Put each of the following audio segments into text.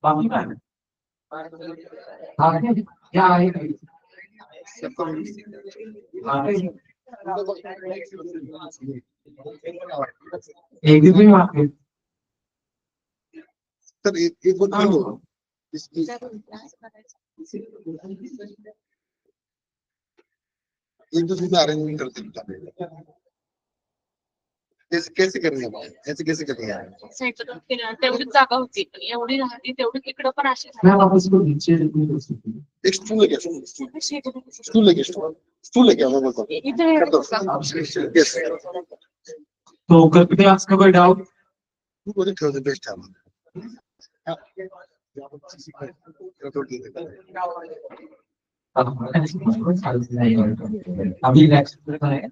बाकी में आगे क्या आएगा आगे एक भी मार्केट सर एक बात बोलो इसकी एक दूसरे में अरेंजमेंट करते हैं कैसे कैसे करनी है ऐसे कैसे करनी है तेवढीच जागा होती एवढी राहते तेवढी तिकडं पण अशी मैं वापस को नीचे एक स्टूल लेके स्टूल लेके स्टूल लेके मैं बोलता हूँ यस तो करके आपका कोई डाउट तू बोले ठेव द बेस्ट है अभी नेक्स्ट है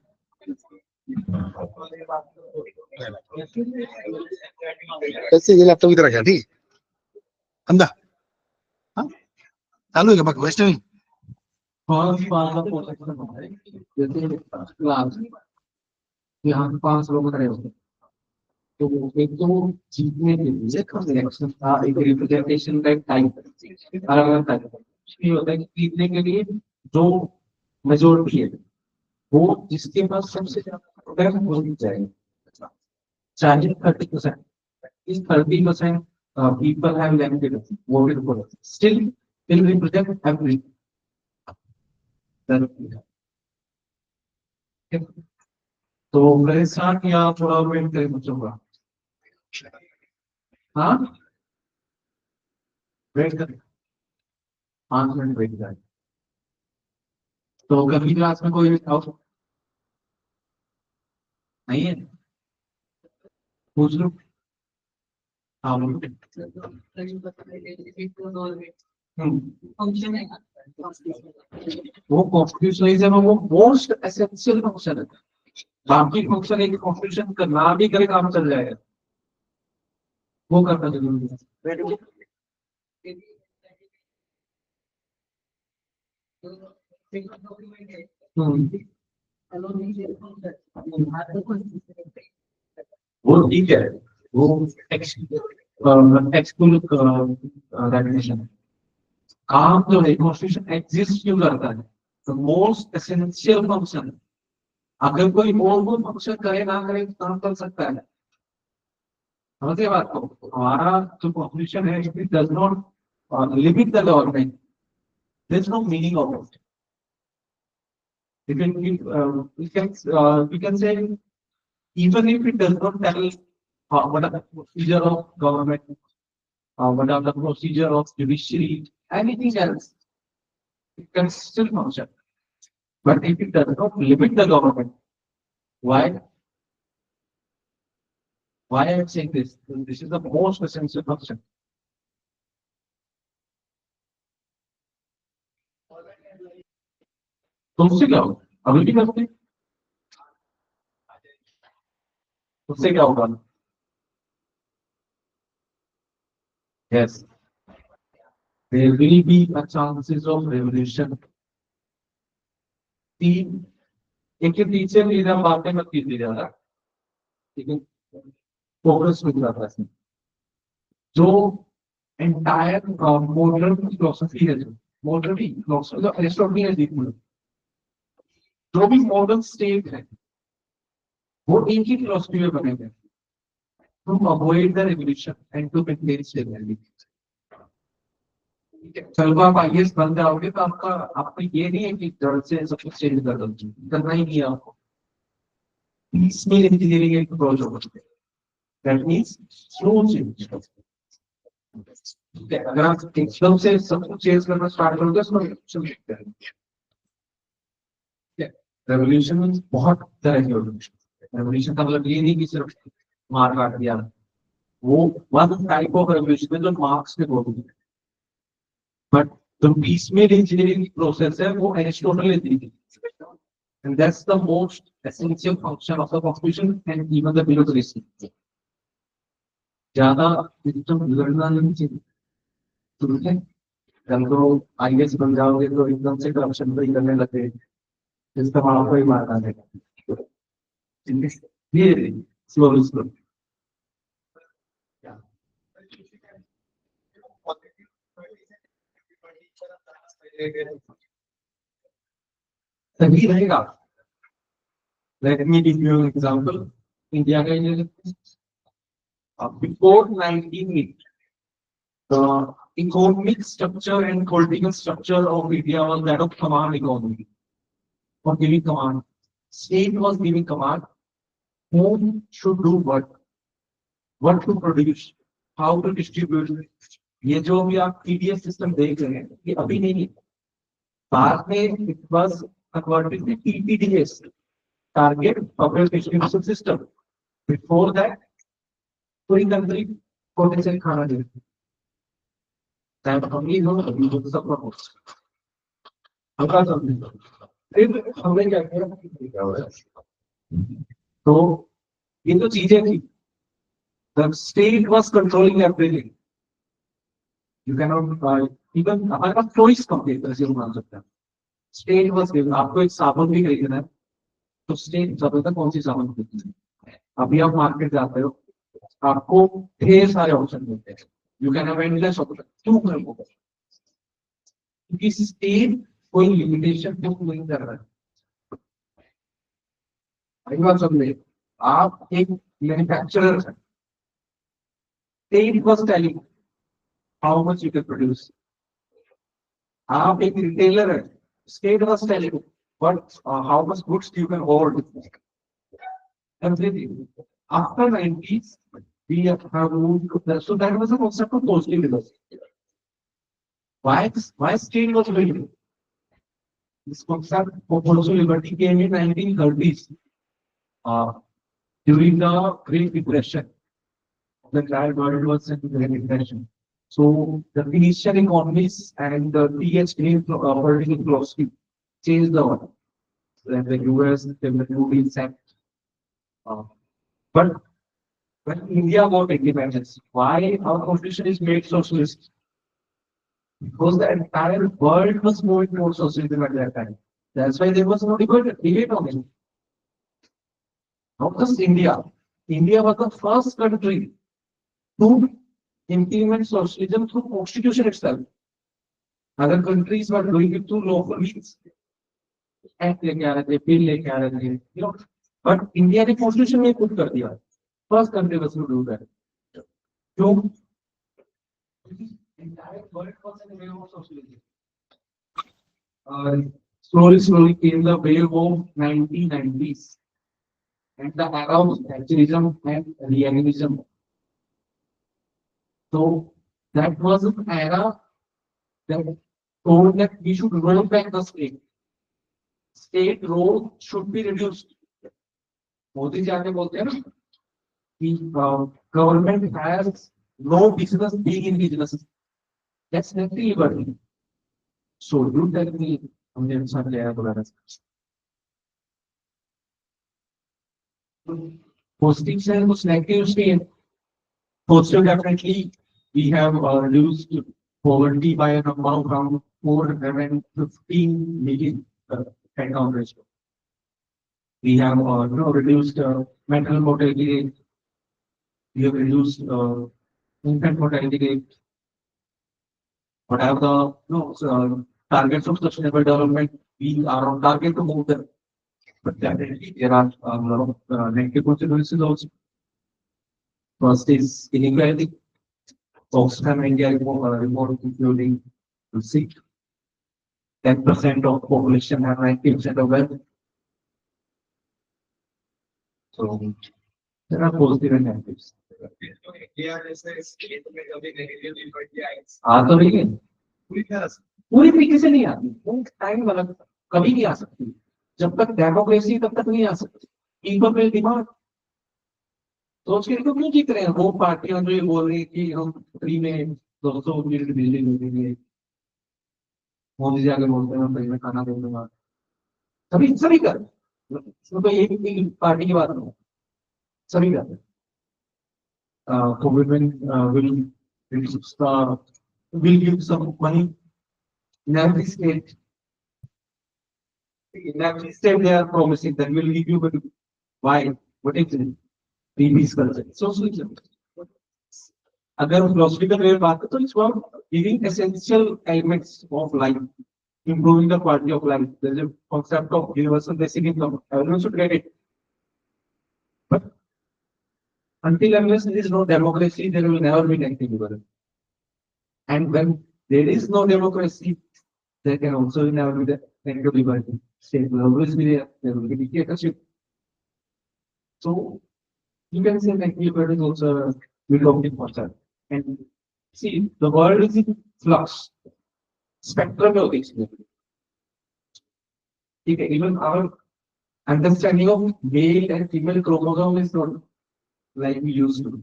कैसे ये लैपटॉप इधर रखा ठीक अंदा हाँ चालू है क्या बाकी वेस्ट नहीं यहाँ 5 लोग खड़े होते तो एक तो जीतने के लिए सिलेक्शन था एक रिप्रेजेंटेशन का एक टाइप अलग अलग टाइप ये होता है कि जीतने के लिए जो मेजोरिटी है वो जिसके पास सबसे ज्यादा हो जाएगा चाहे 30% इस 30% people have elected voted for still will represent every तो मेरे साथ या थोड़ा वेट करें बच्चों का हाँ वेट करें 5 मिनट वेट करें तो कभी क्लास में कोई डाउट नहीं है पूछ लो हाँ वो कॉन्स्टिट्यूशनलिज्म है वो मोस्ट एसेंशियल फंक्शन है बाकी फंक्शन एक कॉन्स्टिट्यूशन करना भी करे काम चल जाएगा वो करना जरूरी है वो ठीक है वो टेक्सटुअल डेफिनेशन है काम जो है कॉन्स्टिट्यूशन एग्जिस्ट क्यों करता है तो मोस्ट एसेंशियल फंक्शन अगर कोई और वो फंक्शन करे ना करे तो काम कर सकता है समझे बात को हमारा जो कॉन्स्टिट्यूशन है it does not limit the government there is no meaning of it we can say even if it does not tell what are the procedure of government what are the procedure of judiciary anything else it can still function but if it does not limit the government why I am saying this is the most essential function तो उससे क्या होगा अभी भी करते उससे क्या होगा yes there will be a chances of revolution तीन एक टीचर लीडर बातें मत कीजिए ज्यादा ठीक है फोकस में जाता है जो एंटायर मॉडर्न फिलोसफी है जो मॉडर्न फिलोसफी जो एरिस्टोटल ने दी जो भी मॉडर्न स्टेट है वो एक ही फिलोसफी में बने हुए to avoid the revolution and to maintain stability चलो आप आईएएस बन जाओगे तो आपको ये नहीं है कि जड़ से सब कुछ चेंज कर दो करना ही नहीं है आपको इसमें इंजीनियरिंग एक अप्रोच होगा दैट मींस स्लो चेंज अगर आप एकदम से सब कुछ चेंज करना स्टार्ट करोगे तो रेवोल्यूशन मींस बहुत तरह की रेवोल्यूशन का मतलब ये नहीं कि सिर्फ मार काट दिया वो वन टाइप ऑफ रेवोल्यूशन है जो मार्क्स में बोलते हैं बट जो piecemeal engineering process है वो एरिस्टोटल ने दी थी and that's the most essential function of the constitution and even the bureaucracy ज्यादा सिस्टम बिगड़ना नहीं चाहिए ठीक है जब तो आईएएस बन जाओगे तो एकदम से करप्शन भी करने लगे इसका मामला कोई मार आ जाएगा ये स्लो सही रहेगा. Let me give you an example. India का ये before 1980, the economic structure and political structure of India was that of command economy. For giving command, state was giving command. Who should do what to produce, how to distribute. ये जो भी आप TDS system देख रहे हैं, ये अभी नहीं है. बाद में it was converted to TPDS, Target Public Distribution System. Before that, पूरी country कोटे खाना देती. That only no अभी जो सब कुछ. हमका समझ. फिर हमने क्या किया? तो ये तो चीजें थी. The state was controlling everything. You cannot even हमारे पास choice कम है ऐसे मान सकते हैं. State was given. आपको एक साबुन भी खरीदना है तो state बताता कौन सी साबुन खरीदनी है. अभी आप मार्केट जाते हो आपको ढेर सारे ऑप्शन मिलते हैं. You can have endless option. क्यों करो? क्योंकि state कोई लिमिटेशन नहीं कर रहा है. आई बात समझे. आप एक मैन्युफैक्चरर हैं. State was telling how much you can produce. आप एक retailer हैं. State was telling what how much goods you can hold. Everything. After 90s, we have moved to that. So that was a concept of postal university. Why state was doing this concept of postal liberty came in 1930s during the Great Depression. The entire world was in the Great Depression. So the initial economies and the TH political philosophy changed the world. Then the US developed rules and but when India got independence, why our constitution is made socialist? Because the entire world was moving towards socialism at that time. That's why there was no debate on it. Not just India. India was the first country to implement socialism through constitution itself. Other countries were doing it through local means. Act लेके आ रहे थे, bill लेके आ रहे थे, you know. But India ने constitution में put कर दिया. First country was to do that. So entire world was in the wave of socialism. Slowly came the wave of 1990s and the era of activism and realism. So that was an era that told that we should roll back the state. State role should be reduced. Modi ji आके बोलते हैं ना कि government has no business being in business. That's not liberty. So do tell me हमने साथ लिया दोबारा. Posting से कुछ negatives भी हैं. Positive definitely we have reduced poverty by a number of around 415 million head count ratio. We have reduced mental mortality rate. We have reduced infant mortality rate. What are the targets of sustainable development? We are on target to move them. But definitely there are a lot of negative consequences also. First is inequality. Oxfam India report including to see 10% of population have 90% of wealth. So there are positive and negatives. आ तो नहीं है पूरी तरीके से नहीं आती. Time वाला कभी नहीं आ सकती. जब तक डेमोक्रेसी तब तक नहीं आ सकती. People will demand. सोच के क्यों जीत रहे हैं वो पार्टियां जो ये बोल रही है कि हम फ्री में 200 यूनिट बिजली दे देंगे. मोदी जी आगे बोलते हैं मैं फ्री में खाना दे दूंगा. सभी कर. तो एक पार्टी की बात नहीं. सभी कर. Women will give some money in every state. In every state they are promising that will give you money. Why? What is it? Previous culture. Socialism. अगर philosophical way बात करें तो it's about giving essential elements of life improving the quality of life. There's a concept of universal basic income. Everyone should get it. But until unless there is no democracy, there will never be anything liberal. And when there is no democracy, there can also never be the negative liberty. State will always be there. There will be dictatorship. So you can say that liberty is also a utopic concept. And see, the world is in flux. Spectrum of things. Even our understanding of male and female chromosome is not like we used to.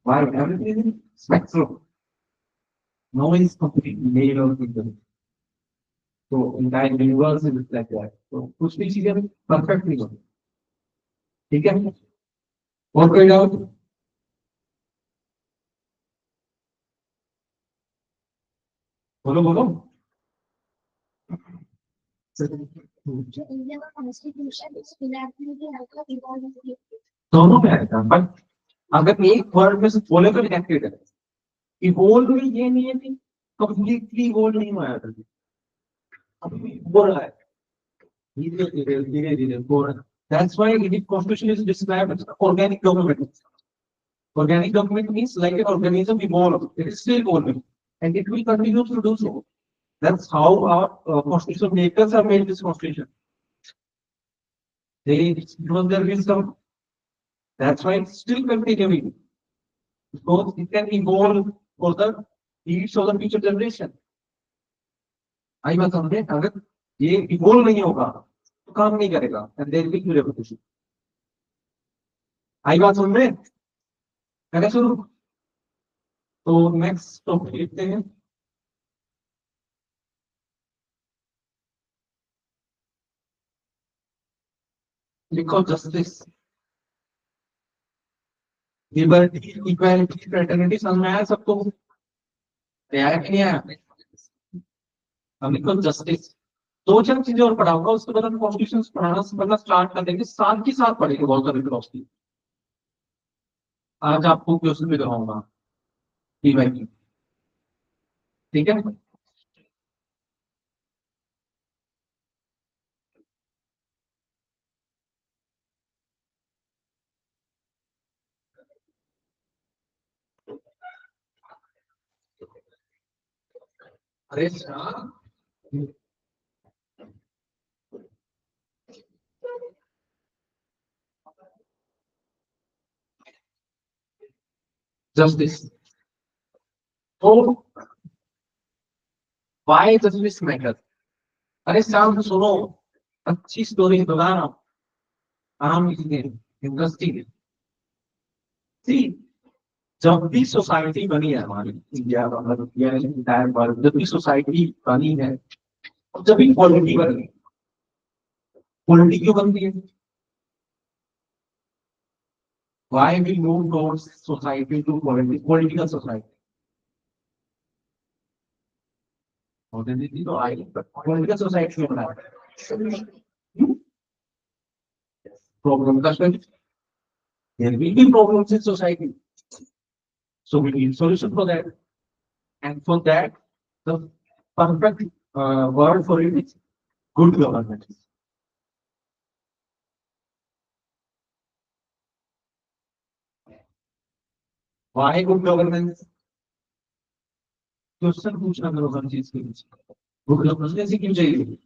Why? Everything is in spectrum. No one is completely male or female. So entire universe is like that. So कुछ भी चीजें perfect नहीं होती. ठीक है? और कोई doubt? बोलो बोलो. जो इंडिया का कॉन्स्टिट्यूशन दोनों में आएगा. बट अगर एक वर्ड में से बोले तो इनएक्टिव है. इवोल्व में ये नहीं है कि कंप्लीटली इवोल्व नहीं हुआ है. अभी हो रहा है. धीरे-धीरे हो रहा है. That's why Indian constitution is described as organic document. Organic document means like an organism evolved. It is still evolving, and it will continue to do so. That's how our constitution makers have made this constitution. It was their wisdom. That's why it's still continuing. Because it can evolve for the needs of the future generation. आई बात समझे. अगर ये evolve नहीं होगा तो काम नहीं करेगा. And there will be repetition. आई बात समझ में. करें शुरू. तो नेक्स्ट टॉपिक लिखते हैं. लिखो जस्टिस, लिबर्टी, इक्वालिटी, फ्रेटर्निटी. समझ में आया सबको? आया कि नहीं आया? हम लिखो जस्टिस. दो चार चीजें और पढ़ाऊंगा, उसके बाद हम कॉन्स्टिट्यूशन पढ़ना स्टार्ट कर देंगे. साथ ही साथ पढ़ेंगे बहुत सारी फिलोसफी. आज आपको क्वेश्चन भी कराऊंगा. ठीक है. अरे जस्टिस. तो व्हाई जस्टिस मैटर. अरे शाम सुनो, अच्छी स्टोरी बता रहा हूं. आराम इंटरेस्टिंग. सी, जब भी सोसाइटी बनी है हमारी इंडिया इंटायर वर्ल्ड, जब भी सोसाइटी बनी है, जब भी पॉलिटी बनी. पॉलिटी क्यों बनती है? Why we move towards society to political society? तो आई political society में बना है. Problem का strength. There will be problems in society. So we need solution for that. And for that, the perfect word for it is good government. Why good governance? Question पूछना करो हर चीज के बीच. Good governance ऐसी क्यों चाहिए?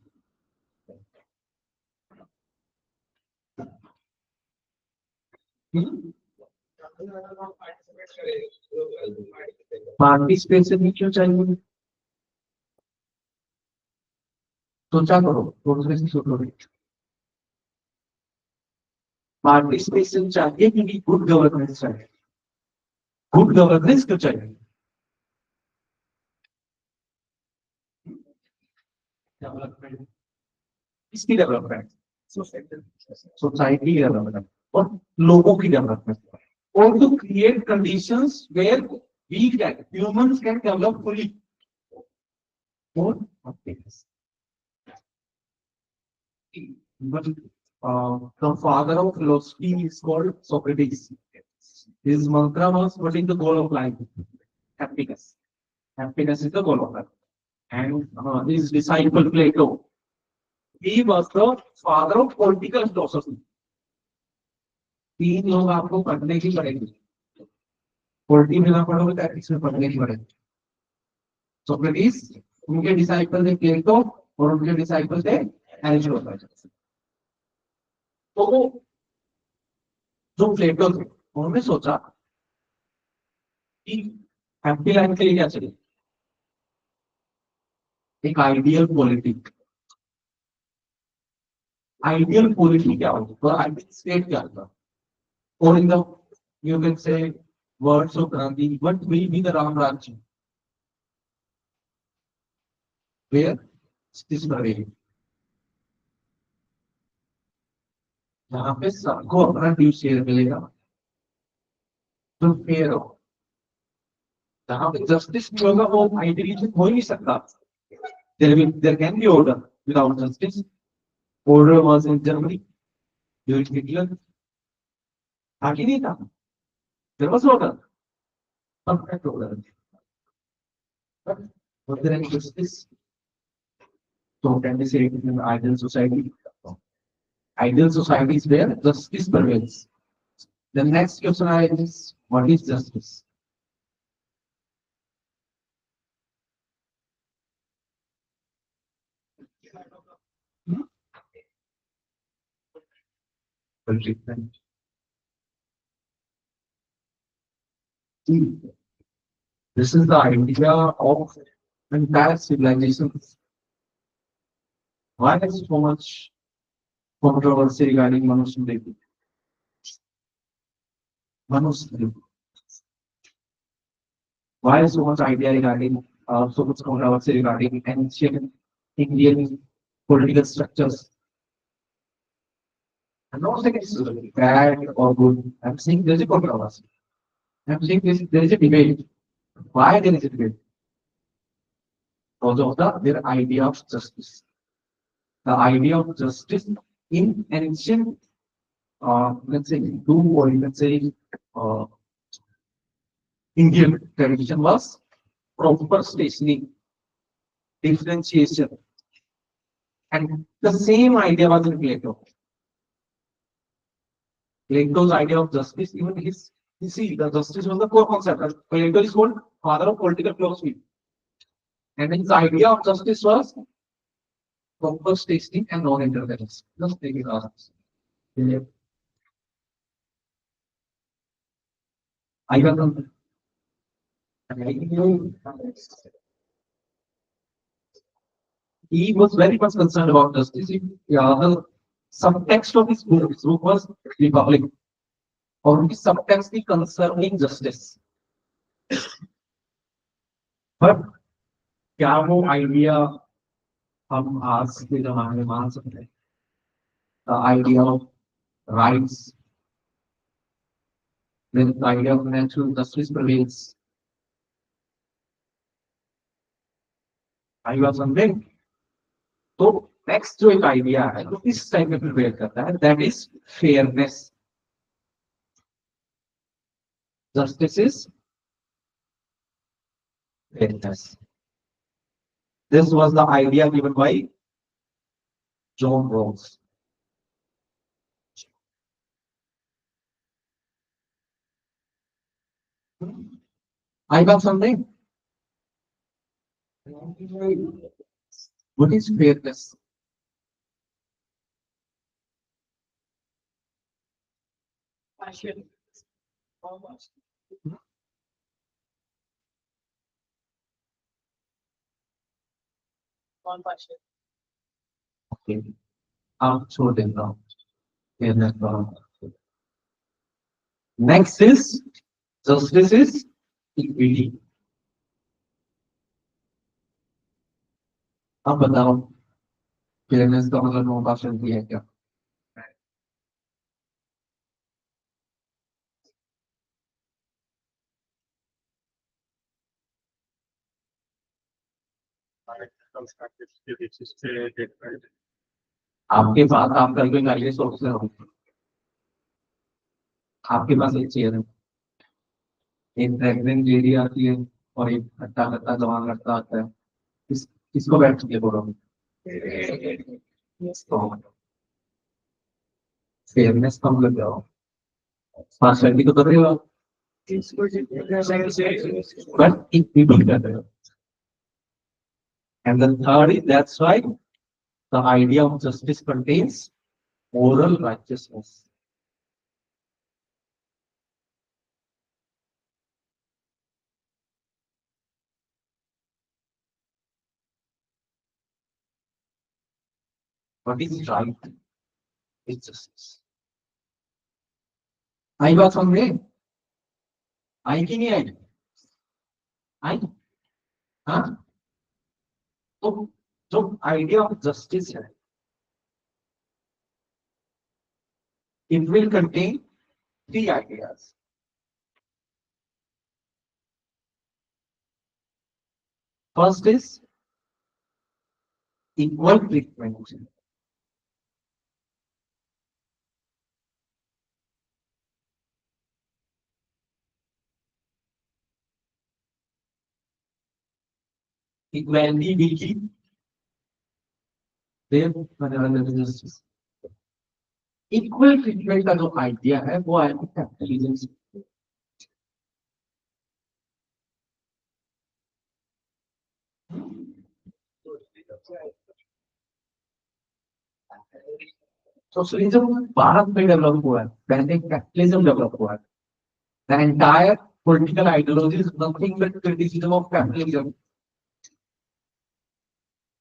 Participation क्यों चाहिए? सोचा करो. पार्टिसिपेशन चाहिए क्योंकि गुड गवर्नेंस चाहिए. गुड गवर्नेंस क्यों चाहिए? डेवलपमेंट. किसकी डेवलपमेंट? सोसाइटी की डेवलपमेंट और लोगों की डेवलपमेंट. और to create conditions where we can humans can develop fully. और the father of philosophy is called Socrates. His mantra was, what is the goal of life? Happiness. Happiness is the goal of life. and his disciple Plato. He was the father of political philosophy. तीन लोग आपको पढ़ने की पड़ेगी, polity में ना पढ़ोगे तो एथिक्स में पढ़ने की पड़ेगी। सोक्रेटिस, उनके डिसाइपल थे प्लेटो और उनके डिसाइपल थे एरिस्टोटल। तो जो प्लेटो थे उन्होंने सोचा कि हैप्पी लाइफ के लिए क्या चाहिए, एक आइडियल पॉलिटी। आइडियल पॉलिटी क्या होगी और आइडियल स्टेट क्या होगा, और in the you can say words of Gandhi, what will be the Ram राज्य वेयर दिस बरेली, जहाँ पे सबको अपना ड्यू शेयर मिलेगा, जो फेयर हो, जहाँ पे जस्टिस नहीं होगा वो आइडियल हो ही नहीं सकता। there can be order without justice. Order was in Germany during Hitler. था कि नहीं था? There was order, perfect order. But was there any justice? So can we say it is an ideal society? Ideal society is where justice prevails. The next question is, what is justice? Treatment. This is the idea of entire civilizations. Why is so much controversy regarding Manusmriti? Manusmriti. Why is so much idea regarding so much controversy regarding ancient Indian political structures? I'm not saying it's bad or good. I'm saying there's a controversy. I'm saying there is a debate. Why there is a debate? Because of their idea of justice. The idea of justice in ancient, let's say, Hindu or let's say uh, Indian tradition was proper stationing, differentiation, and the same idea was in Plato. Plato's idea of justice, even his, you see, the justice was the core concept. And Plato is called father of political philosophy. And his idea of justice was proper stationing and non-interference. Just take it out. I got them. He was very much concerned about justice. Yeah, the subtext of his book was Republic, और उनकी subtext थी concerning justice. But क्या वो idea हम आज के जमाने में मान सकते हैं? The idea of rights, then the idea of natural justice prevails. I was something. तो नेक्स्ट जो एक आइडिया है तो इस टाइप में प्रिपेयर करता है, that is fairness. Justice is fairness. This was the idea given by John Rawls. I got something. What is fairness? Partial. Almost. Non-partial. Okay. आप छोड़ देता हूँ fairness का। Next is justice is equity. अब बताओ fairness का मतलब no partiality है क्या? आपके पास आप कल कोई गाड़ी सोच रहे हो, आपके पास एक चेयर है, एक प्रेग्नेंट लेडी आती है और एक हट्टा कट्टा जवान लड़का आता है। इस इसको बैठ के बोलो फेयरनेस कम कर जाओ पार्शलिटी तो कर रहे हो बट इफ पीपल कर रहे हो and the third is that's why the idea of justice contains moral righteousness. What is right is justice. आई बात समझ गए आई की नहीं आई आई हाँ तो जो आइडिया ऑफ जस्टिस है it will contain three ideas. First is equal treatment. Equality will keep there whenever there is justice. Equal treatment का जो आइडिया है वो है कैपिटलिज्म से सोशलिज्म भारत में डेवलप हुआ है पहले कैपिटलिज्म डेवलप हुआ है the entire political ideology is nothing but criticism of capitalism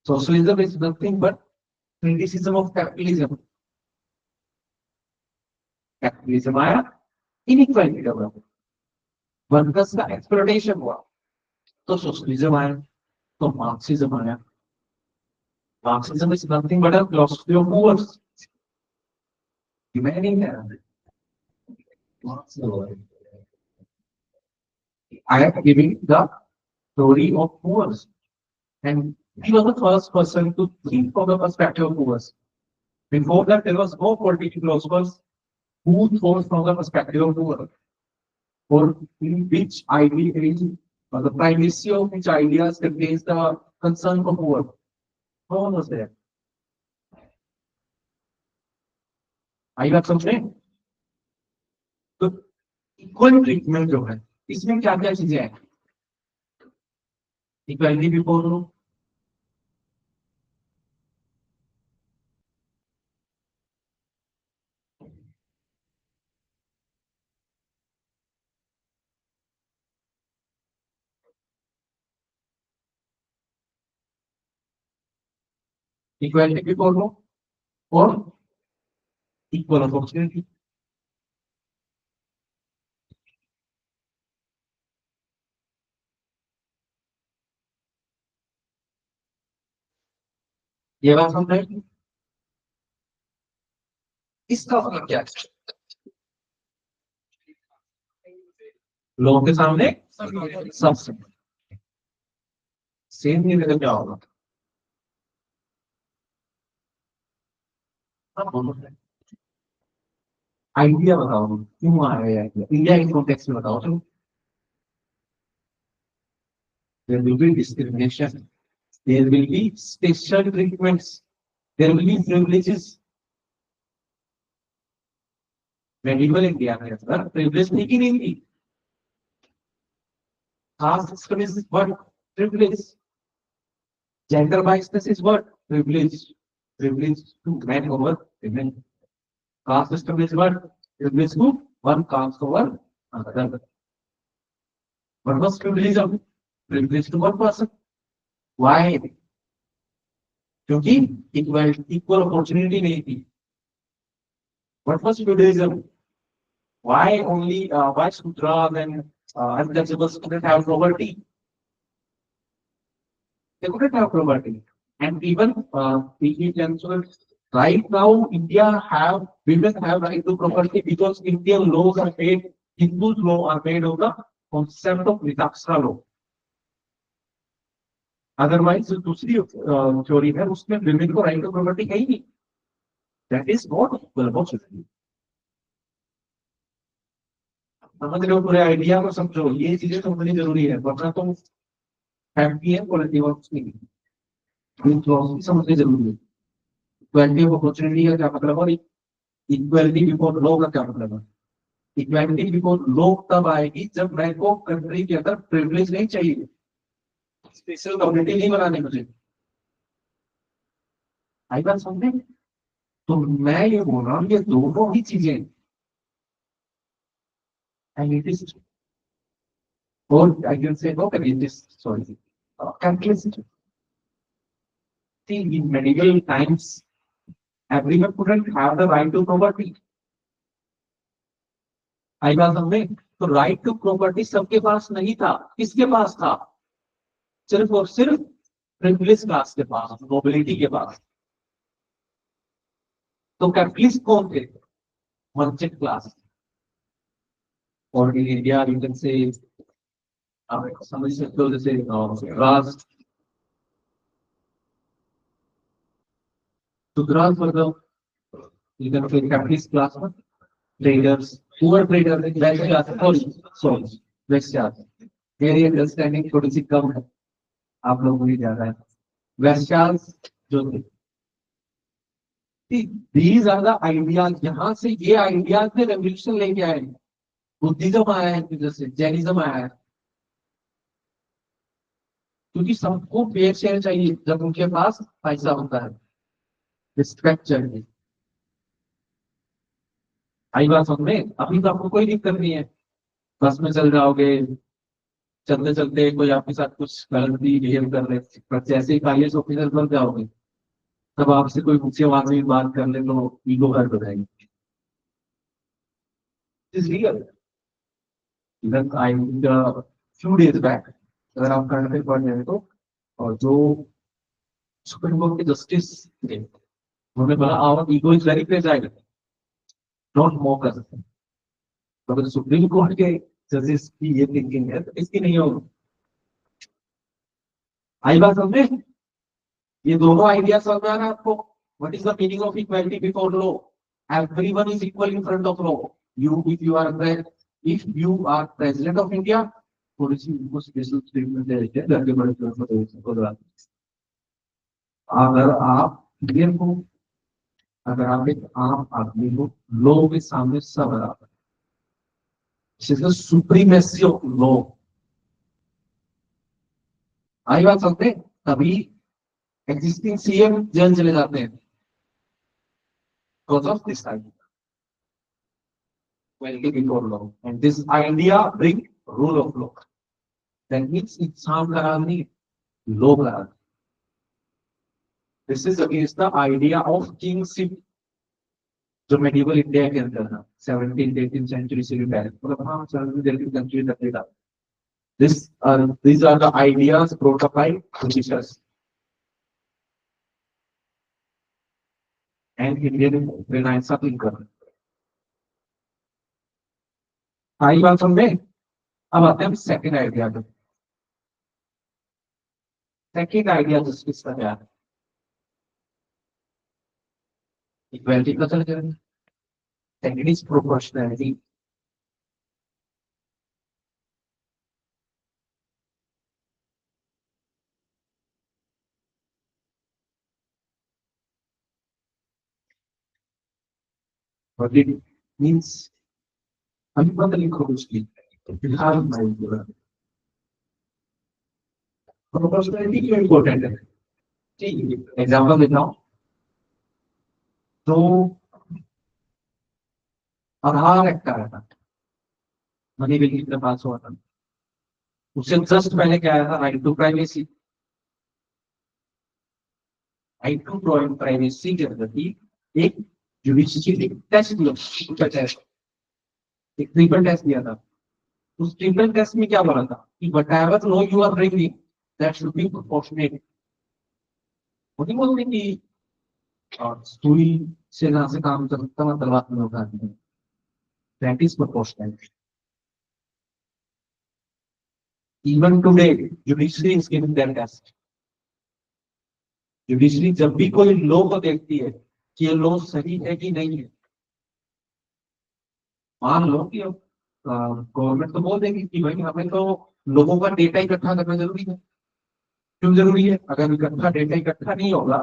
socialism is nothing but criticism of capitalism capitalism आया इनइक्वालिटी डेवलप वर्कर्स का एक्सप्लॉयटेशन हुआ तो सोशलिज्म आया तो मार्क्सिज्म आया Marxism is nothing but a philosophy of movers demanding I am giving the story of Moors and he was the first person to think from the perspective of Moors. Before that there was no political philosophers who thought from the perspective of Moors or in which idea or the primacy of which ideas contains the concern of Moors. No one was there. I got something. तो equal treatment जो है इसमें क्या क्या चीजें हैं equality before लो equality before लो और equal opportunity ये बात समझ रहे हैं इसका मतलब क्या है लोगों के सामने सबसे सेम नहीं लगा क्या होगा आइडिया बताओ क्यों आया है इंडिया के कॉन्टेक्स्ट में बताओ तो there will be discrimination there will be special treatments there will be privileges medieval India में अगर privilege नहीं की नहीं थी caste system is what privilege gender biasness is what privilege privilege to men over women caste system is what privilege to one caste over another what was privilege of privilege to one person why क्योंकि equal opportunity नहीं थी what was feudalism why only why Sudras and untouchables couldn't have property they couldn't have property and even right now India have women have right to property because Indian laws are made Hindu law are made of the concept of Vitaksra law otherwise दूसरी theory है उसमें women को right to property है ही नहीं that is not equal opportunity समझ रहे हो पूरे आइडिया को समझो ये चीजें समझनी जरूरी है वरना तुम हैप्पी है पॉलिटी वर्क्स नहीं फिलोसफी समझनी जरूरी है। इक्वालिटी ऑफ अपॉर्चुनिटी का क्या मतलब, और इक्वालिटी बिफोर लॉ का क्या मतलब है। इक्वालिटी बिफोर लॉ तब आएगी जब मैं को कंट्री के अंदर प्रिविलेज नहीं चाहिए, स्पेशल कम्युनिटी नहीं बनाने मुझे। आई बात समझे। तो मैं ये बोल रहा हूँ, ये दोनों ही चीजें एंड इट इज, और I can say no it is sorry capitalist. In medieval times, everyone couldn't have the right to property. आई बात समझे। तो राइट टू प्रॉपर्टी सबके पास नहीं था, किसके पास था, सिर्फ और सिर्फ प्रिविलेज क्लास के पास, नोबिलिटी के पास। तो कैपिटलिस्ट कौन थे, मर्चेंट क्लास। और इन इंडिया रीजन से आप समझ सकते हो, जैसे राज, तो राज मतलब इधर फिर कैपिटलिस्ट क्लास में ट्रेडर्स, पुअर ट्रेडर, वैसे क्लास, सॉरी वैसे आते, मेरी अंडरस्टैंडिंग थोड़ी सी कम है, आप लोगों की ज्यादा है। वैश्यास जो थे, दीज आर द आइडियाज, यहाँ से ये आइडियाज ने रेवोल्यूशन लेके आए। बुद्धिज्म आया है इधर से, जैनिज्म आया है, क्योंकि सबको फेयर शेयर चाहिए जब उनके पास पैसा होता है, रिस्पेक्ट चाहिए। आई बात समझ में। अभी तो आपको कोई दिक्कत नहीं है, बस में चल जाओगे, चलते चलते कोई आपके साथ कुछ गलत भी बिहेव कर ले, पर जैसे ही IAS ऑफिसर बन जाओगे, तब आपसे कोई ऊंची आवाज में बात कर ले तो ईगो हर्ट हो जाएगी। Is real. Even I few days back, अगर आप करंट पे पढ़ रहे हो तो, और जो सुप्रीम कोर्ट के जस्टिस थे, उन्होंने बोला our ego is very fragile, don't mock us. तो अगर सुप्रीम कोर्ट के जजेस की ये थिंकिंग है, तो इसकी नहीं होगी। आई बात समझे। ये दोनों आइडिया समझ में आ रहा है आपको। What is the meaning of equality before law. Everyone is equal in front of law. You if you are president of India, थोड़ी सी उनको स्पेशल ट्रीटमेंट दे देते हैं, घर के बड़े अगर आप इंडियन हो, अगर आप एक आम आदमी हो, लॉ के सामने सब बराबर। Supremacy of law. आई बात समझते, तभी एग्जिस्टिंग CM जेल चले जाते हैं, because of this idea. Equality before law, and this idea bring rule of law. That means इंसान का राज नहीं, law का राज। This is against the idea of kingship, जो medieval इंडिया के अंदर था, 17th 18th सेंचुरी से भी पहले, मतलब हाँ 17th 18th सेंचुरी तक भी था। These are the ideas brought up by Britishers and Indian Renaissance thinker। आई बात समझे। अब आते हैं सेकंड आइडिया पे। सेकंड आइडिया जस्टिस का क्या है, इक्वालिटी का चल जाएगा। Second is proportionality. What it means, अभी पता लिखो उसकी, बिहार में पूरा प्रोपोर्शनैलिटी क्यों इम्पोर्टेंट है। ठीक है, एग्जांपल देता हूँ। तो आधार एक्ट आया था, मनी बिल की पास हुआ था, उससे जस्ट पहले क्या आया था, right to privacy. Right to privacy के अंदर ही एक जुडिशियरी टेस्ट दिया, एक ट्रिपल टेस्ट दिया था। उस ट्रिपल टेस्ट में क्या बोला था कि whatever law you are bringing, that should be proportionate। वो नहीं बोलते कि सुई से ना से काम कर सकता मैं तलवार में उठा दी, that is proportionality। Even today judiciary is giving that test। Judiciary जब भी कोई लॉ को देखती है कि ये लॉ सही है कि नहीं है, मान लो कि गवर्नमेंट तो बोल देगी कि भाई हमें तो लोगों का डेटा इकट्ठा करना जरूरी है, क्यों जरूरी है? अगर इकट्ठा डेटा इकट्ठा नहीं होगा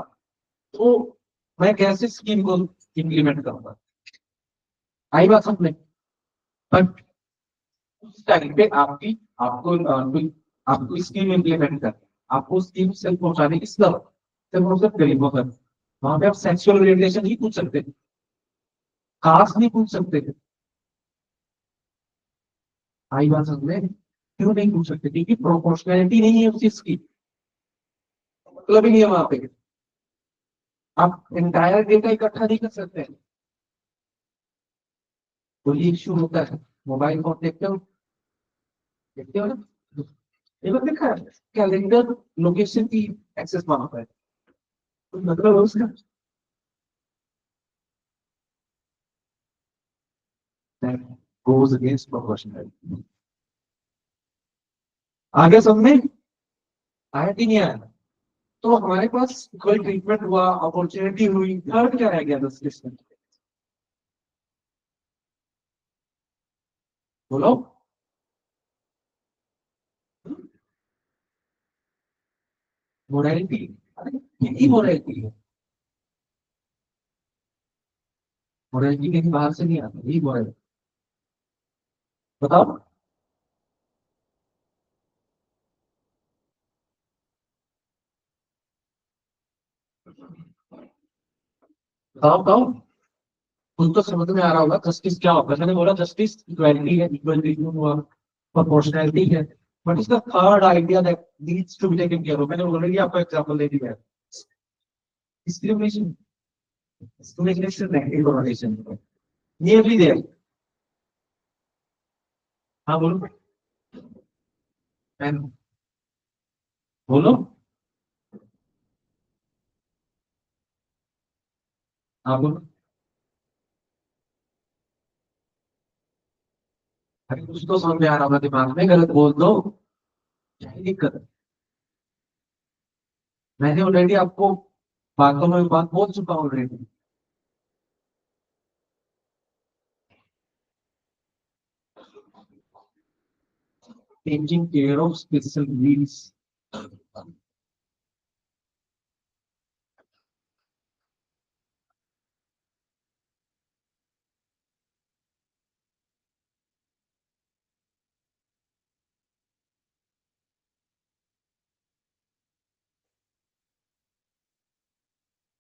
तो मैं कैसे स्कीम को इम्प्लीमेंट करूंगा? आई बात समझ में? बट उस टाइम पे आपको स्कीम इम्प्लीमेंट कर, आपको स्कीम से पहुंचाने की सिर्फ और सिर्फ गरीबों तक। वहां पे आप सेक्सुअल ओरिएंटेशन नहीं पूछ सकते, कास्ट नहीं पूछ सकते। आई बात समझ में? क्यों नहीं पूछ सकते? क्योंकि प्रोपोर्शनैलिटी नहीं है उस चीज की, मतलब ही नहीं है वहां पे। आप एंटायर डेटा इकट्ठा नहीं कर सकते। तो ये इश्यू होता है। मोबाइल फोन देखते हो ना, एक बार देखा है कैलेंडर लोकेशन की एक्सेस मांगता है, तो मतलब है उसका goes against proportionality। आगे सब में आया कि नहीं आया? तो हमारे पास इक्वल ट्रीटमेंट हुआ, अपॉर्चुनिटी हुई, थर्ड क्या रह गया 10 में? बोलो। मोरालिटी। कितनी मोरालिटी है? मोरालिटी कहीं बाहर से नहीं आता, यही मोरालिटी। बताओ बताओ बताओ। उनको समझ में आ रहा होगा जस्टिस क्या होता है? मैंने बोला जस्टिस इक्वालिटी है, इक्वल ट्रीटमेंट हुआ, प्रोपोर्शनैलिटी है, बट इसका third idea that needs to be taken care of, मैंने ऑलरेडी आपको एग्जांपल दे दिया है। Discrimination, discrimination negative connotation, nearly there. हाँ बोलो। मैम बोलो। हाँ बोलो। अरे कुछ तो समझ में आ रहा होगा दिमाग में, गलत बोल दो, क्या ही दिक्कत है? मैंने ऑलरेडी आपको बातों में बात बोल चुका हूँ already. Taking care of special needs.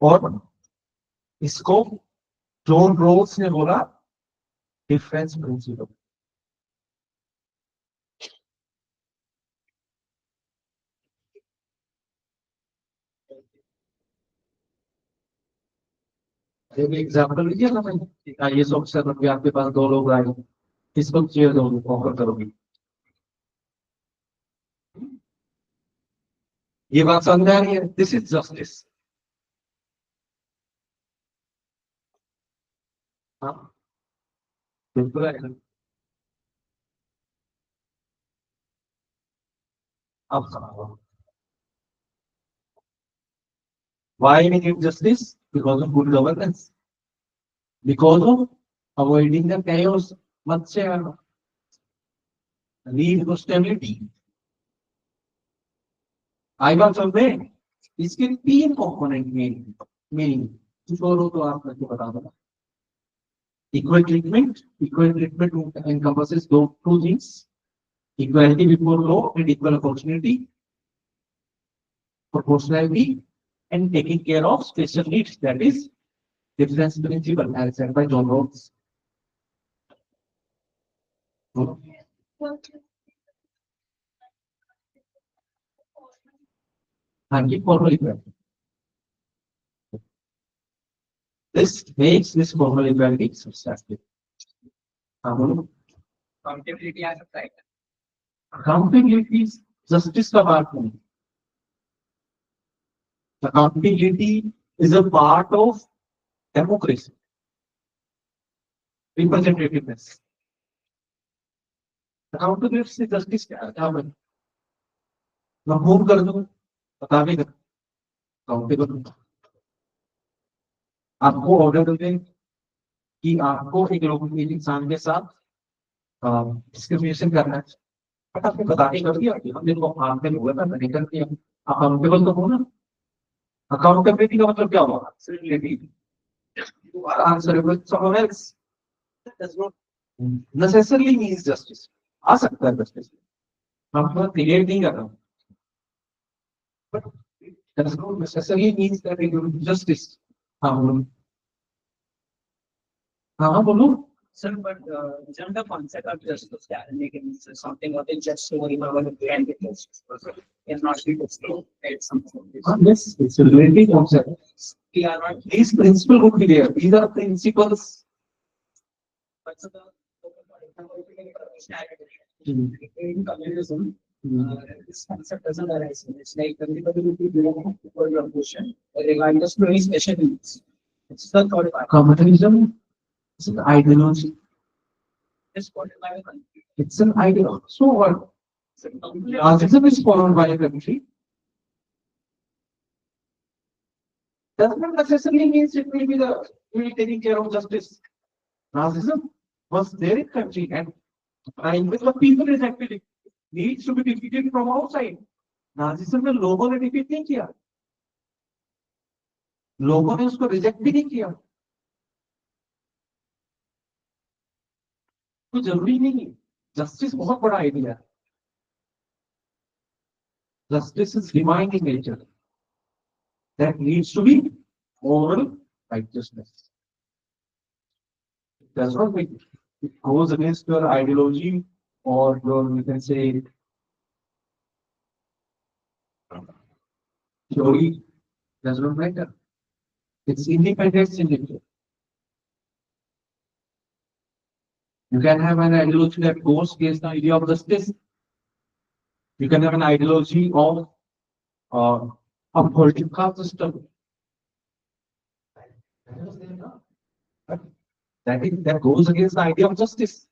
और इसको जॉन रोल्स ने बोला डिफरेंस प्रिंसिपल। एक एग्जांपल लिया ना मैंने, आईएएस ऑफिसर बन के आपके पास दो लोग आए, किसको चेयर दोगे, ऑफर करोगे? ये बात समझ में आ रही है? This is justice. हाँ बिल्कुल है। अब सुनाओ। Why we need justice? Because of good governance. Because of avoiding the chaos. मत से लीड टू स्टेबिलिटी। आई बात समझ में? इसके 3 कंपोनेंट मेन छोड़ो तो आप मेरे को बता दो। Equal treatment encompasses those two things: equality before law and equal opportunity, proportionality, and taking care of special needs, that is difference principle as said by John Rawls। हाँ जी formal equality. This makes this formal equality substantive। हाँ बोलो। Accountability आ सकता है। Accountability justice का part नहीं। Accountability is a part of democracy, representativeness. Accountability से justice क्या है? क्या मैं मूव कर दूं, बता भी कर अकाउंटेबल। आपको ऑर्डर दें कि आपको एक लोग एक इंसान के साथ डिस्क्रिमिनेशन करना है, बट आपने बता नहीं कर दिया कि हमने तो हाथ में हुआ था, नहीं कर दिया, अकाउंटेबल तो हो ना। अकाउंटेबिलिटी का मतलब क्या हुआ? You are answerable to someone else. That does not necessarily means justice. आ सकता है justice. हम तो क्रिएट नहीं कर रहा हूँ. But it does not necessarily means that it will be justice. हाँ बोलो. हाँ बोलो. Sir, but isn't the concept of justice challenging is something what is just so in our can be justice? It's not be justice. It's something. Yes, it's a relative concept. We are not. These principles would be there. These are principles. But so in communism, this concept doesn't arise. It's like everybody will be belonging for your question regardless to any special needs. It's the thought of Communism is an ideology. this what is my country. It's an ideology. So what? Nazism is followed by a country. Does not necessarily means it will be taking care of justice. Nazism was there in country and with what people rejected it. Needs to be defeated from outside. Nazism ने लोगों ने defeat नहीं किया. लोगों ने उसको reject भी नहीं किया. तो जरूरी नहीं है. Justice बहुत बड़ा आइडिया है. Justice is divine in nature. That needs to be moral righteousness. It does not make it goes against your ideology or your, you can say, theory. Does not matter. It's independence in nature. You can have an ideology that goes against the idea of justice. You can have an ideology of a political system. That goes against the idea of justice.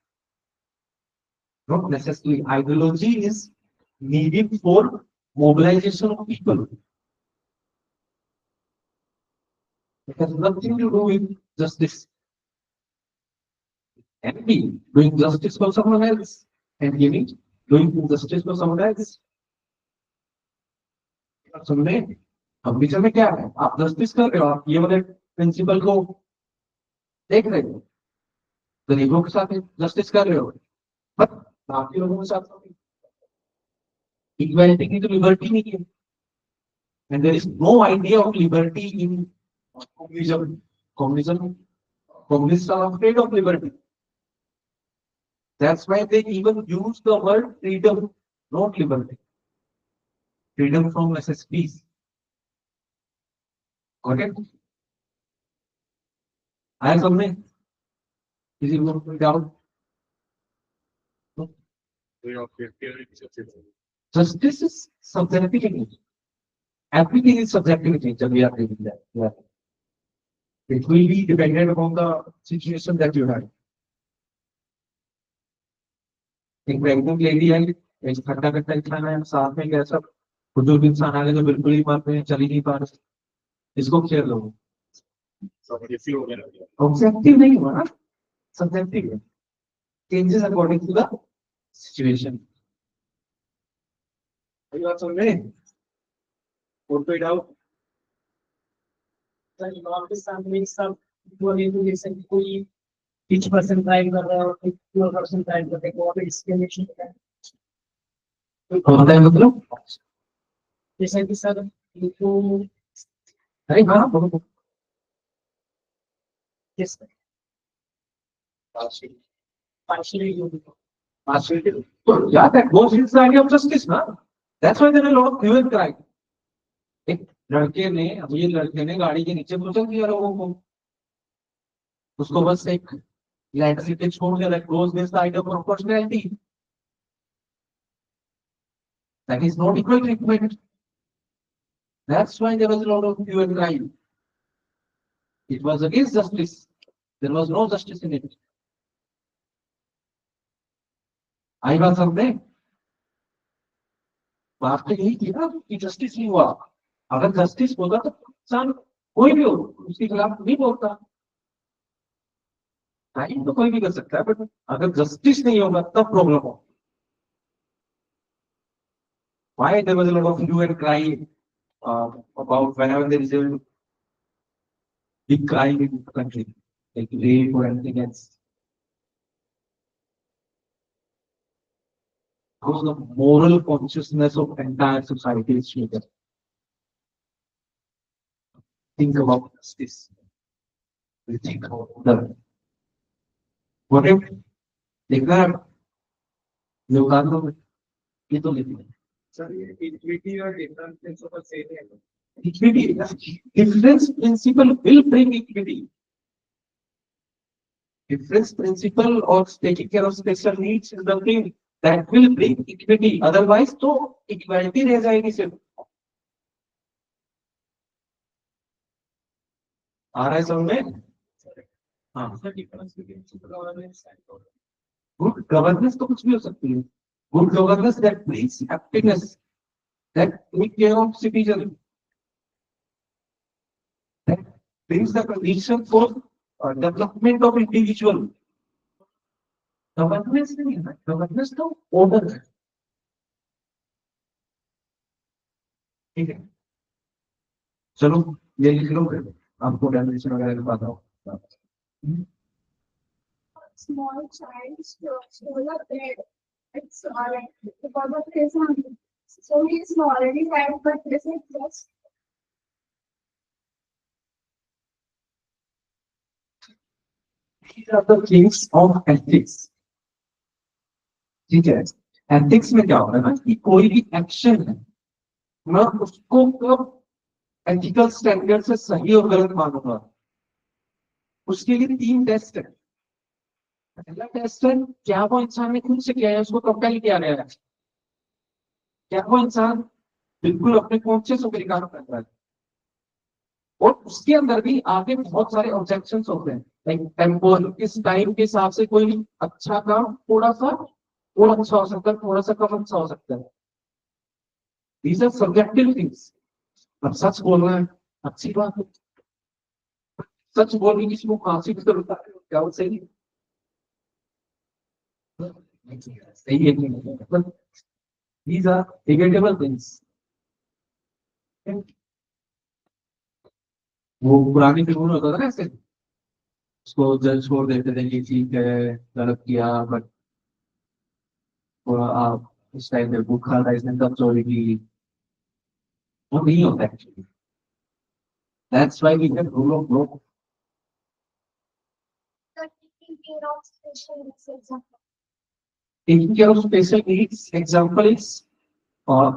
Not necessarily. Ideology is needed for mobilization of people. It has nothing to do with justice. And be doing justice for someone else and doing justice for someone else. सुनने अब बीच में क्या है? आप justice कर रहे हो, आप ये वाले प्रिंसिपल को देख रहे हो, गरीबों के साथ जस्टिस कर रहे हो, बट बाकी लोगों के साथ इक्वालिटी की तो लिबर्टी नहीं है. And there is no idea of liberty in communism. Communists are afraid of liberty. That's why they even use the word freedom, not liberty. Freedom from necessities. Got it? I have something. Is it going to doubt? Justice is subjectivity. Everything is subjectivity. We are reading that. Yeah. It will be dependent upon the situation that you have. एक pregnant lady है, एक खट्टा खट्टा खाना है, साथ में कैसा बुजुर्ग इंसान आ गए जो बिल्कुल ही मर रहे हैं, चल ही नहीं पा रहे, इसको खेल लो. ऑब्जेक्टिव नहीं हुआ ना, सब्जेक्टिव है. Changes according to the situation. अभी बात समझ में? और कोई डाउट? कोई each person trying कर रहा है और एक person trying कर रहा है, वो discrimination है. होता है मतलब? जैसे कि सर इनको अरे हाँ बोलो. किस partially Yeah, that goes into the idea of justice, na? That's why there are a lot of hue and cry. एक लड़के ने, अभी लड़के ने गाड़ी के नीचे घुसा दिया लोगों को, उसको बस एक इलेक्ट्रिसिटी छोड़ दिया. That goes against the idea of proportionality. That is not equal treatment. That's why there was a lot of hue and cry. It was against justice. There was no justice in it. आई बात समझे? बात तो यही थी ना कि justice नहीं हुआ. अगर जस्टिस होगा तो इंसान कोई भी हो उसके खिलाफ नहीं बोलता. टाइम तो कोई भी कर सकता है, बट अगर जस्टिस नहीं होगा तब प्रॉब्लम हो. why there was a lot of hue and cry about whenever there is a big crime in the country, like rape or anything else. Because the moral consciousness of entire society is shaken. Think about this. We think about the what if देखा लोग ये तो लिखी है Sir, equity or different principles say that. equity difference principle will bring equity. Difference principle or taking care of special needs is the thing that will bring equity. Otherwise, तो equality रह जाएगी सिर्फ. आ रहा है समझ में? हाँ. The difference between governance and government. Good governance तो कुछ भी हो सकती है. Good governance that brings happiness, that take care of citizen, that brings the condition for development of individual. Governance नहीं है. Governance तो order है. ठीक है. चलो ये लिख लो फिर. आपको डेफिनेशन वगैरह का पता हो. Small child stole a bread. It's like because of his hunger. So he's already right, but this is just These are the things of ethics. ठीक है. Ethics में क्या होता है ना कि कोई भी एक्शन है मैं उसको कब एथिकल स्टैंडर्ड से सही और गलत मानूंगा. उसके लिए 3 टेस्ट है. पहला टेस्ट है क्या वो इंसान ने खुद से किया है उसको कंपेल किया गया है. क्या वो इंसान बिल्कुल अपने कॉन्शियस होकर काम कर रहा है. और उसके अंदर भी आगे बहुत सारे ऑब्जेक्शंस होते हैं. लाइक टेम्पोरल इस टाइम के हिसाब से कोई अच्छा काम थोड़ा सा और अच्छा हो सकता है, थोड़ा सा कम अच्छा हो सकता है. These are subjective things. अब सच बोलना है अच्छी बात है. सच बोलने किसी को फांसी की जरूरत है क्या वो सही सही है नहीं. These are debatable things. वो पुरानी फिल्मों में होता था ना ऐसे उसको जज छोड़ देते थे कि ठीक है गलत किया बट आप इस टाइम पे भूखा था इसने तब चोरी की. वो नहीं होता actually. That's why we have rule of law. the taking care of special needs example. Taking care of special needs example is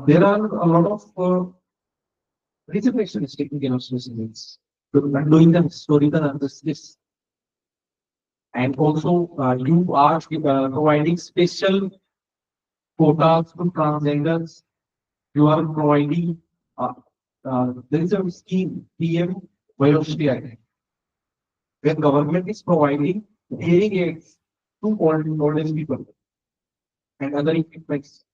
there are a lot of reservations taking care of special needs. Doing the historical this. And also you are providing special quotas to transgenders. You are providing there is a scheme PM Vayoshree where government is providing hearing aids to old people and other equipments.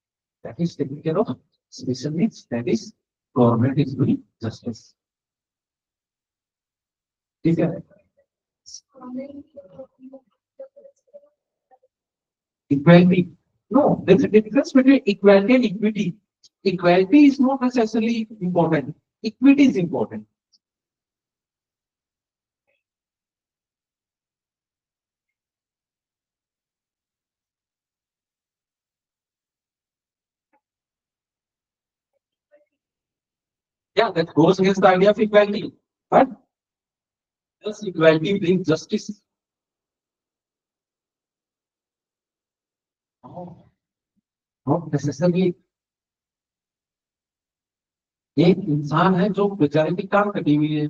That is taking care of special needs. That is government is doing justice. ठीक है. Equality. No, there's a difference between equality and equity. Equality is not necessarily important. Equity is important. Yeah, that goes against the idea of equality. But does equality bring justice? No, not necessarily. एक इंसान है जो बेचारे की टांग कटी हुई है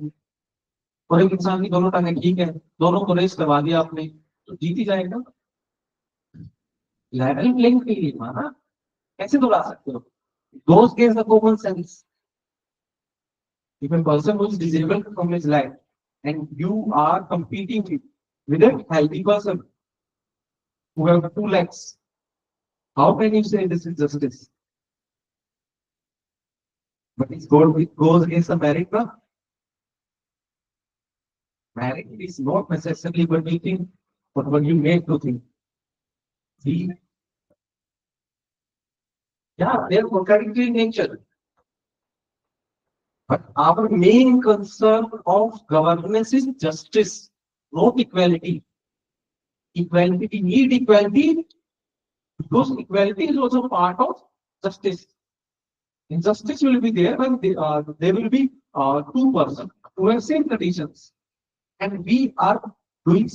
और एक इंसान की दोनों टांगें ठीक है, दोनों को रेस करवा दिया आपने तो जीत ही जाएगा. लेवल प्लेइंग के लिए माना कैसे दोहरा सकते हो? Goes against the common sense. If a person who is disabled from his life and you are competing with a healthy person who have 2 legs, how can you say this is justice? But it goes against the merit. No? Merit is not necessarily what you think, but what you make to think. See? Yeah, they are contradictory in nature. But our main concern of governance is justice, not equality. Equality, we need equality because equality is also part of justice. Injustice will be there when there will be two persons who have same conditions, and we are we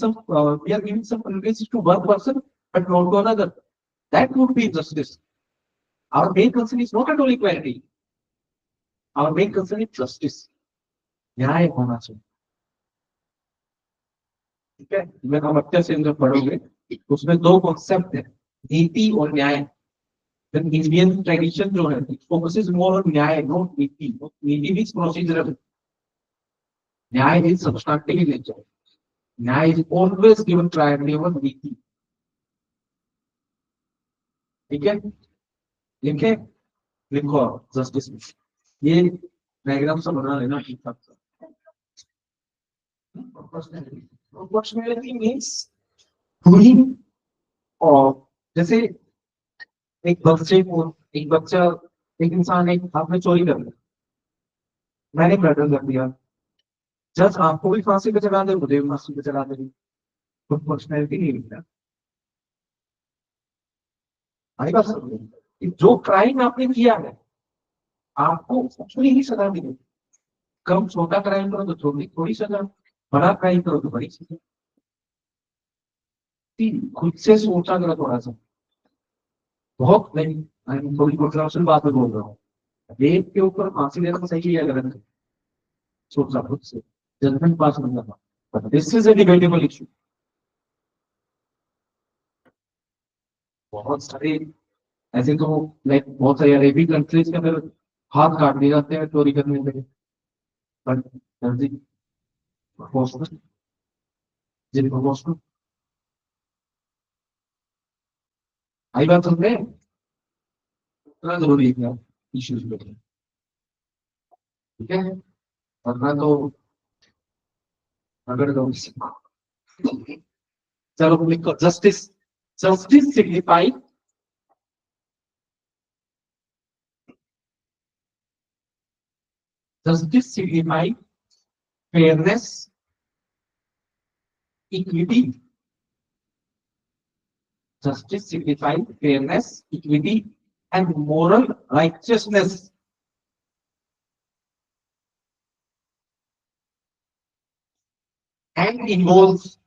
are giving some privilege to one person but not to another. That would be injustice. Our main concern is not at all equality. Our main concern is justice. न्याय होना चाहिए. ठीक है, मैं हम अच्छे से जब पढ़ोगे उसमें दो कॉन्सेप्ट है, नीति और न्याय. इंडियन ट्रेडिशन जो है फोकसेस मोर ऑन न्याय, नॉट नीति. नीति मींस प्रोसीजरल, न्याय इज सब्सट्रैक्टिव इन नेचर. न्याय is always given priority over नीति. ठीक है, लिखे लिखो जस्टिस में ये डायग्राम सब बना लेना ठीक ठाक. Proportionality means doing, और जैसे एक बच्चा एक इंसान एक आपने चोरी कर ली, मैंने मर्डर कर दिया, जज आपको भी फांसी पे चला दे, मुझे भी फांसी पे चला देगी. प्रोपोर्शनैलिटी नहीं मिलता. आई बात समझ, कि जो क्राइम आपने किया है आपको उतनी ही सजा मिलेगी. कम छोटा क्राइम करो तो छोटी थोड़ी सजा, बड़ा क्राइम करो तो बड़ी सजा. खुद से सोचा करो थोड़ा सा. बहुत नहीं, थोड़ी कंट्रोवर्शियल बात में बोल रहा हूँ. रेप के ऊपर फांसी देना तो सही है, गलत है, सोचा खुद से, जजमेंट पास नहीं करना. But this is a debatable issue. बहुत सारे ऐसे तो लाइक बहुत सारे अरेबिक कंट्रीज के अंदर हाथ काट दिए जाते हैं चोरी करने के लिए. बट जिनको आई बात समझ रहे हैं, इतना जरूरी है इश्यूज पे. ठीक है, वरना तो अगर तो चलो लिखो justice. Justice signify justice signify fairness, equity. Justice signify fairness, equity, and moral righteousness. And involves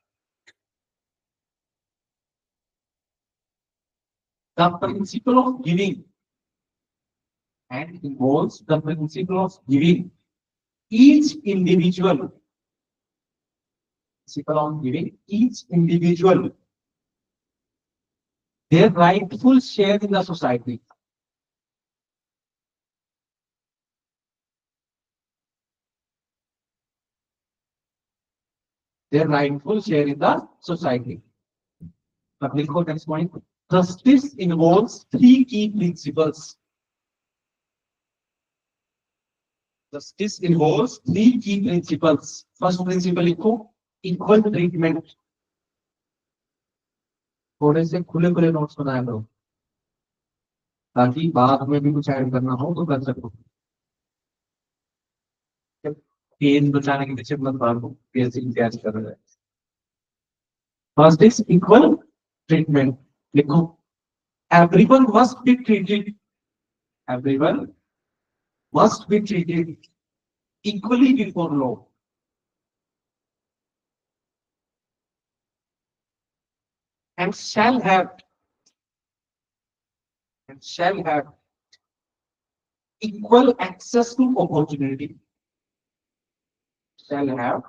the principle of giving. And involves the principle of giving each individual. Principle of giving each individual their rightful share in the society. Their rightful share in the society. Public next point. Justice involves three key principles. Justice involves three key principles. First principle लिखो, equal treatment. थोड़े से खुले खुले notes बनाया करो ताकि बाद में भी कुछ ऐड करना हो तो कर सको. पेज बचाने के पीछे मत भागो, पीएससी की तैयारी कर रहे हैं. First is equal treatment. लिखो, everyone must be treated. Everyone must be treated equally before law. And shall have equal access to opportunity. Shall have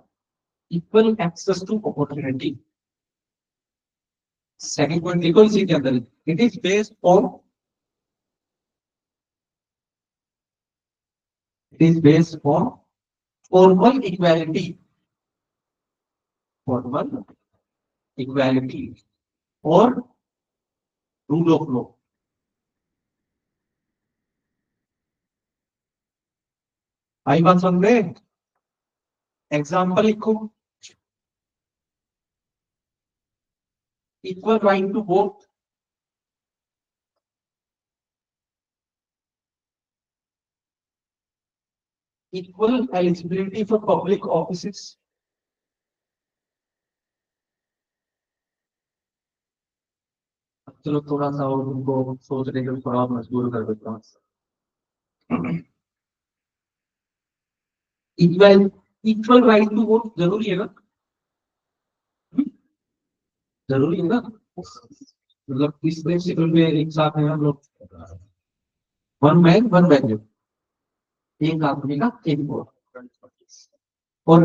equal access to opportunity. Second point, equal इसी के अंदर, it is based on formal equality. Formal equality or rule of law. आई बात समझ रहे? Example लिखो, equal right to vote, equal eligibility for public offices. चलो थोड़ा सा और उनको सोचने के थोड़ा मजबूर कर देता हूँ। Equal equal right to vote जरूरी है ना? जरूरी है ना? मतलब इस प्रिंसिपल पे एक साथ में हम लोग वन मैन वन वैल्यू, एक आदमी का एक वोट। और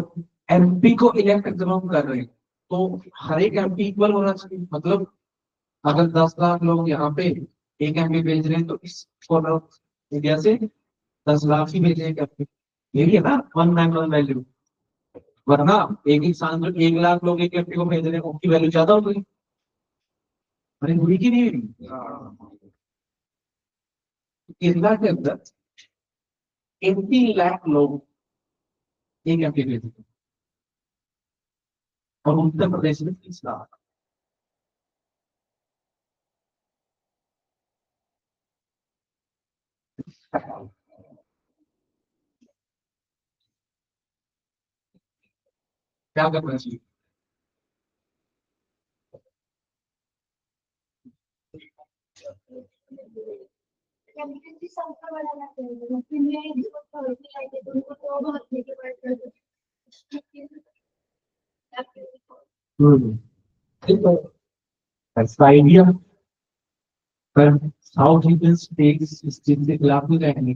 एमपी को इलेक्ट जब हम कर रहे हैं तो हर एक एमपी इक्वल होना चाहिए। मतलब अगर 10 लाख लोग यहाँ पे एक एमपी भेज रहे हैं तो इस कॉर्नर ऑफ इंडिया से 10 लाख ही भेजे एक एमपी। यही है ना वन मैन वन वैल्यू। वरना एक इंसान जो 1 लाख लोग एक एमपी को भेज रहे हैं उनकी वैल्यू ज्यादा हो गई। अरे हुई की नहीं हुई? केरला के अंदर 80 लाख लोग एक एमपी भेजे थे और उत्तर प्रदेश में 30 लाख। क्या करना चाहिए? कैंडिडेट संख्या बढ़ाना चाहिए फिर जो अथॉरिटी आएगी तो उनको तो भरने के बाद देखो, that's the idea। पर साउथ इंडियन स्टेट्स इस चीज के खिलाफ नहीं रहेंगे।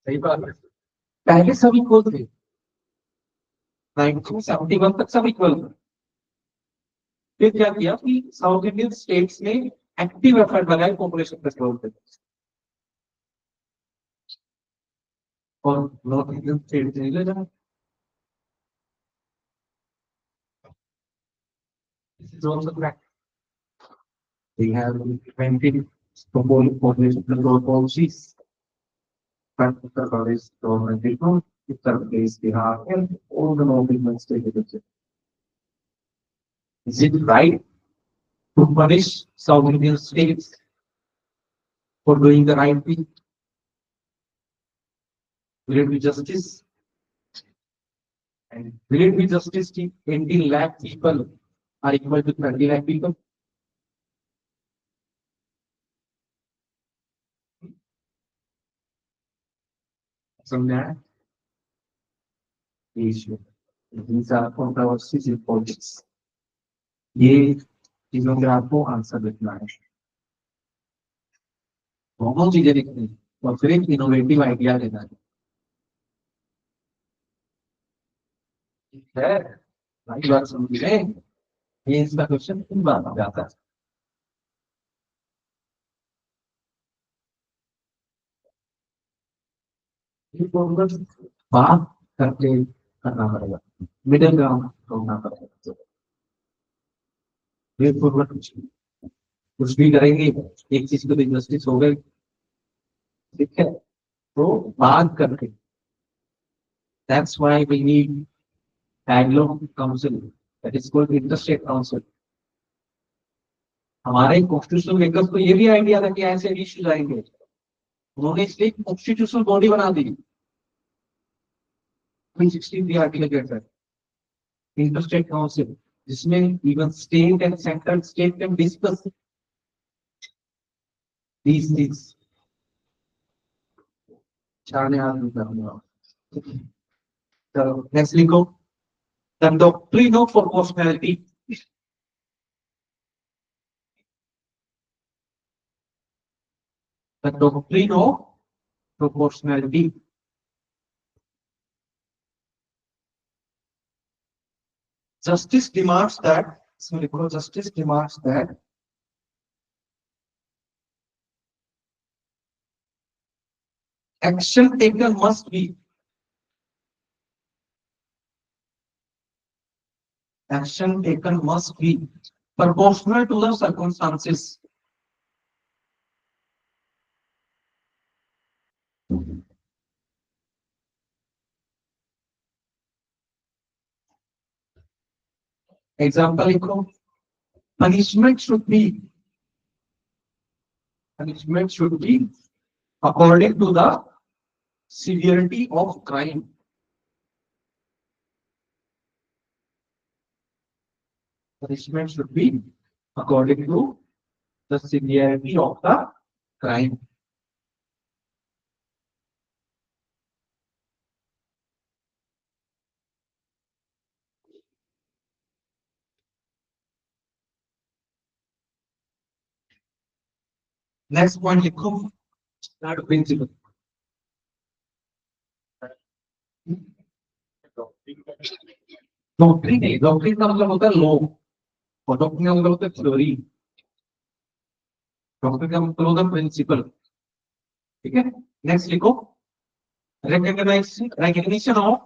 सही बात है। पहले सब इक्वल थे, 1971 तक सब इक्वल थे। फिर क्या किया कि साउथ इंडियन स्टेट्स ने एक्टिव एफर्ट लगाए पॉपुलेशन कंट्रोल पे, और नॉर्थ इंडियन स्टेट्स ने ले जाए। This is also correct। They have implemented population control policies, but Uttar Pradesh government did not, Uttar Pradesh, Bihar, and all the North Indian states. Is it right to punish South Indian states for doing the right thing? Will it be justice? And will it be justice if 20 lakh people are equal to 30 lakh people? Some that issue. These are controversies in politics। ये चीजों के आपको answer लिखना है, दोनों चीजें लिखनी है और फिर एक इनोवेटिव आइडिया लेना है। ठीक है, भाई बात समझ गए? ये इसका क्वेश्चन किन बात आ जाता है? ये फॉर्मूला बात करके करना पड़ेगा, मिडिल ग्राउंड ढूंढना पड़ेगा। ये फॉर्मूला कुछ भी करेंगे, एक चीज को तो जस्टिस हो गई। ठीक है, तो बात करके, that's why we need dialogue council, that is called interstate council. हमारे कॉन्स्टिट्यूशनल मेकर्स को ये भी आइडिया था कि ऐसे इश्यूज आएंगे, उन्होंने इसलिए कॉन्स्टिट्यूशनल बॉडी बना दी, 363 आर्टिकल के अंदर इंटरस्टेट काउंसिल, जिसमें even state and central state can discuss these things। चार ने आदमी करूंगा। तो नेक्स्ट लिखो, the doctrine of proportionality, the doctrine of proportionality justice demands that, so justice demands that action taken must be proportional to the circumstances। Example लिखो, punishment should be according to the severity of crime. Punishment should be according to the severity of the crime. Next point लिखो third principle. Doctrine नहीं, doctrine का मतलब होता है law और doctrine का मतलब होता है थ्योरी. डॉक्ट्रिन का मतलब होता है प्रिंसिपल. ठीक है. नेक्स्ट लिखो recognition of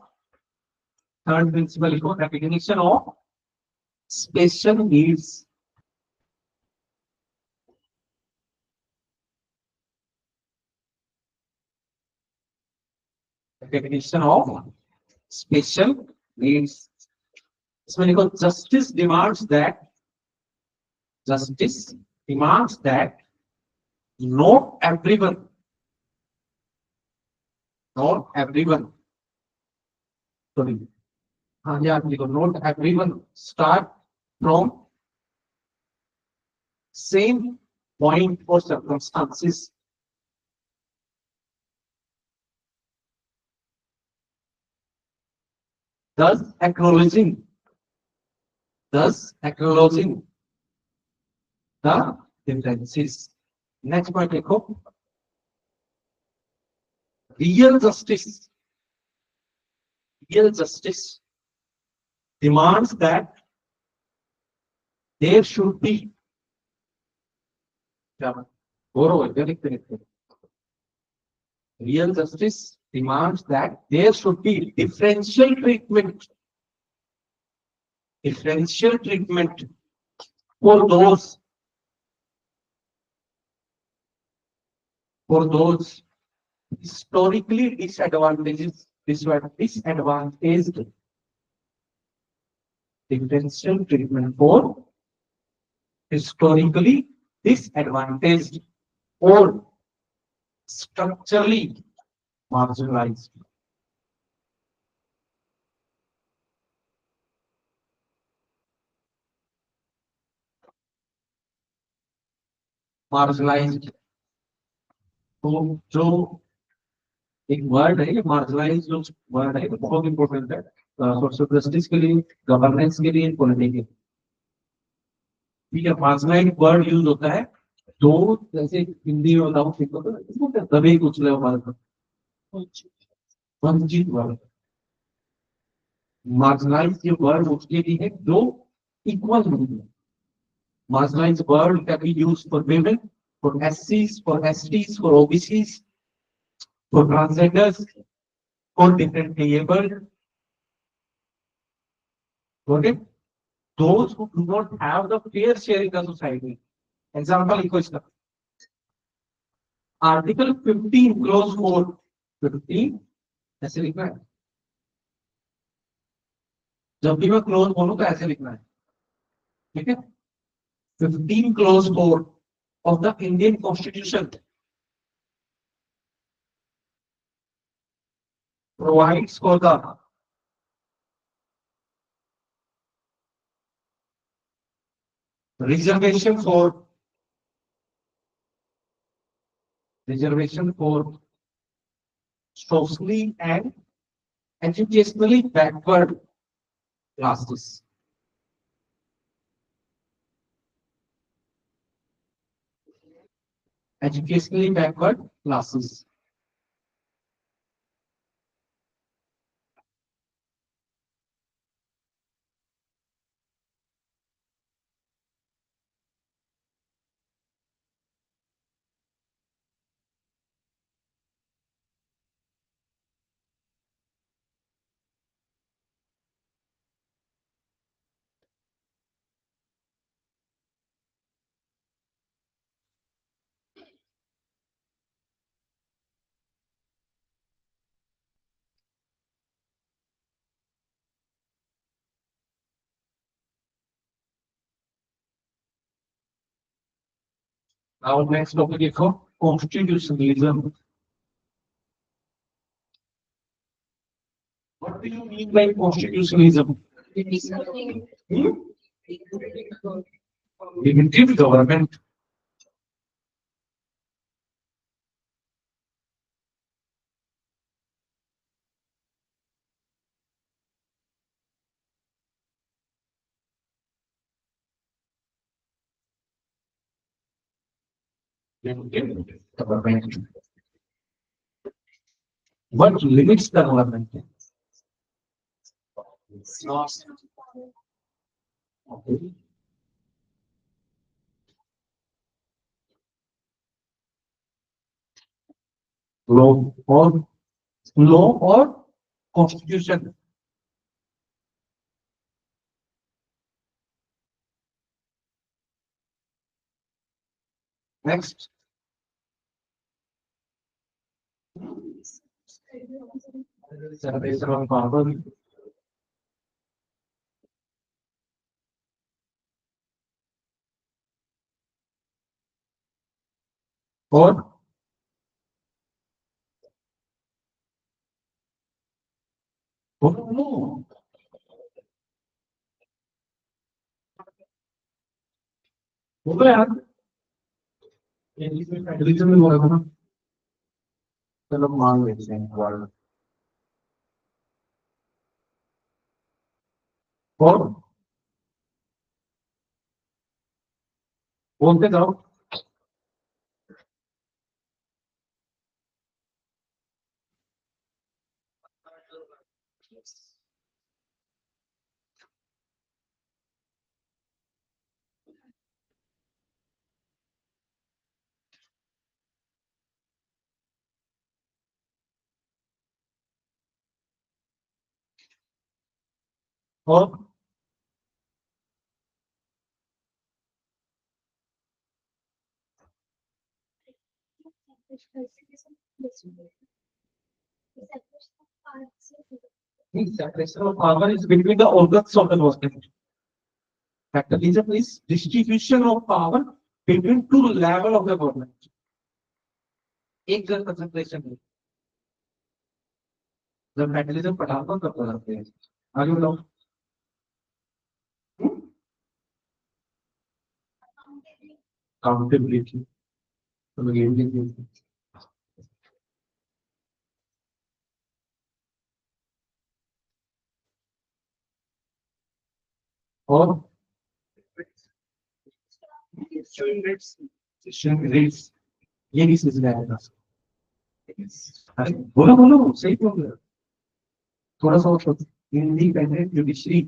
third principle लिखो recognition of special needs. Recognition of special needs. इसमें लिखो justice demands that not everyone sorry हाँ यार लिखो not everyone start from same point or circumstances. Thus acknowledging the differences. Next point देखो real justice demands that there should be real justice demands that there should be differential treatment for those historically disadvantaged. Differential treatment for historically disadvantaged or structurally marginalized. तो जो एक word है ये marginalise जो word है बहुत important है social justice के लिए, गवर्नेंस के लिए, पॉलिटी के लिए. ठीक है. मार्जिनलाइज वर्ड यूज होता है जो जैसे हिंदी में बताऊं ठीक होता है इसको तभी कुछ ले वर्ड वंचित वर्ड. मार्जिनलाइज ये वर्ड उसके लिए है जो इक्वल नहीं है. Marginalized word can be used for women, for SCs, for STs, for OBCs, for transgenders, for different disabled. Okay? Those who do not have the fair share in the society. Example लिखो इसका. Article 15 clause 4. 15 ऐसे लिखना है. जब भी मैं close बोलूं तो ऐसे लिखना है. ठीक है. 15 clause 4 of the Indian Constitution provides for the reservation for socially and educationally backward classes. Educationally backward classes. Our next topic is for constitutionalism. What do you mean by constitutionalism? Limited government. Limited government. What limits the government? Okay. Law or constitution. Next. Separation of power. Or no. बोलो यार federalism में बोला था ना चलो मान लेते हैं वर्ड और बोलते जाओ और separation of power is between the organs of the government. Capitalism is distribution of power between two level of the government. एक जन कंसंट्रेशन है जब capitalism पटाखा करते रहते हैं आगे बताओ accountability तो again और rates ये भी सिलसिला है बोलो बोलो सही बोल रहे हो थोड़ा सा इंडिपेंडेंट जुडिशरी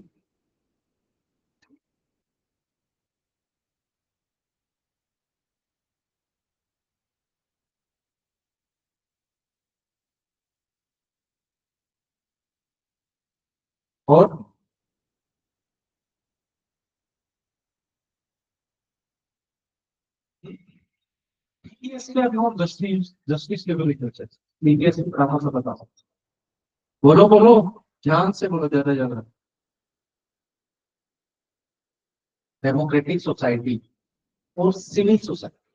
और इसके अभी हम जस्टिस लेवल लिखते मीडिया से आराम से बता सकते बोलो बोलो ध्यान से बोलो ज्यादा ज्यादा डेमोक्रेटिक सोसाइटी और सिविल सोसाइटी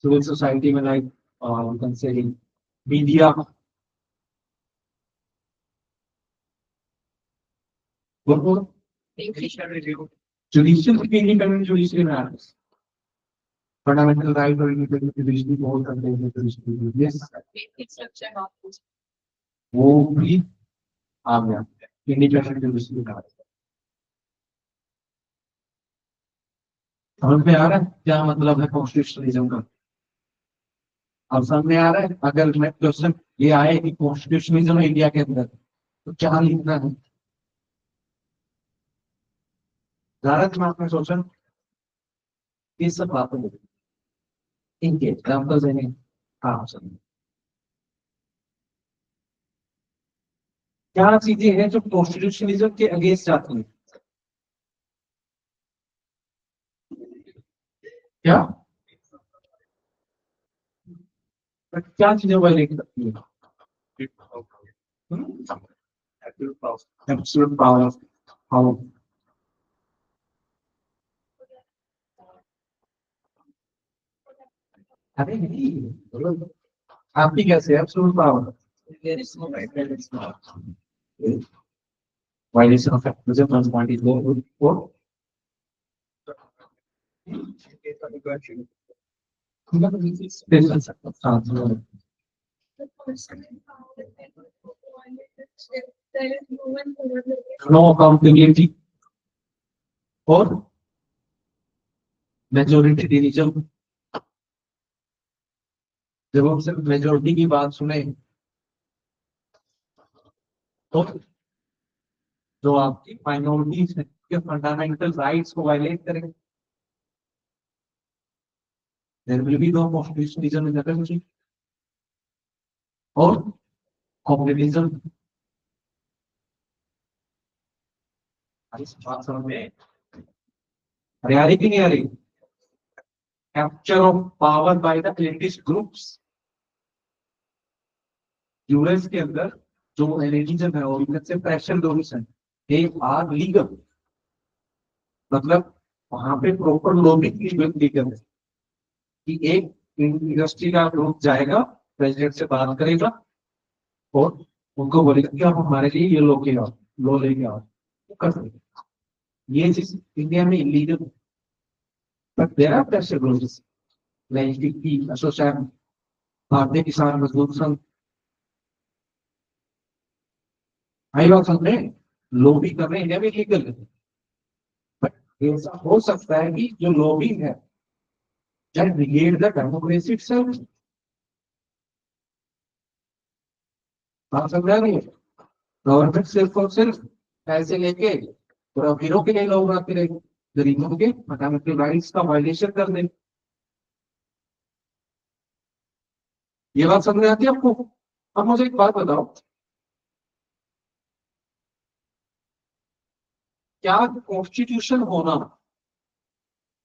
सिविल सोसाइटी में लाइक मीडिया बोलो judicial independent judicial matters fundamental right और इंडिपेंडेंट जुडिशरी को होल्ड करते हैं जुडिशरी यस वो भी आ गया इंडिपेंडेंट जुडिशरी मैटर्स समझ में आ रहा है क्या मतलब है कॉन्स्टिट्यूशनलिज्म का अब सामने आ रहा है अगर मैं क्वेश्चन ये आए कि कॉन्स्टिट्यूशनलिज्म है इंडिया के अंदर तो क्या लिखना है ज्यादा दिमाग में सोचना ये सब बातें इनके एग्जाम्पल्स हैं हाँ सर क्या चीजें हैं जो कॉन्स्टिट्यूशनलिज्म के अगेंस्ट जाती हैं क्या क्या चीजें वायलेट करती है Absolute power. How? अरे नहीं, आपकी कैसे absolute power? There is no right, there is no. Violation of activism on point is low. The person in power that they would go on it, there is no one who would look at No accountability or majoritarianism. जब हम सिर्फ majority की बात सुने तो जो आपकी minorities है के फंडामेंटल राइट्स को वायलेट करेंगे. There will be no constitutionalism in the country or communism. इस बात समझ में अरे आ रही कि नहीं आ रही? Capture of power by the elitist groups. US के अंदर जो एलिटिज्म है और इनसे pressure domination they are legal. मतलब वहां पे प्रॉपर लॉबिंग लीगल है कि एक इंडस्ट्री का ग्रुप जाएगा, प्रेसिडेंट से बात करेगा और उनको बोलेगा कि आप हमारे लिए ये लो लेके आओ, कर सकते. ये चीज इंडिया में illegal. But there are pressure groups like key association, Bharatiya Kisan मजदूर संघ. आई बात समझ में, लॉबी कर रहे हैं इंडिया में लीगल है. बट ऐसा हो सकता है कि जो लॉबिंग है can brigade the democracy itself. बात समझ रहे हैं? गवर्नमेंट सिर्फ और सिर्फ पैसे लेके प्रॉफिटों के लिए लोग आते रहे, गरीबों के फंडामेंटल राइट्स का वायलेशन कर दे. ये बात समझ में आती है आपको? अब मुझे एक बात बताओ, क्या कॉन्स्टिट्यूशन होना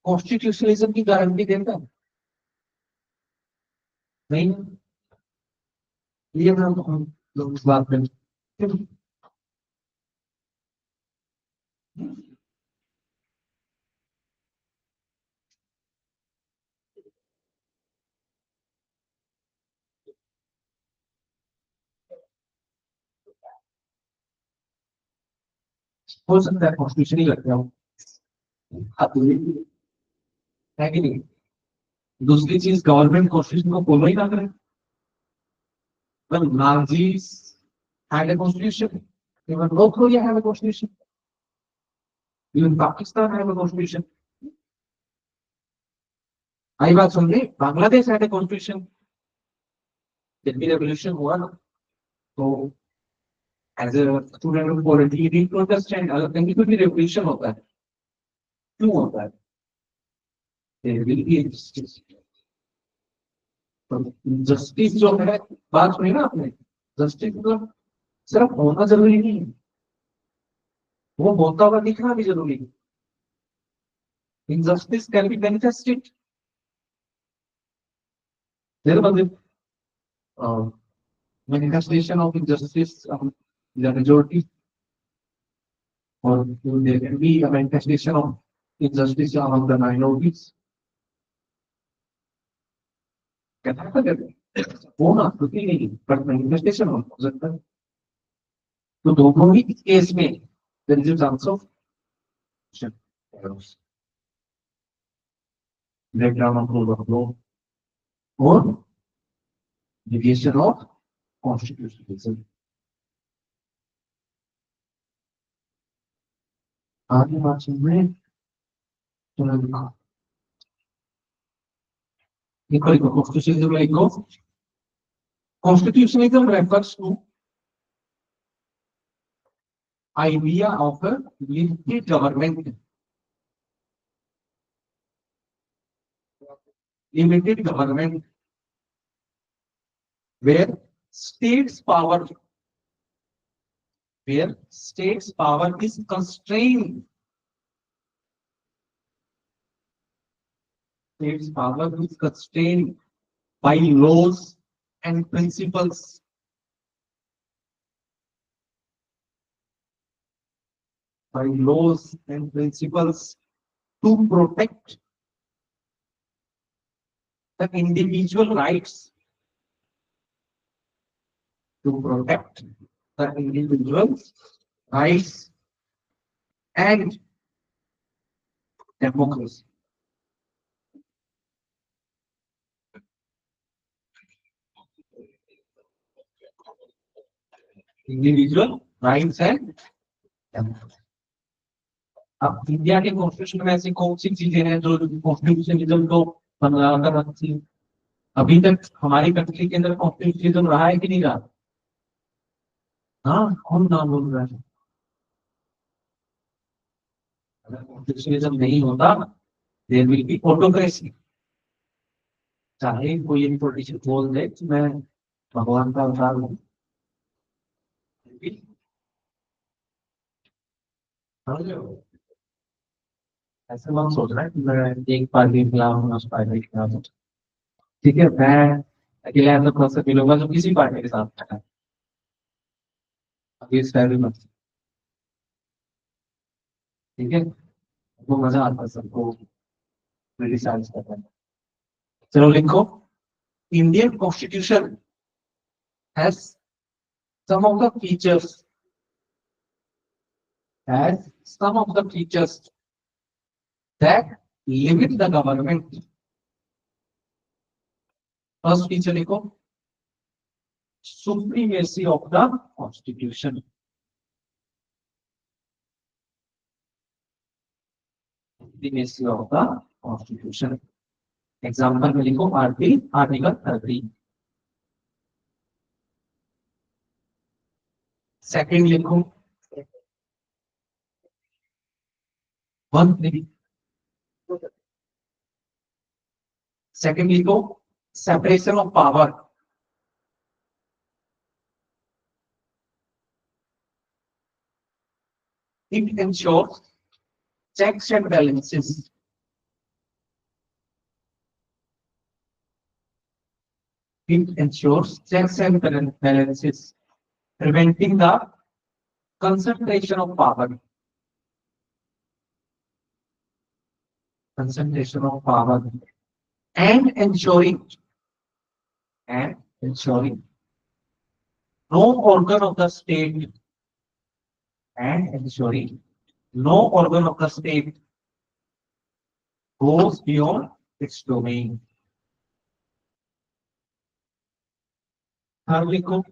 कॉन्स्टिट्यूशनलिज्म की गारंटी देता है? नहीं. ये हम लोग इस बात में हो सकता है कॉन्स्टिट्यूशन ही लगता हूँ है कि नहीं. दूसरी चीज, गवर्नमेंट कॉन्स्टिट्यूशन को फॉलो ही ना करे. मतलब Nazis had a constitution, even North Korea have a constitution, even Pakistan have a constitution. आई बात सुन ली, बांग्लादेश had a constitution. जब भी रेवोल्यूशन हुआ ना तो as a student of polity you need to understand, अगर कहीं कोई भी रेवोल्यूशन होता है क्यों होता है? There will be a justice. Justice जो है, बात सुनी ना आपने, जस्टिस मतलब सिर्फ होना जरूरी नहीं है, वो होता हुआ दिखना भी जरूरी है. Injustice can be manifested. There was a manifestation of injustice of the majority, or there can be a manifestation of injustice among the minorities. Can happen. वो ना कुछ नहीं, but manifestation हो सकता है. तो दोनों ही केस में there is a chance of breakdown of rule of law or deviation of constitutionalism. आगे बात सुन रहे हैं? चलो देखो, constitutionalism refers to idea of a limited government. Limited government where state's power is constrained. State's power is constrained by laws and principles. by laws and principles to protect the individual rights, to protect the individual rights and democracy. Individual rights and democracy. अब India के constitution में ऐसी कौन सी चीजें हैं जो कॉन्स्टिट्यूशनिज्म को बनाकर रखती हैं? अभी तक हमारी कंट्री के अंदर कॉन्स्टिट्यूशनिज्म रहा है कि नहीं रहा? हाँ, कौन नाम बोल रहा है? अगर कॉन्स्टिट्यूशनिज्म नहीं होता, देयर विल बी ऑटोक्रेसी। चाहे कोई एक पॉलिटिशियन बोल दे कि मैं भगवान का अवतार हूँ, ऐसे मत सोच रहा है कि मैं एक पार्टी के खिलाफ हूँ, उस पार्टी के खिलाफ हूँ। ठीक है, मैं अकेले ऐसा पर्सन मिलूंगा जो किसी पार्टी के साथ खड़ा है। अभी इस फैमिली मत, ठीक है, वो मजा आता है सबको क्रिटिसाइज करना है। चलो लिखो, Indian constitution has some of the features, has some of the features that limit the government. First feature लिखो, supremacy of the constitution. Supremacy of the constitution. Example में लिखो article 30. Second लिखो 1. Second लिखो separation of power. It ensures checks and balances. It ensures checks and balances, preventing the concentration of power. Concentration of power and ensuring no organ of the state goes beyond its domain. Third लिखो,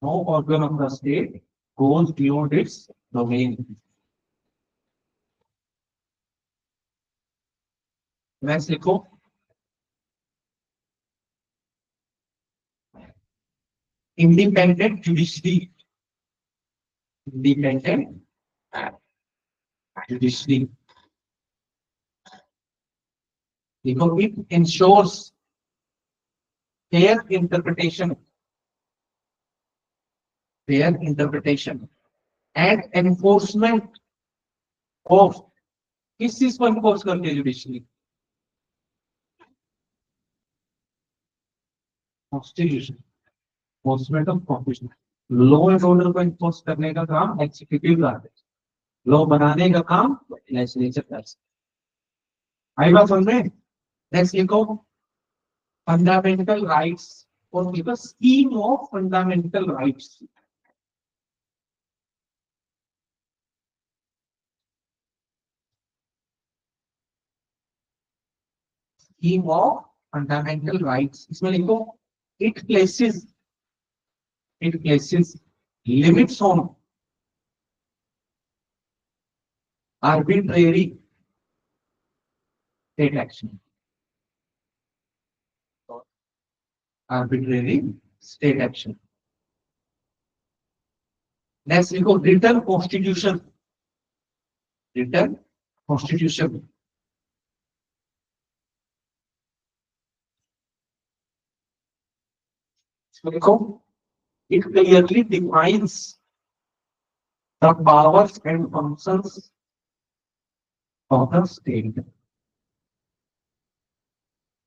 no organ of the state goes beyond its domain. Next लिखो, independent judiciary. Independent judiciary. Because it ensures fair interpretation and enforcement of, किस चीज को enforce करती है judiciary? Constitution. Enforcement of constitution. Law and order को enforce करने का काम एग्जीक्यूटिव का है, लॉ बनाने का काम लेजिस्लेचर का है। आई बात समझ में? नेक्स्ट लिखो, फंडामेंटल राइट्स और scheme of fundamental rights. Scheme of fundamental rights. इसमें लिखो, it places limits on arbitrary state action. Arbitrary state action. Next लिखो, written constitution. Written constitution. लिखो, it clearly defines the powers and functions of the state.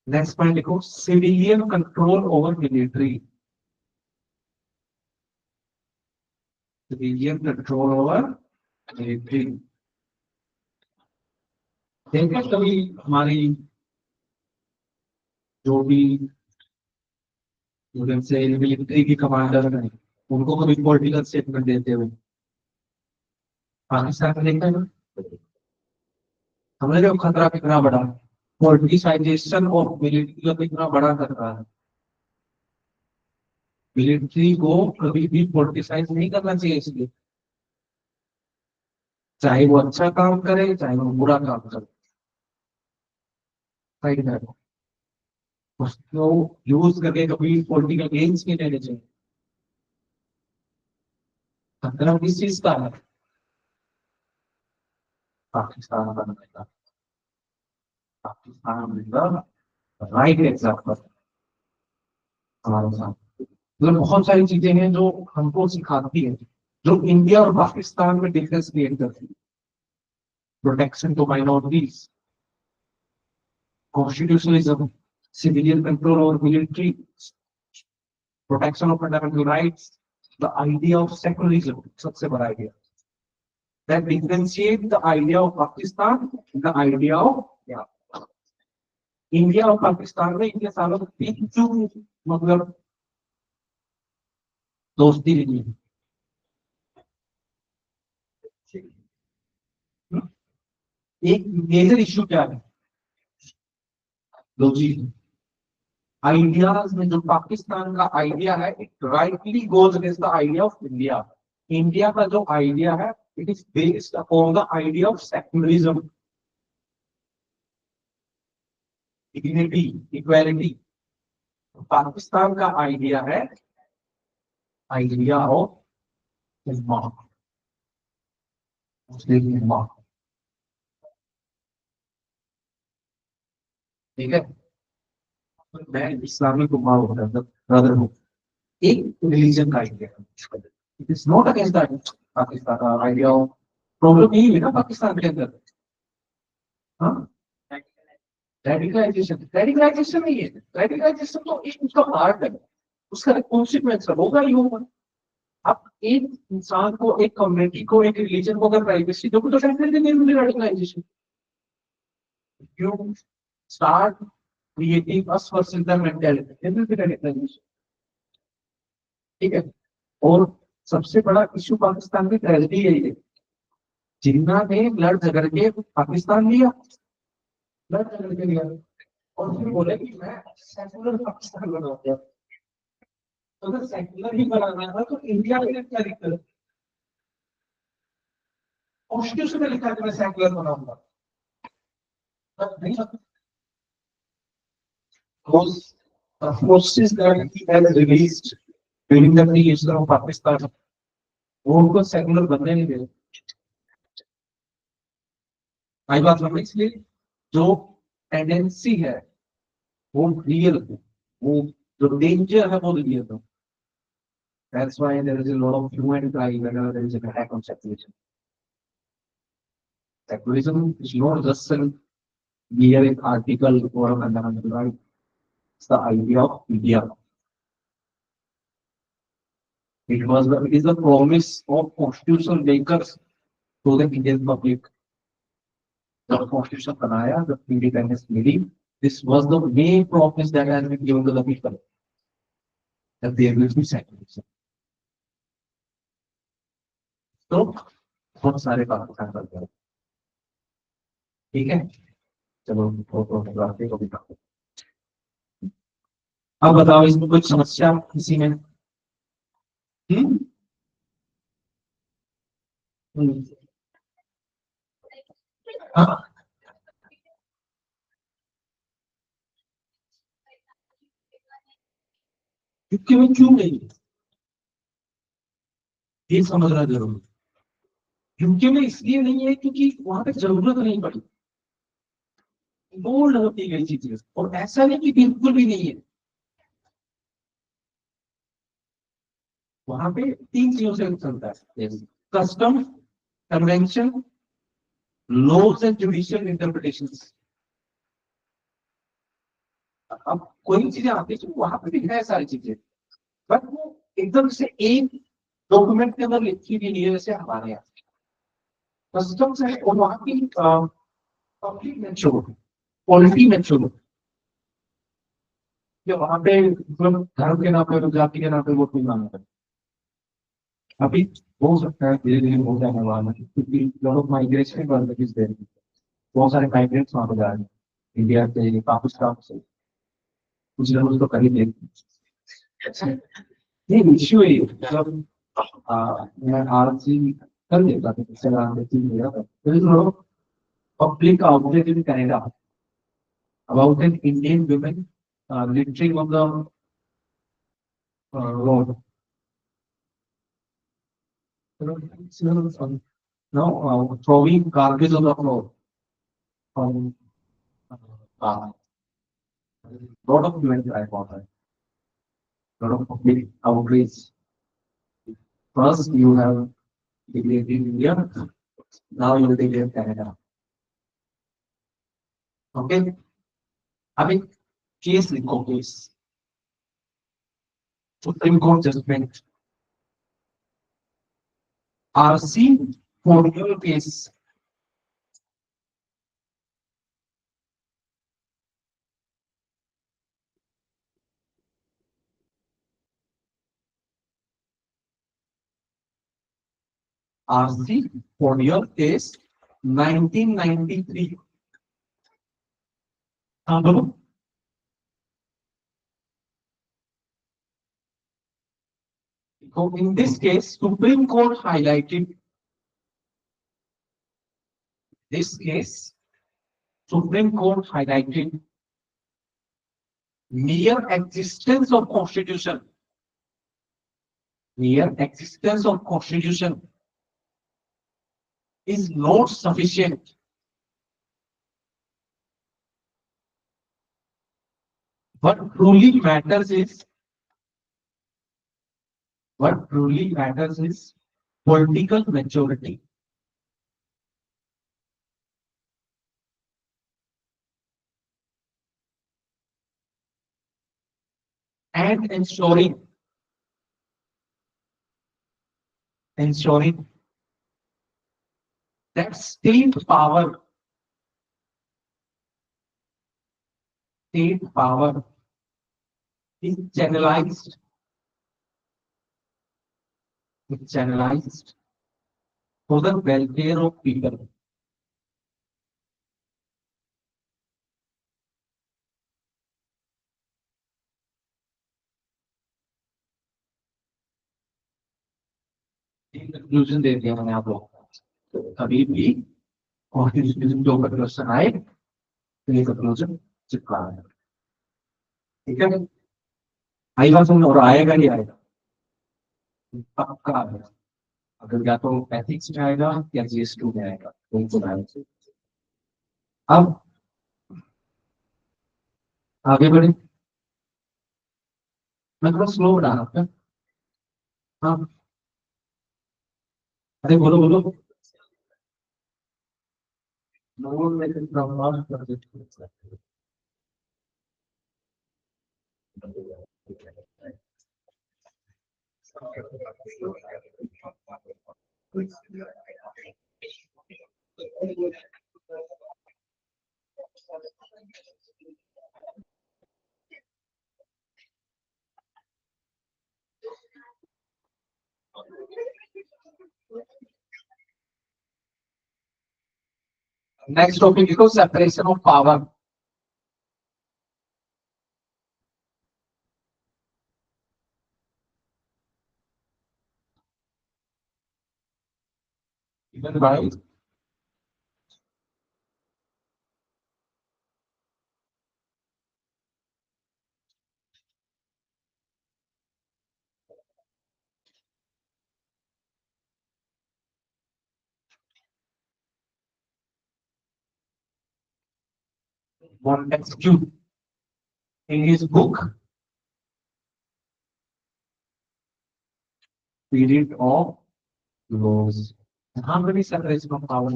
Next point लिखो, civilian control over military. civilian control over military. देखा कभी हमारी जो भी से military की कमांडर हैं उनको कभी पॉलिटिकल स्टेटमेंट देते हुए पाकिस्तान में देखा है ना? हमारे जो खतरा कितना बड़ा पॉलिटिसाइजेशन और मिलिट्री का कितना बड़ा खतरा है। मिलिट्री को कभी भी पॉलिटिसाइज नहीं करना चाहिए, इसलिए चाहे वो अच्छा काम करे चाहे वो बुरा काम करे, साइड में रखो। उसको यूज करके कभी पॉलिटिकल गेम्स नहीं लेने चाहिए। खतरा किस चीज का है? पाकिस्तान बनने का। पाकिस्तान मतलब राइट एग्जाम्पल हमारे साथ। मतलब बहुत सारी चीजें हैं जो हमको सिखाती है, जो इंडिया और पाकिस्तान में डिफरेंस क्रिएट करती है। Protection to minorities, constitutionalism, civilian control और military, protection of fundamental rights, the idea of secularism, सबसे बड़ा idea that differentiate the idea of Pakistan, the idea of India और पाकिस्तान में इतने सालों तक जो मतलब दोस्ती रही है। एक मेजर इश्यू क्या है? दो चीज आइडियाज में, जो पाकिस्तान का आइडिया है it rightly goes against the idea of India. India का जो आइडिया है it is based upon the idea of secularism, dignity, equality. Pakistan का आइडिया है आइडिया ऑफ उम्मा, मुस्लिम उम्मा। ठीक है, मैं इस्लामिक उम्मा होता है ब्रदरहुड, एक रिलीजन का आइडिया है। It is not against the Pakistan का आइडिया ऑफ। प्रॉब्लम यही है ना पाकिस्तान के अंदर, हाँ, रेडिकलाइजेशन। रेडिकलाइजेशन नहीं है, रेडिकलाइजेशन तो एक उसका पार्ट है, उसका कॉन्सिक्वेंस होगा ही होगा। अब एक इंसान को, एक कम्युनिटी को, एक रिलीजन को अगर प्राइवेसी दो तो definitely there will be radicalisation. You start creating us versus the mentality, there will be radicalisation. ठीक है, और सबसे बड़ा इशू पाकिस्तान में ट्रेजेडी यही है, जिन्ना ने लड़ झगड़ के पाकिस्तान लिया, लड़ झगड़ के लिया और फिर बोले कि मैं सेकुलर पाकिस्तान बनाऊंगा। तो अगर सेकुलर ही बनाना है तो इंडिया के लिए क्या दिक्कत है? कॉन्स्टिट्यूशन में लिखा है कि मैं सेकुलर बनाऊंगा, पर नहीं सकता। Those forces that he has released during the creation of Pakistan, वो उनको सेकुलर बनने नहीं दे रहे। आई बात समझ, इसलिए जो टेंडेंसी है वो रियल है, वो जो डेंजर है वो रियल है। That's why there is a lot of hue and cry whenever there is an attack on secularism. Secularism is not just an mere article or a fundamental right. It's the idea of India. It is the promise of constitutional makers to the Indian public. The constitution बनाया, the independence milli. This was the main promise that has been given to the people, that there will be secularism. तो बहुत सारे पाकिस्तान कर गए। ठीक है, चलो photography को भी देखो। अब बताओ इसमें कुछ समस्या किसी में? हम्म हम्म, हाँ, यूके में क्यों नहीं, ये समझना जरूरी। यूके में इसलिए नहीं है क्योंकि वहां पे जरूरत नहीं पड़ी, बोल्ड होती गई चीजें, और ऐसा नहीं कि बिल्कुल भी नहीं है। वहां पे तीन चीजों से चलता है, custom, convention, laws and judicial interpretations. अब कोई चीजें आती है वहां पे भी है सारी चीजें, बट वो एकदम से एक डॉक्यूमेंट के अंदर लिखी हुई नहीं है जैसे हमारे यहाँ कस्टम्स है और वहाँ की पब्लिक मेच्योरिटी पॉलिटी मेच्योरिटी कि वहाँ पे मतलब धर्म के नाम पे जाति के नाम पे वोट नहीं मांगते अभी हो सकता है धीरे धीरे हो जाने वाला है क्योंकि lot of migration is there बहुत सारे माइग्रेंट्स वहाँ पे जा रहे हैं इंडिया से पाकिस्तान से कुछ लोग तो कहीं नहीं नहीं इश्यू है मतलब मैं आरसी कर देता था इंस्टाग्राम पे चीज मेरा तो public outlet in Canada about an Indian woman littering on the road. No, throwing garbage on the floor. From uh, lot of events I got that. Lot of public outrage. First, you have declared in India. Now you will declare Canada. Okay. I mean, case लिखो case. Supreme Court judgment. RC for your case. RC for your case 1993. हाँ बोलो so in this case Supreme Court highlighted this case Supreme Court highlighted mere existence of constitution is not sufficient. What truly matters is political maturity. And ensuring that state power is channelized for the welfare of people. Conclusion दे दिया मैंने आप लोगों को कभी भी constitution जो question आए तो ये कंक्लूजन चिपका है ठीक है आई बात समझ और आएगा ही आएगा पक्का आएगा अगर या तो एथिक्स में आएगा या GS2 में आएगा तो आएगा अब आगे बढ़े मैं थोड़ा स्लो बना रहा हूँ हाँ अरे बोलो बोलो नोट में प्रमाण कर देते Next topic is separation of power. Even by Montesquieu in his book Period of Laws. How many separation of power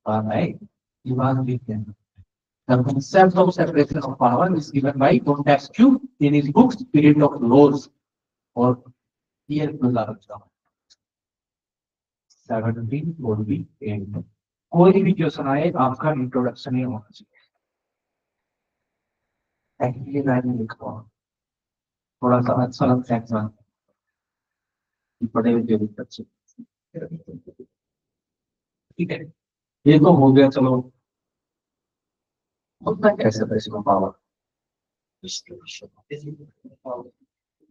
right? You are given. The concept of separation of power is given by Montesquieu in his book Period of Laws or here 1748। कोई भी question आए आपका introduction ही होना चाहिए। Actually मैं नहीं लिख पाऊँ, थोड़ा सा अच्छा लगता है एग्जाम बड़े हुए बच्चे। ठीक है, ये तो हो गया। चलो, होता है कैसे पैसे को पावर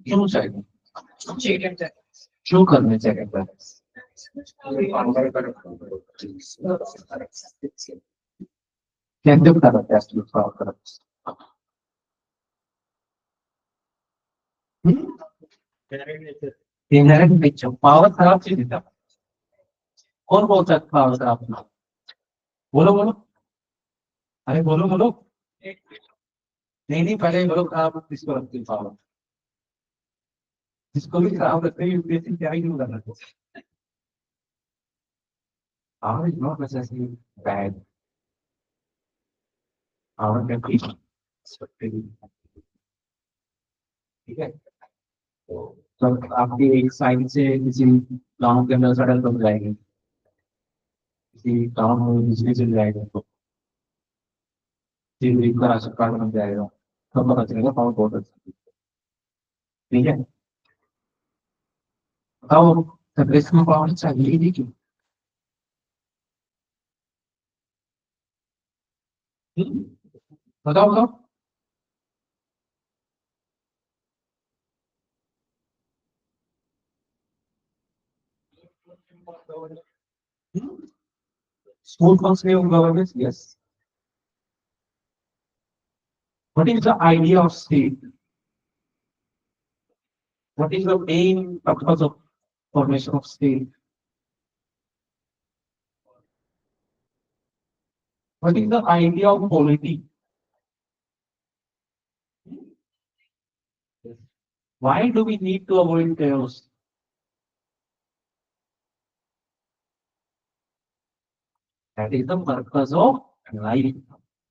क्यों चाहिए, क्यों करने चाहिए बैलेंस? कैसे बता टेस्ट में सॉल्व करा? इनहेरेंट नेचर, पावर खराब चीज है। कौन बोलता है पावर खराब? बोलो बोलो, अरे बोलो बोलो। नहीं नहीं, पहले बोलो खराब किसको लगती है पावर? जिसको भी खराब लगता है यूपीएससी क्या ही नहीं करना चाहिए। Power is not necessary bad, power can be expected. ठीक है, तो आपकी एक साइड से किसी गांव के अंदर सड़क बन जाएगी, किसी गांव में बिजली चल जाएगा, तो तीन दिन का राशन कार्ड बन जाएगा, तब पता चलेगा पावर बहुत अच्छा। ठीक है, बताओ सब्जेक्ट में पावर चाहिए ही नहीं क्यों? बताओ बताओ। School functioning of government, yes. What is the idea of state? What is the main purpose of formation of state? What is the idea of polity? Why do we need to avoid chaos? That is the purpose of life.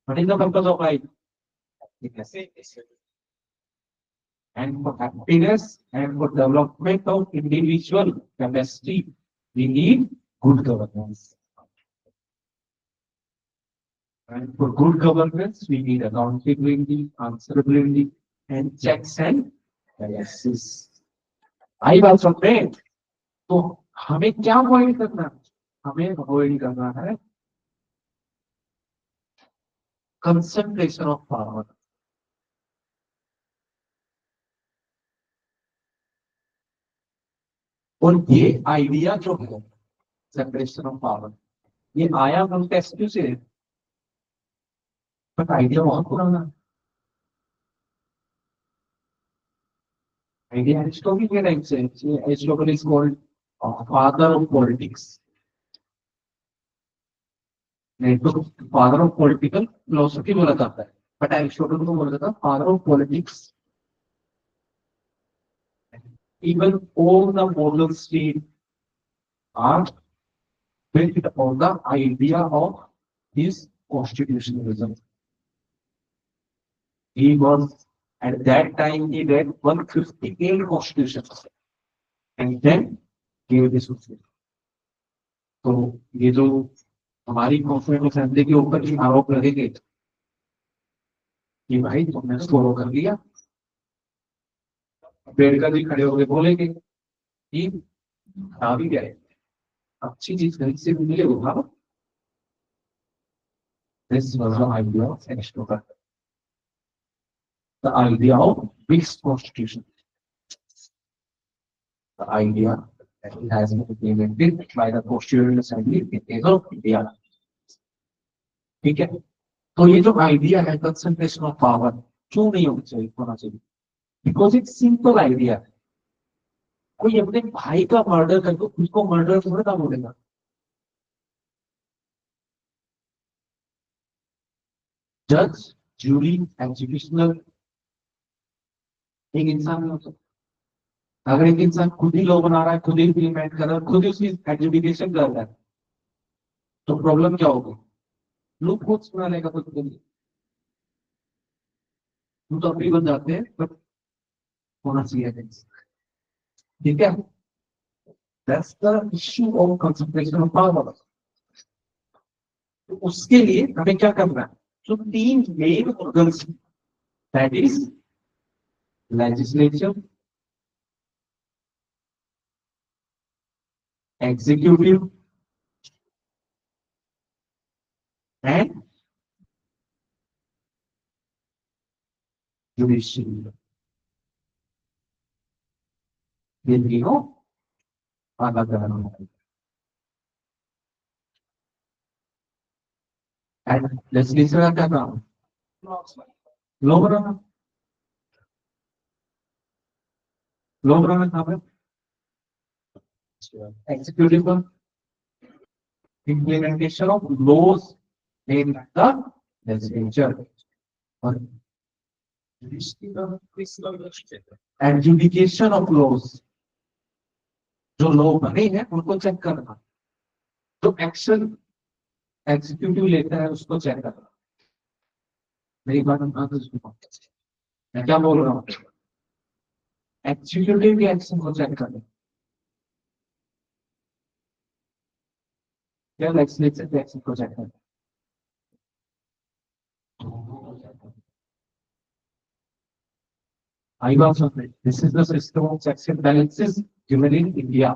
What is the purpose of life? Yes. And for happiness and for development of individual capacity, we need good governance. And for good governance, we need accountability, answerability, and checks and balances. आई बात सुन रहे हैं? तो हमें क्या avoid करना है? हमें avoid करना है कंसंट्रेशन ऑफ पावर। और ये आइडिया जो है सेपरेशन ऑफ पावर, ये आया हम टेस्ट से, बट आइडिया बहुत पुराना है। आइडिया एरिस्टोटल के टाइम से, Aristotle is called father of politics. नहीं तो फादर ऑफ पॉलिटिकल फिलोसफी बोला जाता है, बट एरिस्टोटल को बोला जाता है father of politics. Even all the modern states are built on the idea of his constitutionalism. He was at that time he read 158 constitutions and then gave this to. तो ये जो हमारी constitution assembly के ऊपर ही आरोप लगेंगे कि भाई तुमने फॉलो कर लिया, अम्बेडकर जी खड़े होकर बोलेंगे कि आ भी गए, अच्छी चीज कहीं से भी मिले होगा। This was the idea of Aristotle, the idea of mixed constitution, the idea that it has been implemented by the Constitutional Assembly in case of India. ठीक है, तो ये जो आइडिया है कंसंट्रेशन ऑफ पावर क्यों नहीं होना चाहिए? Because it's simple idea. कोई अपने भाई का मर्डर करके उसको मर्डर थोड़ा ना बोलेगा। जज, जूरी, एग्जीक्यूशनर एक इंसान नहीं हो सकता। अगर एक इंसान खुद ही लॉ बना रहा है, खुद ही इम्प्लीमेंट कर रहा है, खुद ही उसकी एडजुडिकेशन कर रहा है, तो प्रॉब्लम क्या होगी? लोग खुद सुना लेगा खुद के लिए। हम तो अभी बन जाते हैं, बट होना चाहिए। ठीक है, That's the issue of concentration of power. तो उसके लिए हमें क्या करना है? जो तीन main organs, that is legislature, executive and judiciary, ये तीनों अलग अलग है। एंड लेजिस्लेचर का क्या काम? लॉ बनाना, लॉ बनाना काम है। एग्जीक्यूटिव का implementation of laws in the legislature और adjudication of laws, जो लॉ बने हैं उनको चेक करना, जो एक्शन एग्जीक्यूटिव लेता है उसको चेक करना। मेरी बात मैं क्या बोल रहा हूँ? एग्जीक्यूटिव के एक्शन को चेक करना, क्या लेजिस्लेचर के एक्शन को चेक करना। I was afraid. This is the system of checks and balances given in India.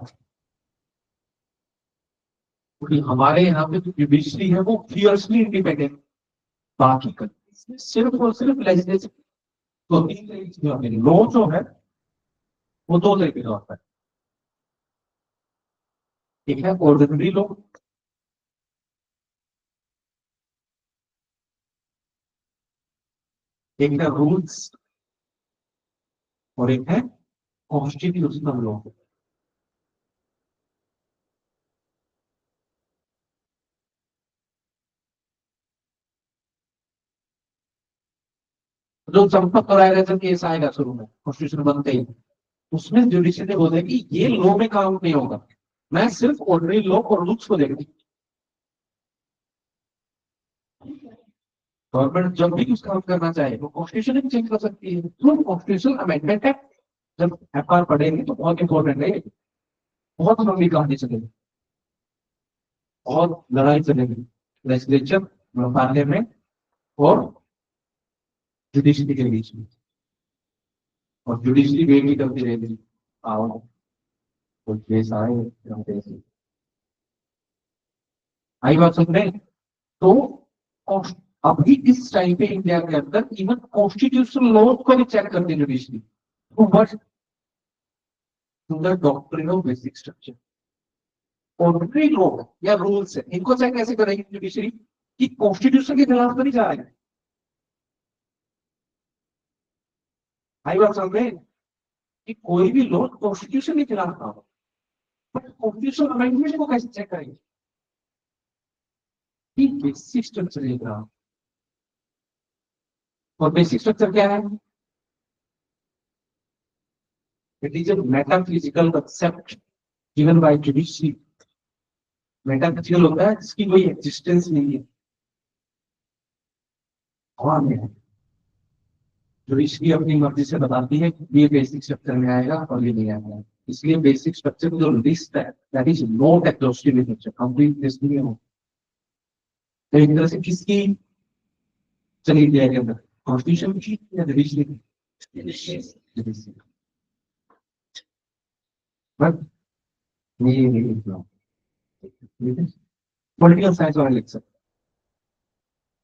क्योंकि हमारे यहाँ पे जो जुडिशरी है वो फियर्सली इंडिपेंडेंट, बाकी कंट्रीज में सिर्फ और सिर्फ लेजिस्लेचर। तो तीन तरीके की होती है। लॉ जो है वो दो तरीके का होता है, एक है ऑर्डिनरी लॉ, एक है रूल्स और एक है कॉन्स्टिट्यूशनल लॉ। जो संपर्क कराया जब केस आएगा शुरू में कॉन्स्टिट्यूशन बनते ही, उसमें जुडिशरी बोलेगी ये लॉ में काम नहीं होगा, मैं सिर्फ ऑर्डिनरी लॉ और रूल्स को देखती। गवर्नमेंट जब भी कुछ काम करना चाहे वो कॉन्स्टिट्यूशन भी चेंज कर सकती है थ्रू कॉन्स्टिट्यूशनल अमेंडमेंट एक्ट। जब एफआर पढ़ेंगे तो बहुत इंपॉर्टेंट है, बहुत लंबी कहानी चलेगी, बहुत लड़ाई चलेगी लेजिस्लेचर, पार्लियामेंट और जुडिशरी के बीच में, और जुडिशरी वेट भी करती रहेगी आओ कोई केस आए। आई बात समझ रहे? तो अभी इस टाइम पे इंडिया के अंदर इवन कॉन्स्टिट्यूशनल लॉ को भी चेक करती है जुडिशरी। तो but doctrine of basic structure, ordinary law या रूल्स है, इनको चेक कैसे करेगी जुडिशरी कि कॉन्स्टिट्यूशन के खिलाफ तो नहीं जा रहे हैं। आई बात समझ रहे कि कोई भी लॉ कॉन्स्टिट्यूशन के खिलाफ ना हो, बट कॉन्स्टिट्यूशन अमेंडमेंट को कैसे चेक करेंगे कि बेसिक स्ट्रक्चर है क्या? और बेसिक स्ट्रक्चर क्या है? It is a metaphysical concept given by judiciary. Metaphysical होता है जिसकी कोई एग्जिस्टेंस नहीं है, हवा में है। जुडिशरी अपनी मर्जी से बताती है कि ये बेसिक स्ट्रक्चर में आएगा और ये नहीं आएगा। इसलिए बेसिक स्ट्रक्चर जो लिस्ट है that is not exhaustive in nature, complete list नहीं हो। तो एक तरह से किसकी चली इंडिया के अंदर, कॉन्स्टिट्यूशन की या जुडिशरी की? बट ये पॉलिटिकल साइंस वाले लिख सकते,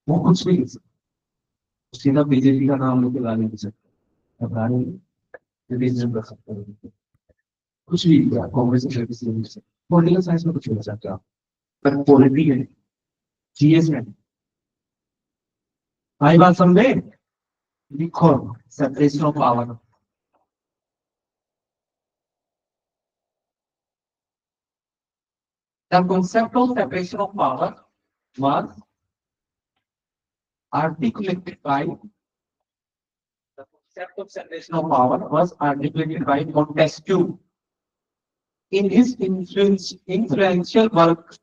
वो कुछ भी लिख सकते, सीधा बीजेपी का नाम लेके ला नहीं सकते, रिलीजन रख सकते हैं, कुछ भी कांग्रेस के किसी भी से। पॉलिटिकल साइंस में कुछ भी हो सकता है, पर पॉलिटी है, जीएस है। आई बात समझे? लिखो separation of power. The concept of separation of power was articulated by Montesquieu in his influential work,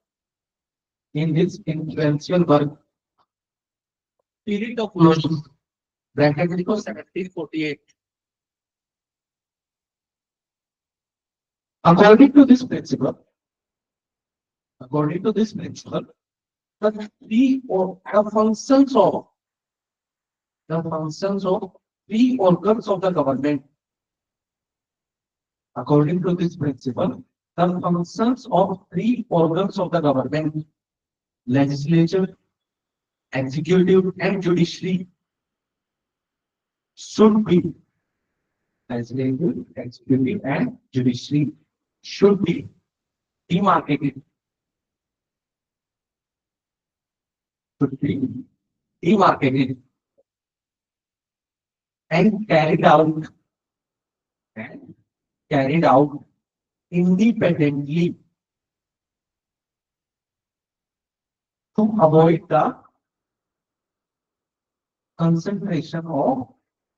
Spirit of Laws, bracket 1748. According to this principle, the three or the functions of three organs of the government. According to this principle, the functions of three organs of the government, legislature, executive, and judiciary, should be legislative, executive, and judiciary should be demarcated, should be demarcated and carried out independently to avoid the concentration of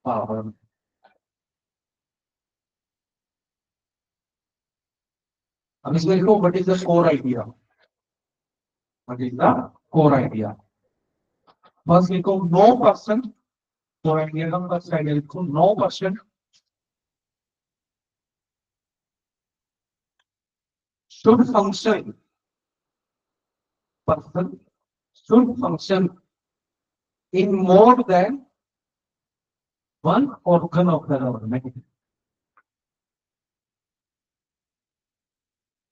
power. अब इसमें लिखो, what is the core idea? What is the core idea? First लिखो, no person. core idea का first idea लिखो, no person should function. Person should function in more than one organ of the government.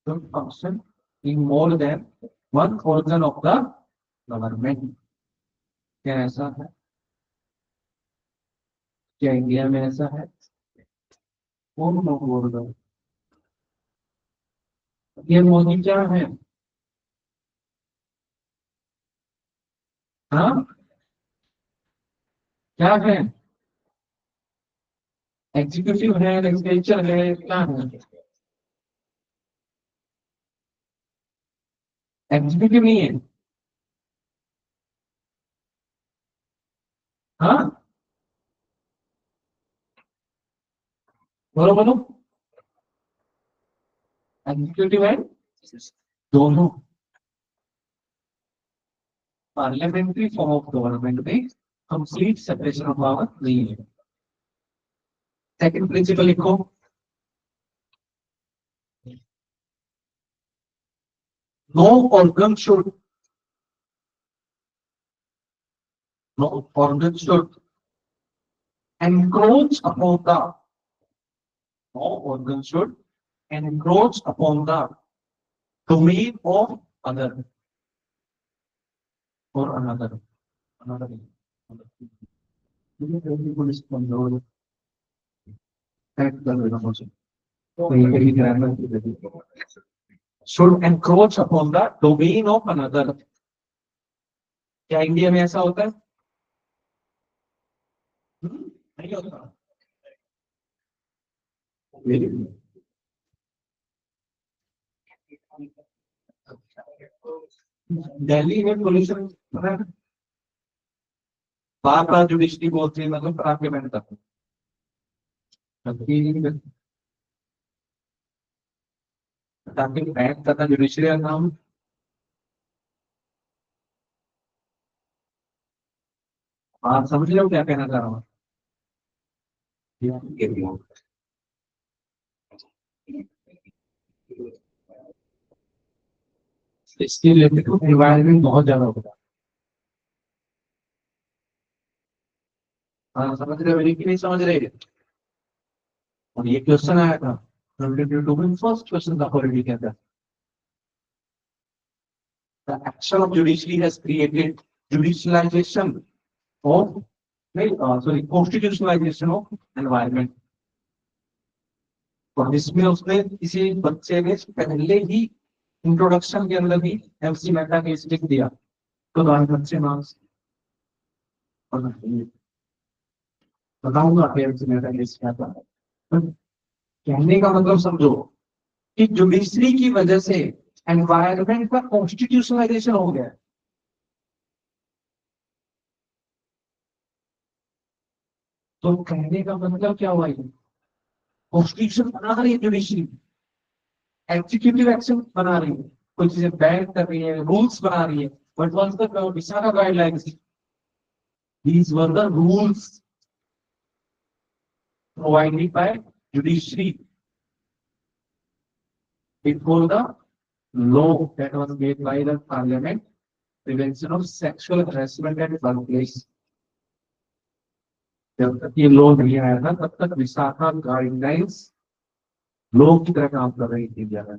Should function in more than one organ of the government. क्या ऐसा है? क्या India में ऐसा है? कौन organ? ये मोदी क्या है? हाँ, क्या है? एग्जीक्यूटिव है, लेजिस्लेचर है, क्या है? एग्जीक्यूटिव नहीं है। हाँ, बोलो बोलो। एग्जीक्यूटिव है दोनों। पार्लियामेंट्री फॉर्म ऑफ गवर्नमेंट में कंप्लीट सेपरेशन ऑफ पावर नहीं है। सेकंड प्रिंसिपल लिखो, no organ should encroach upon the domain of other or another. Should encroach upon the domain of another. क्या इंडिया में ऐसा होता है? नहीं होता। दिल्ली में पोल्यूशन बार बार जुडिशरी बोलती है, मतलब आपके मैंने तक ताकि बैंक तथा जुडिशरी का नाम आप समझ रहे हो क्या कहना चाह रहा हूँ? इसके रिलेटेड एनवायरनमेंट बहुत ज्यादा होता है। हाँ, समझ रहे हो मेरी कि नहीं समझ रहे? और ये क्वेश्चन आया था फर्स्ट क्वेश्चन था पॉलिटी के अंदर। The action of judiciary has created judicialization of constitutionalization of environment. और इसमें उसने किसी बच्चे ने पहले ही इंट्रोडक्शन के अंदर ही एमसी मेटा के स्टिक दिया तो बच्चे मार्क्स बताऊंगा एमसी मेटा के क्या था। कहने का मतलब समझो कि जुडिशरी की वजह से एनवायरनमेंट का कॉन्स्टिट्यूशनलाइजेशन हो गया। तो कहने का मतलब क्या हुआ? कॉन्स्टिट्यूशन बना रही है जुडिशरी, एग्जीक्यूटिव एक्शन बना रही है, कोई चीजें बैन कर रही है, रूल्स बना रही है। But was the Vishakha guidelines, these were the rules provided by judiciary. before the law that was made by the parliament, prevention of sexual harassment at workplace. जब तक ये लॉ नहीं आया था तब तक विशाखा गाइडलाइंस लॉ की तरह काम कर रही थी ज्यादा।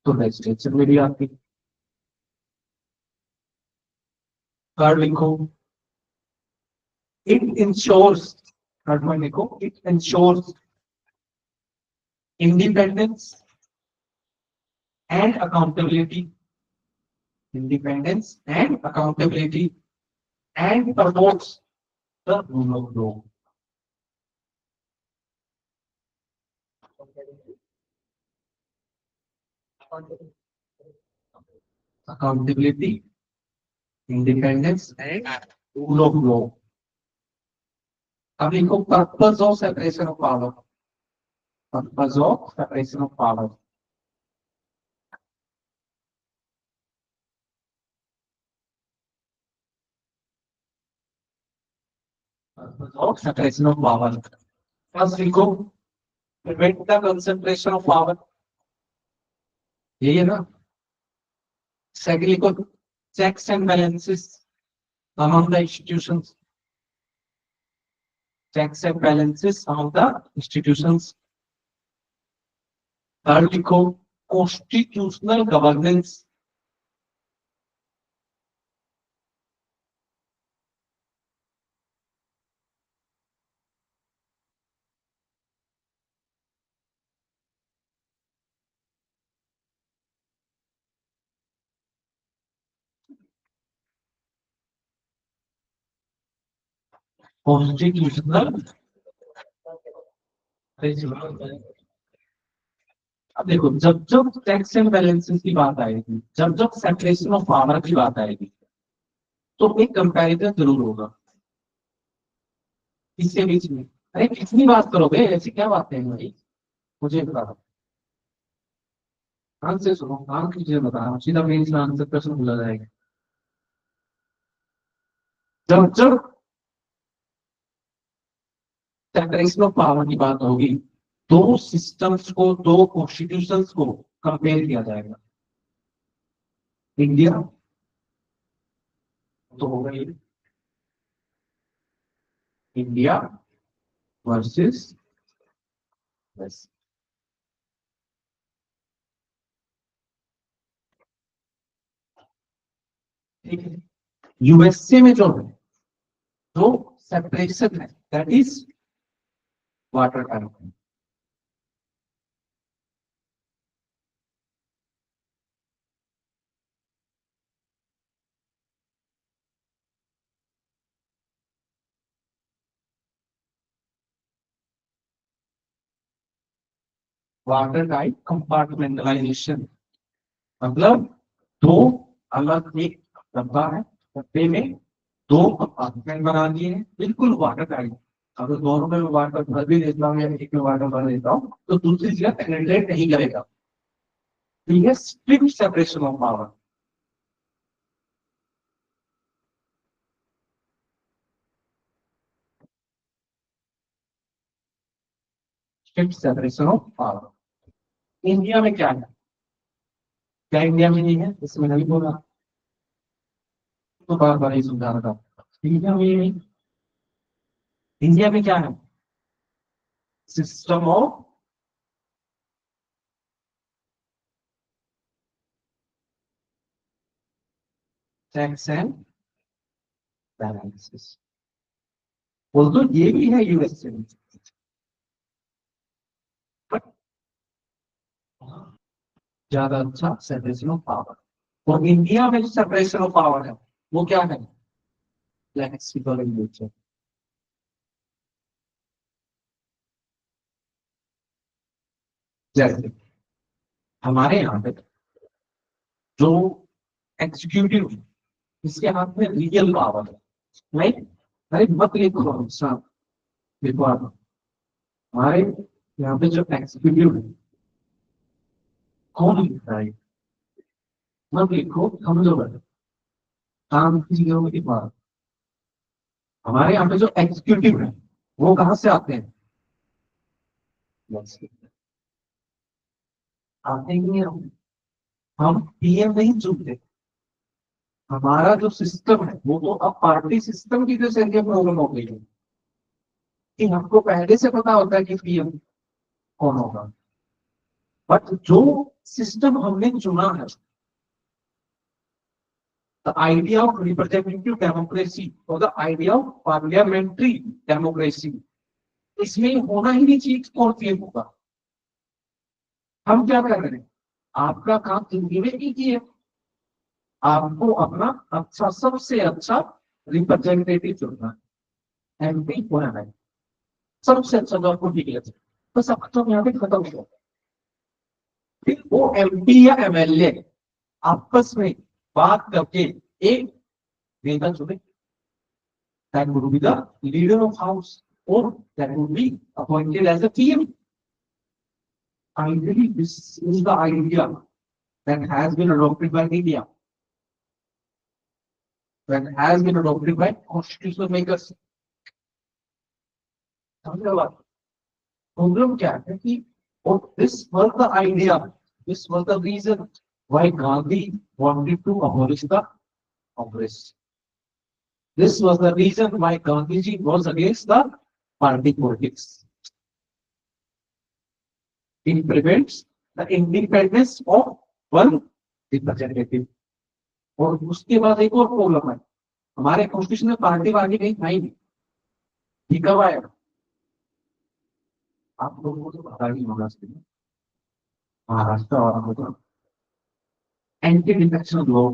तो लेजिस्लेचर में भी आती कार्ड लिखो, इट इंश्योर्स, कार्ड में लिखो, it ensures independence and accountability, independence and accountability, and promotes the rule of law. Accountability, independence, and rule of law. अब इनको purpose of separation of power, purpose of separation of power, purpose of separation of power. First लिखो, prevent the concentration of power, यही है ना। Second लिखो, checks and balances among the institutions, checks and balances among the institutions। Third लिखो, constitutional governance, constitutional. अब देखो, जब जब चेक्स एंड बैलेंसेस की बात आएगी, जब जब सेपरेशन ऑफ पावर की बात आएगी, तो एक कंपैरिजन जरूर होगा इसके बीच में। अरे कितनी बात करोगे, ऐसी क्या बातें हैं भाई, मुझे बता दो। ध्यान से सुनो, ध्यान की चीजें बता रहा हूँ, सीधा मेन आंसर प्रश्न बोला जाएगा। जब जब सेपरेशन ऑफ पावर की बात होगी, दो सिस्टम्स को, दो कॉन्स्टिट्यूशंस को कंपेयर किया जाएगा। इंडिया तो हो गई, इंडिया वर्सेस वेस्ट। ठीक है, यूएसए में जो है, जो सेपरेशन है, that is water type. Water type compartmentalisation, मतलब दो अलग, एक डब्बा है, डब्बे में दो कंपार्टमेंट बना दिए हैं, बिल्कुल वाटर टाइप। अगर दोनों में वाटर भर भी देता हूँ या एक में वाटर भर देता हूँ तो दूसरी जगह पेनिट्रेट नहीं करेगा। ठीक है, strict separation of power. Strict separation of power. India में क्या है, क्या इंडिया में नहीं है, इसमें नहीं बोला तो बार बार ही समझा रहा था। इंडिया में नहीं, इंडिया में क्या है, system of checks and balances. बोल तो ये भी है यूएसए में, बट ज्यादा अच्छा सेपरेशन ऑफ पावर। और इंडिया में जो सेपरेशन ऑफ पावर है वो क्या है, फ्लेक्सिबल इन नेचर। जैसे हमारे यहाँ पे जो एग्जीक्यूटिव है, इसके हाथ में लीगल पावर है, राइट। अरे मत लिखो साहब, देखो आप, हमारे यहाँ पे जो एग्जीक्यूटिव है, कौन लिखता है, मत लिखो, समझो बस, काम की चीजों की बात। हमारे यहाँ पे जो एग्जीक्यूटिव है वो कहाँ से आते हैं, आते ही नहीं हम पीएम नहीं चुनते। हमारा जो सिस्टम है वो तो अब पार्टी सिस्टम की वजह से ये प्रॉब्लम हो गई है कि हमको पहले से पता होता है कि पीएम कौन होगा, बट जो सिस्टम हमने चुना है, the idea of representative democracy और the idea of parliamentary democracy, इसमें होना ही नहीं चाहिए कौन पीएम होगा। हम क्या कर रहे हैं, आपका काम जिंदगी में एक ही है, आपको अपना अच्छा सबसे अच्छा रिप्रेजेंटेटिव चुनना है, एमपी होना है, सबसे अच्छा जो आपको ठीक लगे, बस अब तो यहाँ पे खत्म हो गया। फिर वो एमपी या एमएलए आपस में बात करके एक नेता चुने, that would be the leader of house और that would be appointed as a PM. Ideally, this is the idea that has been adopted by India, that has been adopted by constitutional makers. Problem क्या है कि this was the idea, this was the reason why Gandhi wanted to abolish the Congress. This was the reason why Gandhiji was against the party politics. It prevents the independence of one representative. और उसके बाद एक और problem है, हमारे constitution में party वार्टी कहीं था ही नहीं, ये कब आया? आप लोगों को तो पता ही होगा, महाराष्ट्र और anti defection law,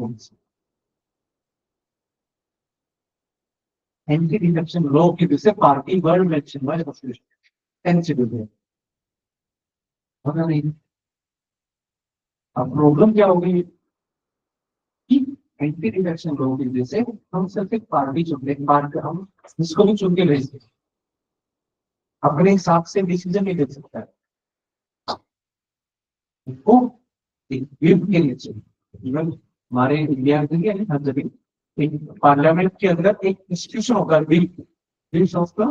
anti defection law की वजह से पार्टी वर्ड मेंशन हुआ है कॉन्स्टिट्यूशन एनसीडब्ल्यू में, पता नहीं। अब प्रॉब्लम क्या हो गई कि एंटी डिफेक्शन लॉ की वजह से हम सिर्फ एक पार्टी चुनते हैं, पार्टी हम जिसको भी चुन के भेजते हैं, अपने हिसाब से डिसीजन नहीं ले सकता है, वो विप के लिए चाहिए। इवन हमारे इंडिया में हर जगह एक पार्लियामेंट के अंदर एक इंस्टीट्यूशन होगा, bill bill of the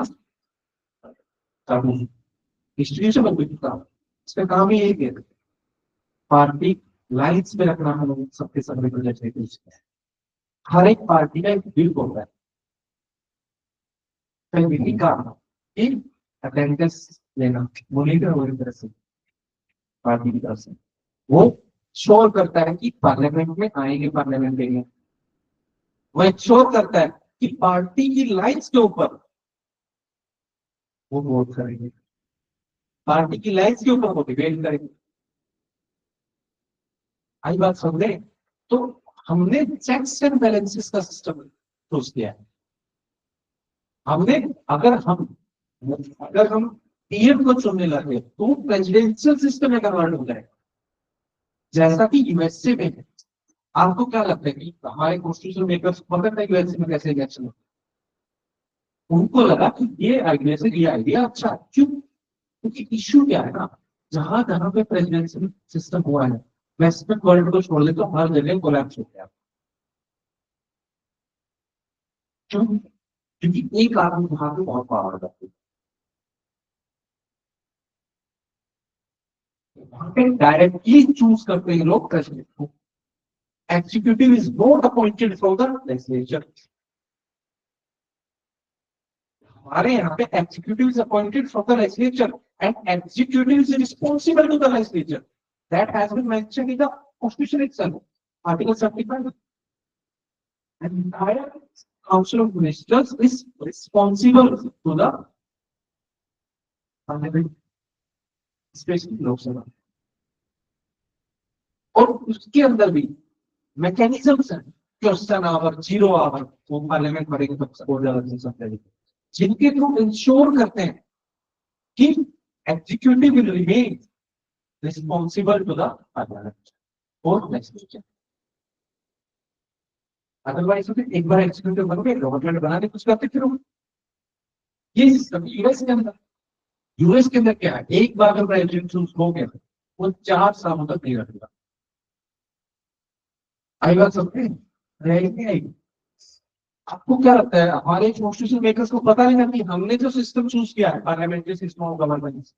institution of bill का, इसका काम ही एक है पार्टी लाइन्स में रखना हम लोग सबके सब रिप्रेजेंटेटिव्स। हर एक पार्टी का एक बिल होता है, बिल का अटेंडेंस लेना मॉनिटर हो तरह से पार्टी की तरफ से, वो श्योर करता है कि पार्लियामेंट में आएंगे, पार्लियामेंट देंगे, वो इंश्योर करता है कि पार्टी की लाइन्स के ऊपर वो वोट करेंगे, पार्टी की लाइन्स के ऊपर वो डिबेट करेंगे। आई बात समझे? तो हमने चेक्स एंड बैलेंसेस का सिस्टम चूज किया है। हमने अगर हम पीएम को चुनने लगे तो प्रेसिडेंशियल सिस्टम में कन्वर्ट हो जाएगा, जैसा कि यूएसए में है। आपको क्या लगता है कि हमारे कॉन्स्टिट्यूशन मेकर्स को पता है यूएसए में कैसे इलेक्शन होता है? उनको लगा कि ये आइडिया से ये आइडिया अच्छा है। क्यों? क्योंकि इश्यू क्या है ना, जहां जहां पे प्रेसिडेंशियल सिस्टम हुआ है, वेस्टर्न वर्ल्ड को छोड़ दे तो हर जगह कोलैप्स हो गया। क्यों? क्योंकि एक आदमी वहां पे बहुत पावर करती है, वहां पे डायरेक्टली चूज करते हैं लोग प्रेसिडेंट को। Executive is not appointed from the legislature. हमारे यहाँ पे executive is appointed from the legislature and executive is responsible to the legislature. That has been mentioned in the constitution itself, article 75। An entire council of ministers is responsible to the parliament, especially लोक सभा। और उसके अंदर भी mechanisms हैं, question our, zero hour, वो parliament करेंगे तो सपोर्ट ज्यादा, जिनके थ्रू इंश्योर करते हैं कि executive will remain responsible to the parliament और लेजिस्लेचर। अदरवाइज एक बार एग्जीक्यूटिव बन गए, गवर्नमेंट बनाने कुछ करते फिर ये सिस्टम यूएस के अंदर क्या है, एक बार अगर प्रेसिडेंट चूज हो गया वो 4 सालों तक नहीं रहेगा। आई बात समझे? रहेगी। आपको क्या लगता है हमारे कॉन्स्टिट्यूशन मेकर्स को पता नहीं है कि हमने जो सिस्टम चूज किया है पार्लियामेंट्री सिस्टम ऑफ गवर्नेंस,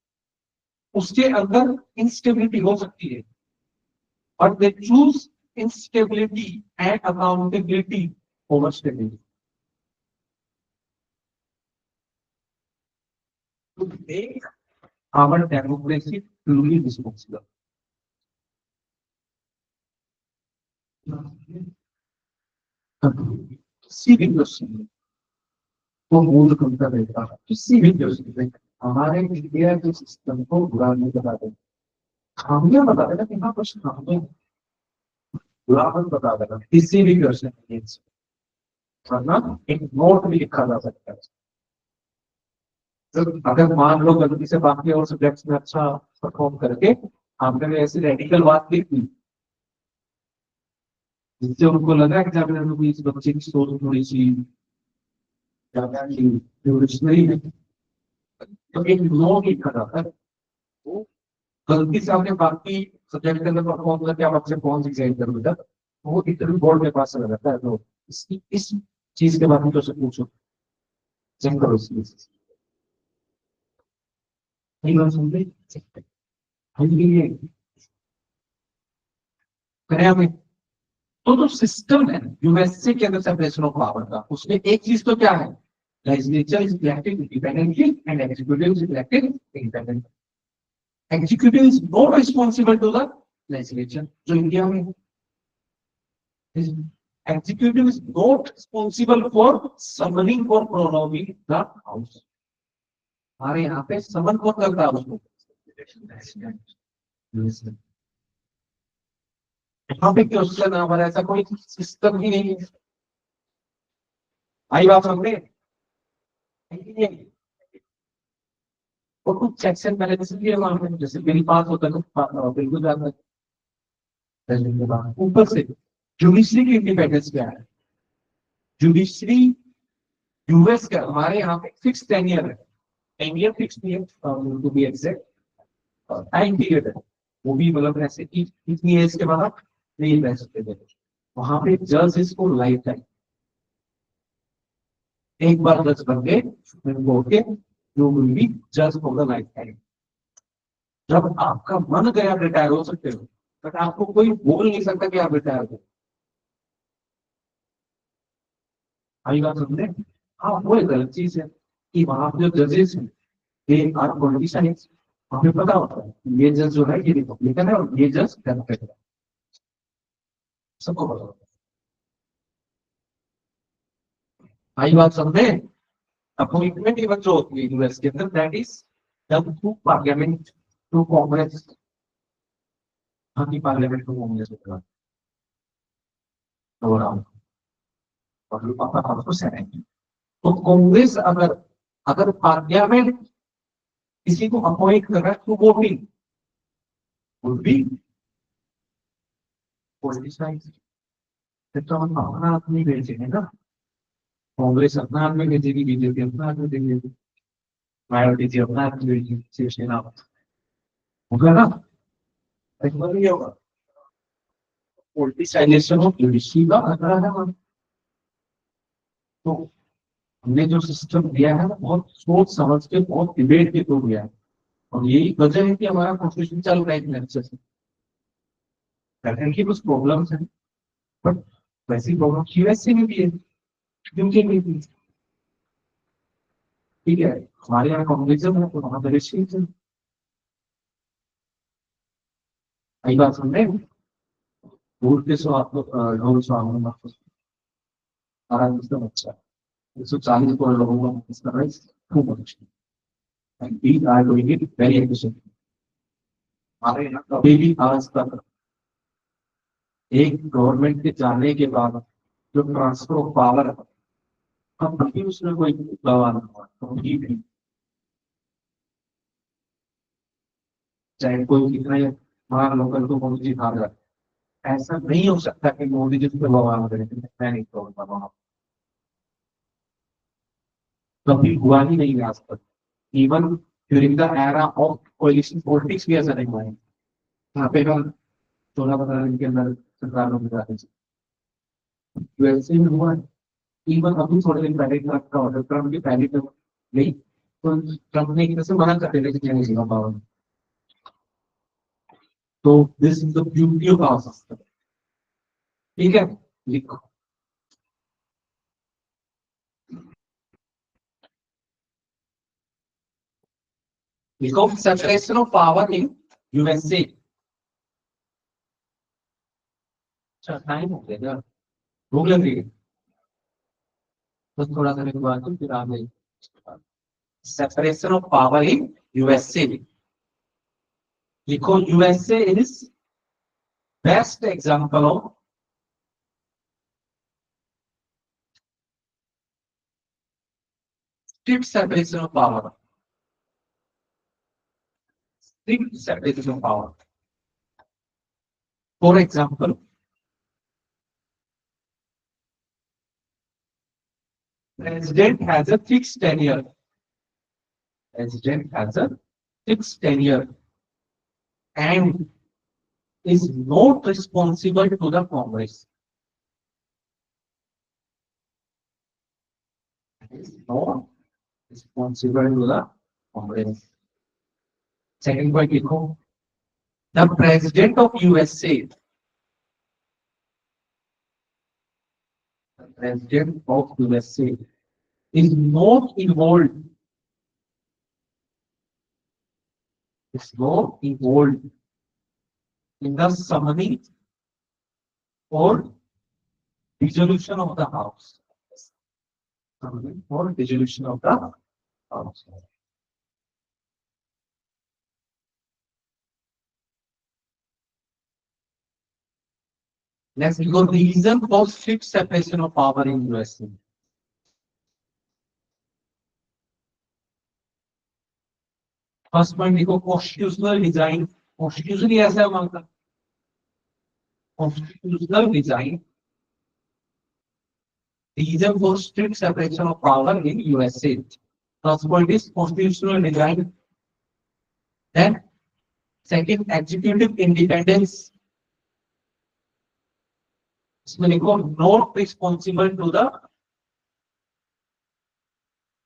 उसके अंदर इंस्टेबिलिटी हो सकती है, but they choose instability and accountability over stability. To make our democracy truly responsible. किसी भी क्वेश्चन को मूल करता रहेगा, किसी भी क्वेश्चन में हमारे इंडिया के सिस्टम को बुरा नहीं बताते, खामियां बता देना कि हाँ कुछ खामियां, बुरा मत बता देना किसी भी क्वेश्चन में, वरना एक नोट भी लिखा जा सकता है। तो अगर मान लो गलती से बाकी और सब्जेक्ट्स में अच्छा परफॉर्म करके आपने ऐसी रेडिकल बात लिख दी जिससे उनको लगा एग्जामिनर में इस बच्चे की सोच थोड़ी सी ज्यादा रिवोल्यूशनरी है, तो एक नो लिखा जाता है। वो गलती से आपने बाकी सब्जेक्ट के अंदर परफॉर्म करके आप आपसे कौन सी एग्जाम कर बेटा, वो इंटरव्यू बोर्ड में पास चला जाता है। तो इस चीज के बारे में तो से पूछो, चेक करो इस चीज नहीं बात सुन रही हमें। तो जो सिस्टम है यूएसए के अंदर सेपरेशन ऑफ पावर का, उसमें एक चीज तो क्या है, legislature is elected independently and executive is elected independently. Executive is not responsible to the legislature, जो इंडिया में executive is not responsible for summoning और प्रोलॉन्गिंग द हाउस। हमारे यहाँ पे समन कौन करता है उसको, यहाँ पे क्वेश्चन हमारा ऐसा कोई सिस्टम ही नहीं है। आई बात समझे, और कुछ सेक्शन पहले इसलिए वहां पे जैसे बिल पास होता है तो बिल्कुल जाता है के बाद ऊपर से जुडिशरी की इंडिपेंडेंस क्या है। जुडिशरी यूएस का हमारे यहाँ पे फिक्स टेन्योर है, टेन्योर फिक्स नहीं है to be exact, time period है वो भी, मतलब ऐसे कि इतनी एज के बाद आप नहीं रह सकते। वहां पे जज को लाइफ टाइम, एक बार जज बन गए सुप्रीम कोर्ट के, यू विल बी जज फॉर द लाइफ टाइम। जब आपका मन गया आप रिटायर हो सकते हो, बट आपको कोई बोल नहीं सकता कि आप रिटायर हो। आई बात समझे। हाँ वो एक गलत चीज है कि वहां पे जो जजेस हैं ये आर पॉलिटिशियंस, हमें पता होता है ये जज जो है ये रिपब्लिकन है और ये जज डेमोक्रेट है, सबको पता होता है। आई बात समझे। अपॉइंटमेंट इवन जो होती है यूएस के अंदर, that is done through parliament, through Congress. हाँ की पार्लियामेंट थ्रू कांग्रेस होता है और आपको सेनेट। तो कांग्रेस अगर अगर पार्लियामेंट किसी को अपॉइंट कर रहा है तो वोटिंग वुड बी पॉलिटिसाइज्ड। तो हम अपना आदमी भेजेंगे ना, कांग्रेस अपना आदमी भेजेगी, बीजेपी अपना आदमी भेजेगी, मायावती जी अपना आदमी भेजेगी, शिवसेना होगा ना, ऐसा नहीं होगा। पॉलिटिसाइजेशन ऑफ जुडिशरी का खतरा है। तो हमने जो सिस्टम दिया है वो बहुत सोच समझ के बहुत डिबेट के थ्रू दिया है, और यही वजह है कि हमारा कॉन्स्टिट्यूशन चल रहा है अच्छे से। कुछ प्रॉब्लम्स हैं, बट वैसी प्रॉब्लम यूएसए में भी है, यूके में भी। ठीक है, हमारे यहाँ कम्युनिज्म है तो वहां पर रिस्ट्रिक्शन है। आई बात सुन रहे हैं। भूल के सो आपको ढोल सुहावना हमारा सिस्टम अच्छा है, 140 करोड़ लोगों को इसका राइट खूब अच्छा है, and we are doing it very efficient. हमारे यहाँ कभी भी आज तक एक गवर्नमेंट के जाने के बाद जो ट्रांसफर ऑफ पावर है, कभी उसमें कोई बदलाव नहीं हुआ, कभी भी। चाहे कोई कितना ही बड़ा लोकल तो मोदी जी खा रहा है, ऐसा नहीं हो सकता कि मोदी जी पे बवाल करें। मैं नहीं कहूँगा, कभी हुआ ही नहीं आज तक। Even during the era of कोalition politics भी ऐसा नहीं हुआ है। यहाँ पे हम 16-15 दिन के अंदर सरकार में जाते हैं, वैसे ही हुआ है। इवन अभी थोड़े दिन पहले ट्रम्प का ऑर्डर, ट्रम्प की पहली तो नहीं, तो ट्रम्प ने एक तरह से मना कर दिया कि नहीं power, So this is the beauty of our system. ठीक है लिखो लिखो separation of power in USA. अच्छा टाइम हो गया यार भूख लग रही है बस थोड़ा सा मेरे बाद फिर आ गई separation of power in USA. लिखो USA is best example of strict separation of power. Strict separation of power. For example, president has a fixed tenure. President has a fixed tenure and is not responsible to the Congress. Is not responsible to the Congress. Second point, लिखो. The president of USA. The president of USA is not involved. Is not involved in the summoning or dissolution of the House. Summoning or dissolution of the House. Next, we go reason for strict separation of power in USA. First point, देखो constitutional design. Constitution ही ऐसा है वहाँ का. Constitutional design. Reason for strict separation of power in USA. First point is constitutional design. Then, second, executive independence. इसमें लिखो not responsible to the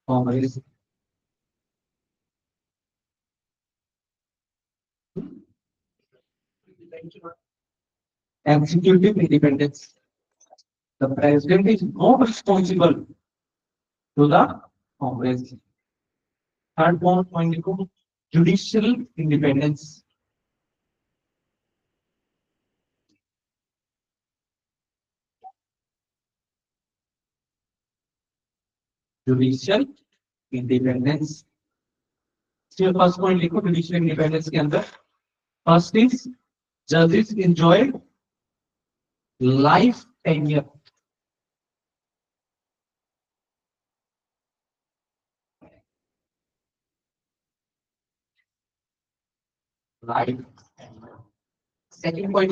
Congress. Executive independence. The president is not responsible to the Congress. Third point, judicial independence. Judicial independence. So first point, judicial independence के अंदर. First is judges enjoy life tenure. Life. Second point,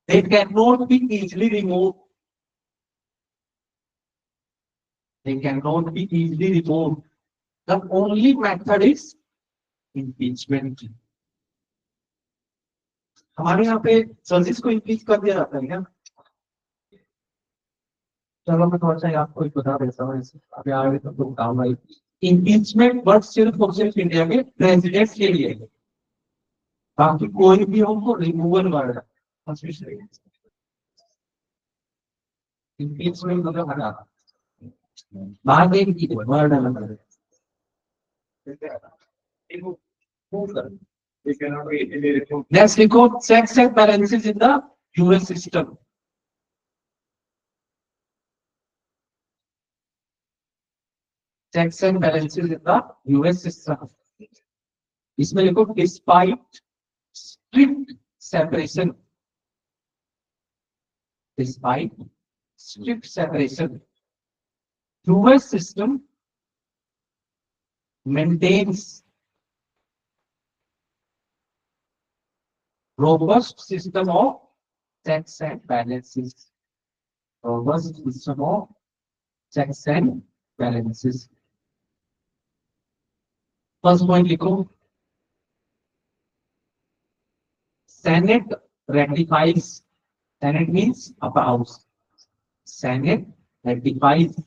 they cannot be easily removed. They cannot be easily removed. The only method is impeachment. हमारे यहाँ पे जजेस को impeach कर दिया जाता है क्या? चलो मैं थोड़ा सा आपको बता देता हूँ अभी आगे तो काम आई impeachment वर्ड सिर्फ और सिर्फ इंडिया के प्रेसिडेंट के लिए है बाकी कोई भी हो वो रिमूवल वर्ड है impeachment मतलब हटा बाद एक ही वर्ड अलग है Next, we go checks and balances in the US system. Checks and balances in the US system. इसमें लिखो despite strict separation. Despite strict separation, US system maintains robust system of checks and balances. Robust system of checks and balances. First point, लिखो. Senate ratifies. Senate means upper house. Senate ratifies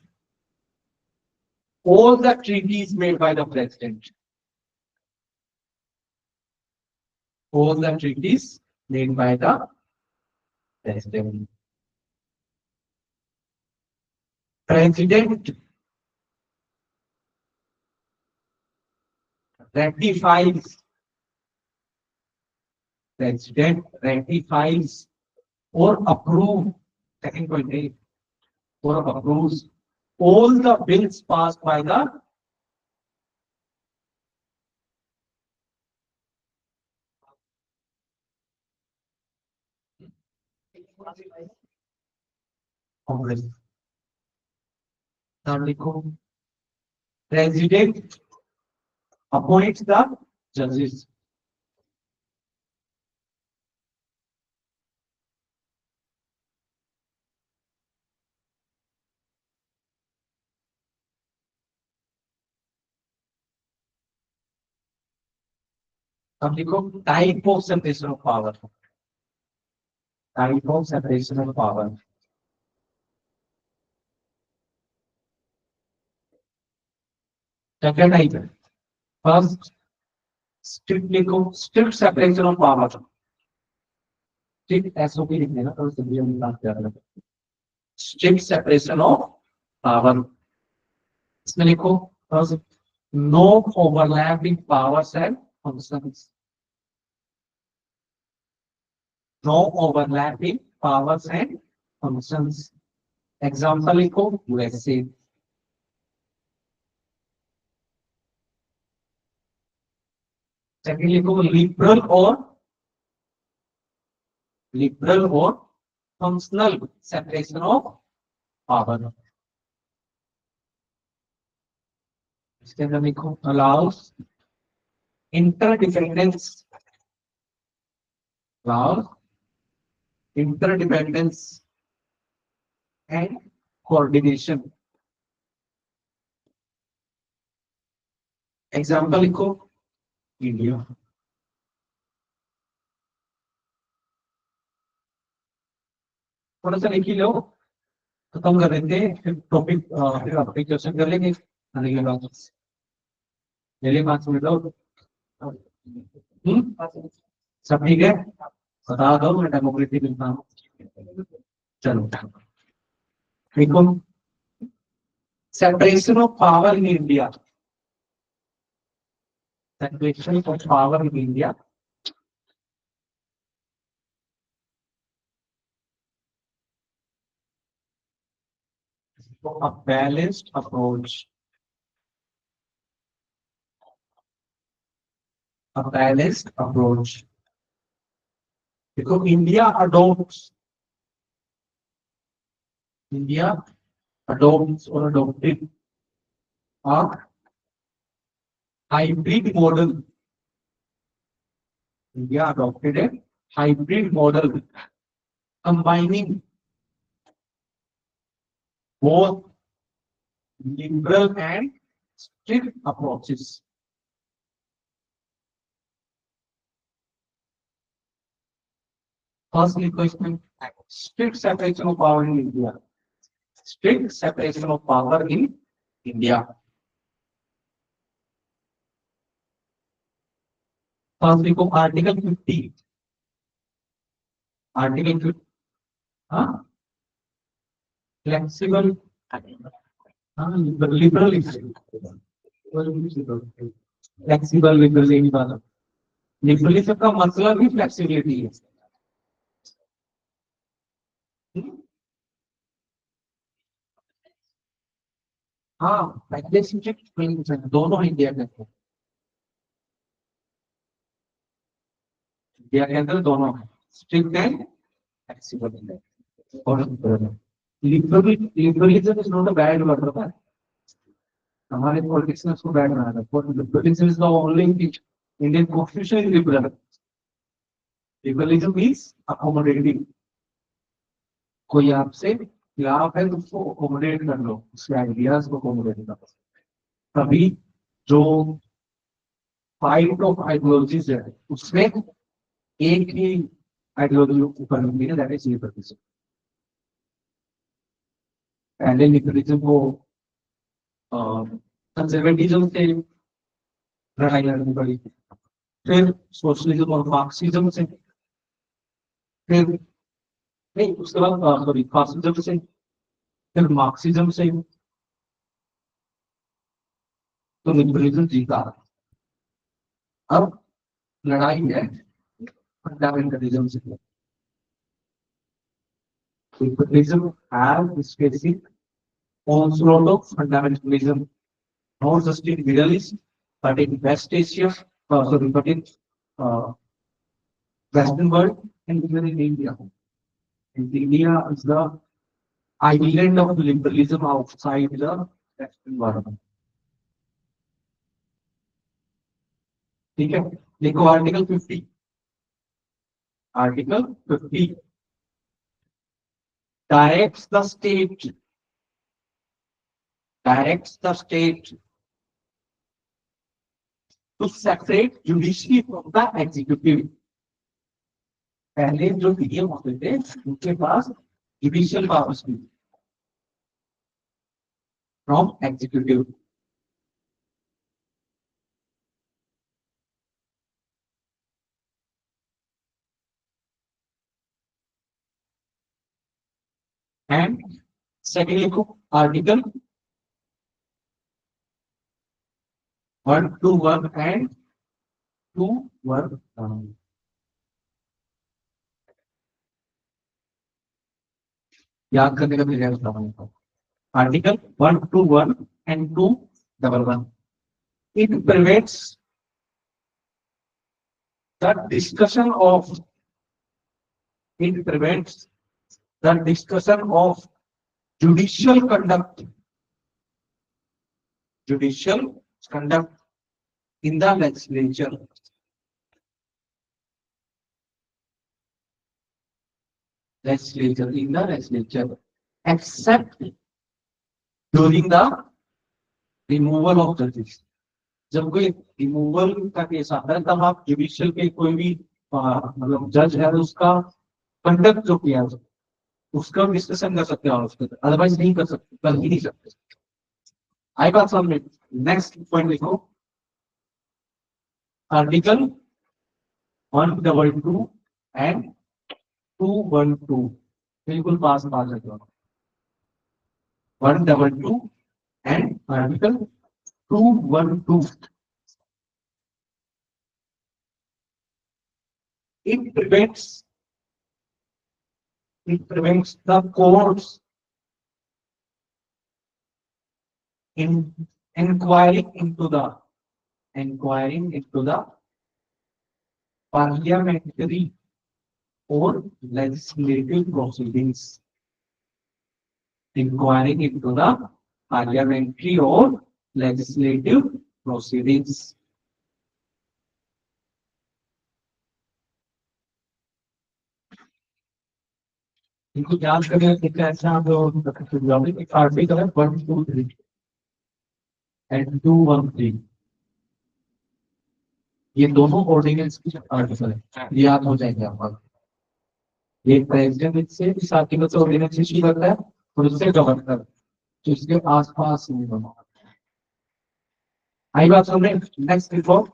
all the treaties made by the president. all the treaties made by the president. President ratifies. President ratifies or approve. Second point, or approves all the bills passed by the Congress. Now, president appoints the judges. Now, type of separation of power. Type of separation of power. Second item. First, strict separation of power. Strict SOP लिखने ना तो सभी हम बात कर रहे हैं. Strict separation of power. इसमें लिखो first, no overlapping powers and functions. No overlapping powers and functions. Example लिखो USA. Second लिखो liberal or functional separation of power. इसके अंदर लिखो allows interdependence. Allows interdependence and coordination. Example लिखो India. थोड़ा सा लिख लो खत्म कर देते हैं फिर टॉपिक फिर क्वेश्चन कर लेंगे आने के बाद ले ले 5 मिनट और सब ठीक है बता दो मैं डेमोक्रेसी लिखता हूँ चलो देखो separation of power in India separation of power in India. A balanced approach. A balanced approach. Because India adopts or adopted a hybrid model. India adopted a hybrid model combining both liberal and strict approaches. Firstly, question: strict separation of power in India. Strict separation of power in India. First, we go Article 50. Article 50. Flexible. Liberalism. Flexible liberalism. Liberalism का मतलब ही flexibility है. हाँ, flexibility दोनों India के अंदर. India के अंदर दोनों है. Strict and flexible. और liberalism is not a bad word, right? हमारे पॉलिटिक्स में उसको बैड बनाया था. Liberalism is the only thing. Indian constitution is liberal. Liberalism is accommodating. कोई आपसे खिलाफ है तो उसको अकोमोडेट कर लो, उसके आइडियाज को अकोमोडेट कर लो. तभी जो फाइट ऑफ आइडियोलॉजीज है उसमें एक ही आइडियोलॉजी ऊपर मिलती है, दैट इज लिबरलिज्म. पहले लिबरलिज्म को कंजर्वेटिज्म से लड़ाई लड़नी पड़ी, फिर सोशलिज्म और मार्क्सिज्म से, फिर नहीं उसके बाद सॉरी फासिज्म से, फिर मार्क्सिज्म से, तो लिबरलिज्म जीता। अब लड़ाई है फंडामेंटलिज्म से। Liberalism have specific onslaught of fundamentalism, not just in Middle East, but in West Asia, but in uh, Western world and even in India. And India is the island of liberalism outside the Western world. ठीक है, देखो article 50, article 50 directs the state, directs the state to separate judiciary from the executive. पहले जो DM होते थे उनके पास judicial powers थी from executive. And secondly को आर्टिकल 121 एंड 211 याद करने का भी रहेगा। Article 121 and 211 it prevents the discussion of judicial conduct in the legislature. In the legislature, except during the removal of judges. जब कोई रिमूवल का केस आता है तब आप जुडिशियल के कोई भी मतलब जज है उसका कंडक्ट जो किया है उसका डिस्कशन कर सकते हो उसके, अदरवाइज नहीं कर सकते, कर ही नहीं सकते। आई बात समझ। नेक्स्ट पॉइंट लिखो, आर्टिकल 122 एंड 212 बिल्कुल पास रखो। 122 and article 212 it prevents the courts in inquiring into the parliamentary or legislative proceedings. Inquiring into the parliamentary or legislative proceedings. इनको याद करने का ऐसा हम लोग आर्टिकल 123 एंड 213 ये दोनों ऑर्डिनेंस की आर्टिकल है, याद हो जाएंगे आपको। ये प्रेसिडेंट से इस आर्टिकल से ऑर्डिनेंस इशू करता है और उससे गवर्नर तो इसके आसपास नहीं बना। आई बात सुन रहे। Next report,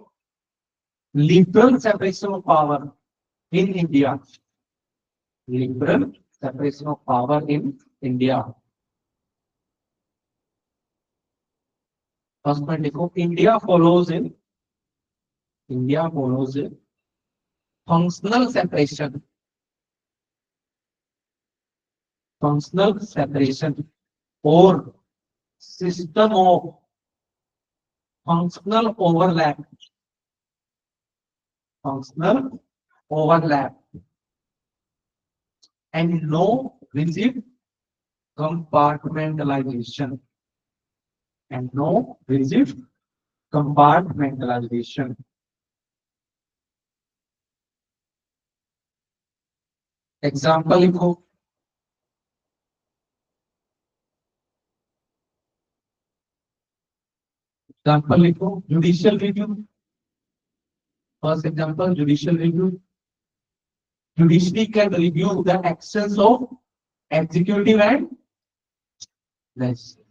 liberal separation of power in India. Liberal separation of power in India. First point देखो, India follows in functional separation or system of functional overlap and no rigid compartmentalization. Example लिखो, judicial review. First example, judicial review. Judiciary can review the actions of executive and legislature.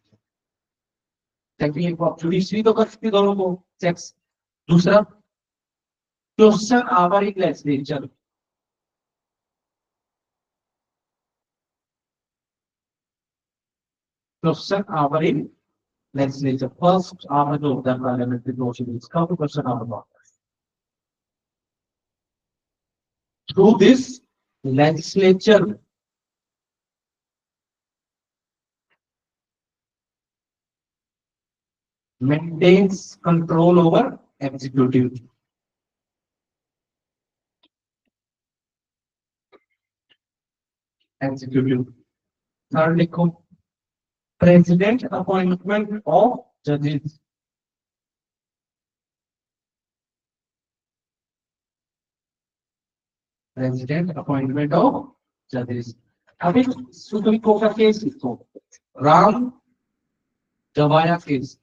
Judiciary तो कर सकती दोनों को checks. दूसरा, question hour in legislature, question hour in legislature. First hour of the parliamentary proceedings. Come to question number one. Through this legislature maintains control over executive. Executive. Third, लिखो president appointment of judges. President appointment of judges. अभी supreme court का case लिखो, Ram जवाया case.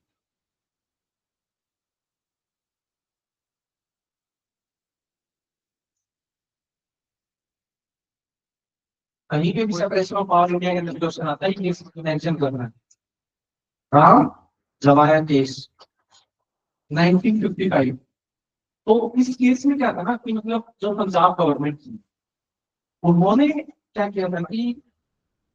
कहीं पे भी separation of power India के अंदर question आता है, केस मेंशन करना है. राम जवाया केस 1955. तो इस केस में क्या था ना कि मतलब जो पंजाब गवर्नमेंट थी उन्होंने क्या किया था कि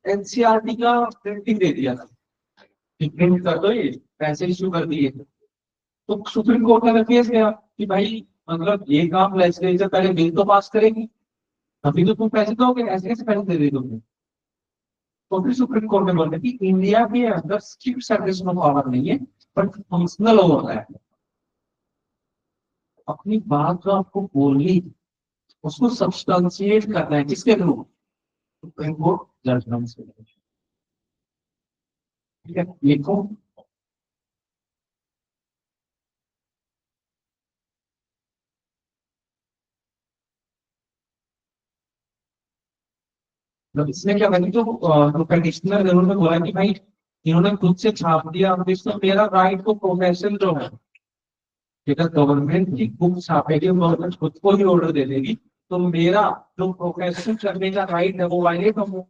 एनसीईआरटी का प्रिंटिंग दे दिया था कि प्रिंट कर दो, ये पैसे इशू कर दिए. तो सुप्रीम कोर्ट का केस गया कि भाई मतलब ये काम लेजिस्लेचर पहले बिल तो पास करेगी, अभी तो तुम पैसे दोगे, ऐसे कैसे पैसे दे दोगे. तो फिर सुप्रीम कोर्ट ने बोला कि इंडिया के अंदर स्ट्रिक्ट सेपरेशन ऑफ पावर नहीं है, बट फंक्शनल होता है. अपनी बात जो आपको बोलनी उसको सब्सटेंशिएट करना है, किसके थ्रू, सुप्रीम कोर्ट जजमेंट से. ठीक है, लिखो मतलब इसमें क्या बनी, जो कंडीशनर उन्होंने बोला कि भाई इन्होंने खुद से छाप दिया, अब इसमें मेरा राइट को प्रोफेशन जो है, अगर गवर्नमेंट की बुक छापेगी, गवर्नमेंट खुद को ही ऑर्डर दे देगी, तो मेरा जो प्रोफेशन करने का राइट है वो वायलेट हो.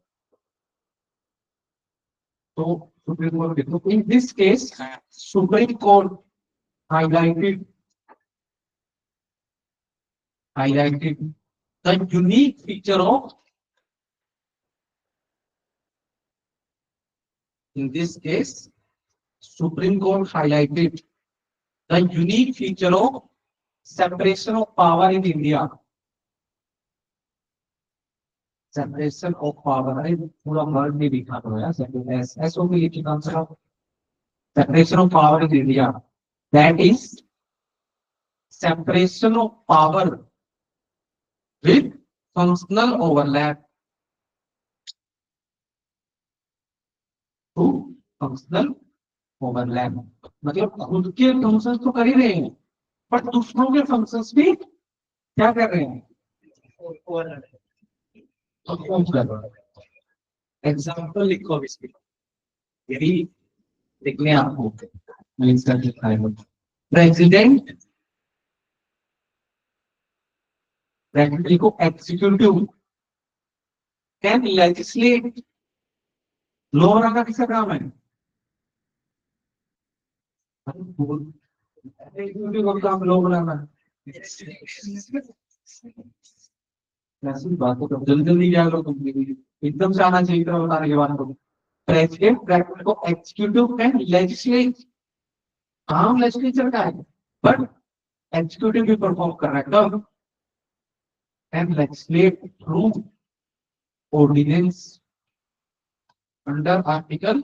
तो सुप्रीम कोर्ट देखो, in this case supreme court highlighted the unique feature of, in this case Supreme Court highlighted the unique feature of separation of power in India. Separation of power, अरे पूरा word नहीं लिखा तो यार, SO भी लिखी answer of separation of power in India, that is separation of power with functional overlap to functional overlap. मतलब खुद के फंक्शंस तो कर ही रहे हैं, पर दूसरों के फंक्शंस भी क्या कर रहे हैं, एग्जाम्पल लिखो इसकी, यही देखने आपको प्रेसिडेंट को एग्जीक्यूटिव कैन लेजिस्लेट, लॉ बनाना किसका काम है, एग्जीक्यूटिव का काम लॉ बनाना. ऐसी बात तो जल्दी जल्दी क्या लो तुम, एकदम से आना चाहिए था बताने के बाद. प्रेसिडेंट को एग्जीक्यूटिव कैन लेजिस्लेट, काम लेजिस्लेचर का है, बट एग्जीक्यूटिव भी परफॉर्म कर रहा है. कब, and legislate through ordinance under article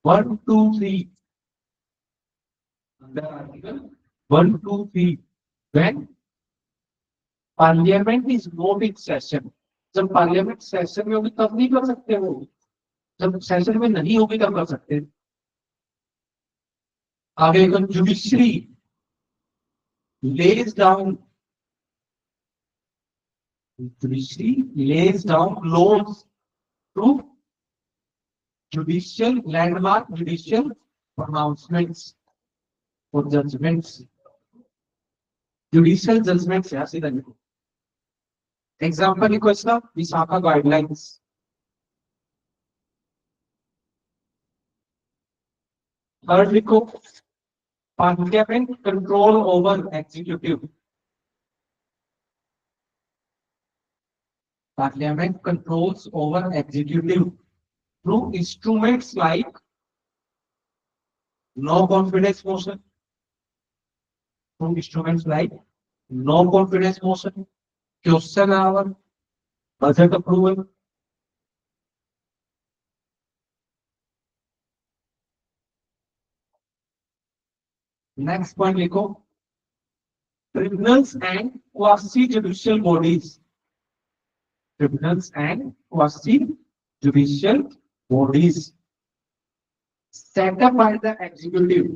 123, under article 123, when parliament is not in session. जब पार्लियामेंट सेशन में होगी तब नहीं कर सकते हो, जब सेशन में नहीं होगी तब कर सकते. आगे judiciary lays down laws through judicial landmark, judicial pronouncements or judgments. Judicial judgments है सीधा लिखो. एग्जाम्पल लिखो इसका, विशाखा गाइडलाइंस. थर्ड लिखो Parliament control over executive. Parliament controls over executive through instruments like no confidence motion, through instruments like no confidence motion, question hour, budget approval. Next point, लिखो tribunals and quasi-judicial bodies. Tribunals and quasi-judicial bodies set up by the executive.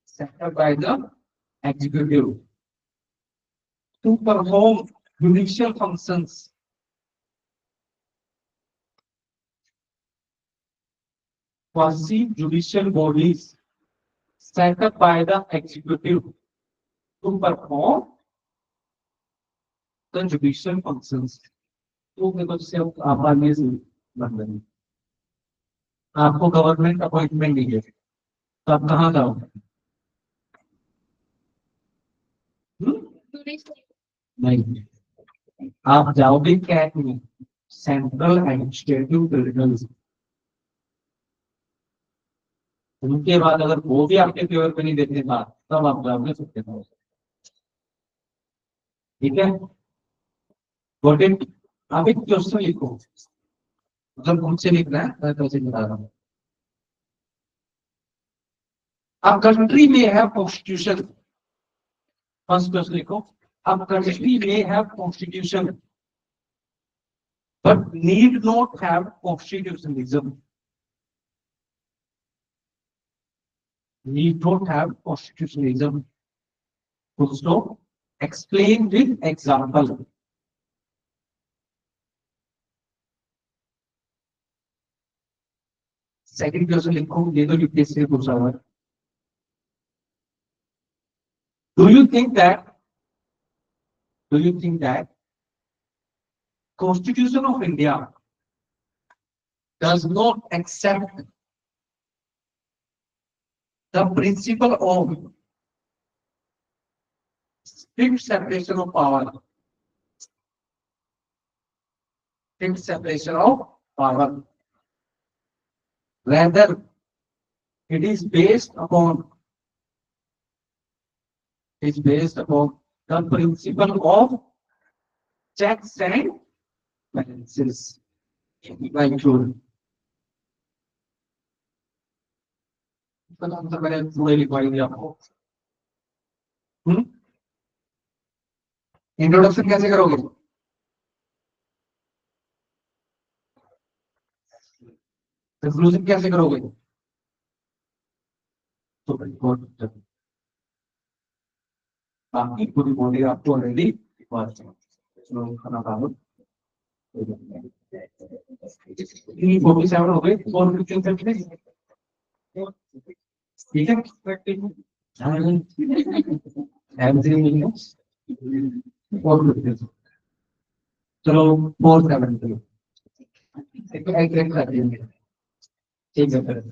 Set up by the executive to perform judicial functions. Quasi-judicial bodies set up by the executive to perform the judicial functions. तो देखो सिर्फ आप आगे से बन रहे हैं आपको गवर्नमेंट अपॉइंटमेंट दी है तो आप कहाँ जाओगे नहीं आप जाओगे कैट में सेंट्रल एडमिनिस्ट्रेटिव ट्रिब्यूनल्स उनके बाद अगर वो भी आपके फेवर पे नहीं देते था तब आप जाओगे सकते थे ठीक है गॉट इट आप एक क्वेश्चन लिखो मतलब हमसे लिखना है मैं तो बता रहा हूँ A country may have constitution. First question लिखो A country may have constitution but need not have constitutionalism. Need not have constitutionalism. Full stop. Explain with example. Second question लिखो ये तो UPSC से पूछा हुआ है. Do you think that Constitution of India does not accept the principle of strict separation of power? Strict separation of power. Rather, it is based upon the principle of checks and balances. Like rule. मैंने पूरे लिखवाई दिया आपको introduction कैसे करोगे conclusion कैसे करोगे तो बाकी पूरी बॉडी आपको ऑलरेडी खाना खा लो 47 हो गए और 15 ठीक है चलो 47 ठीक है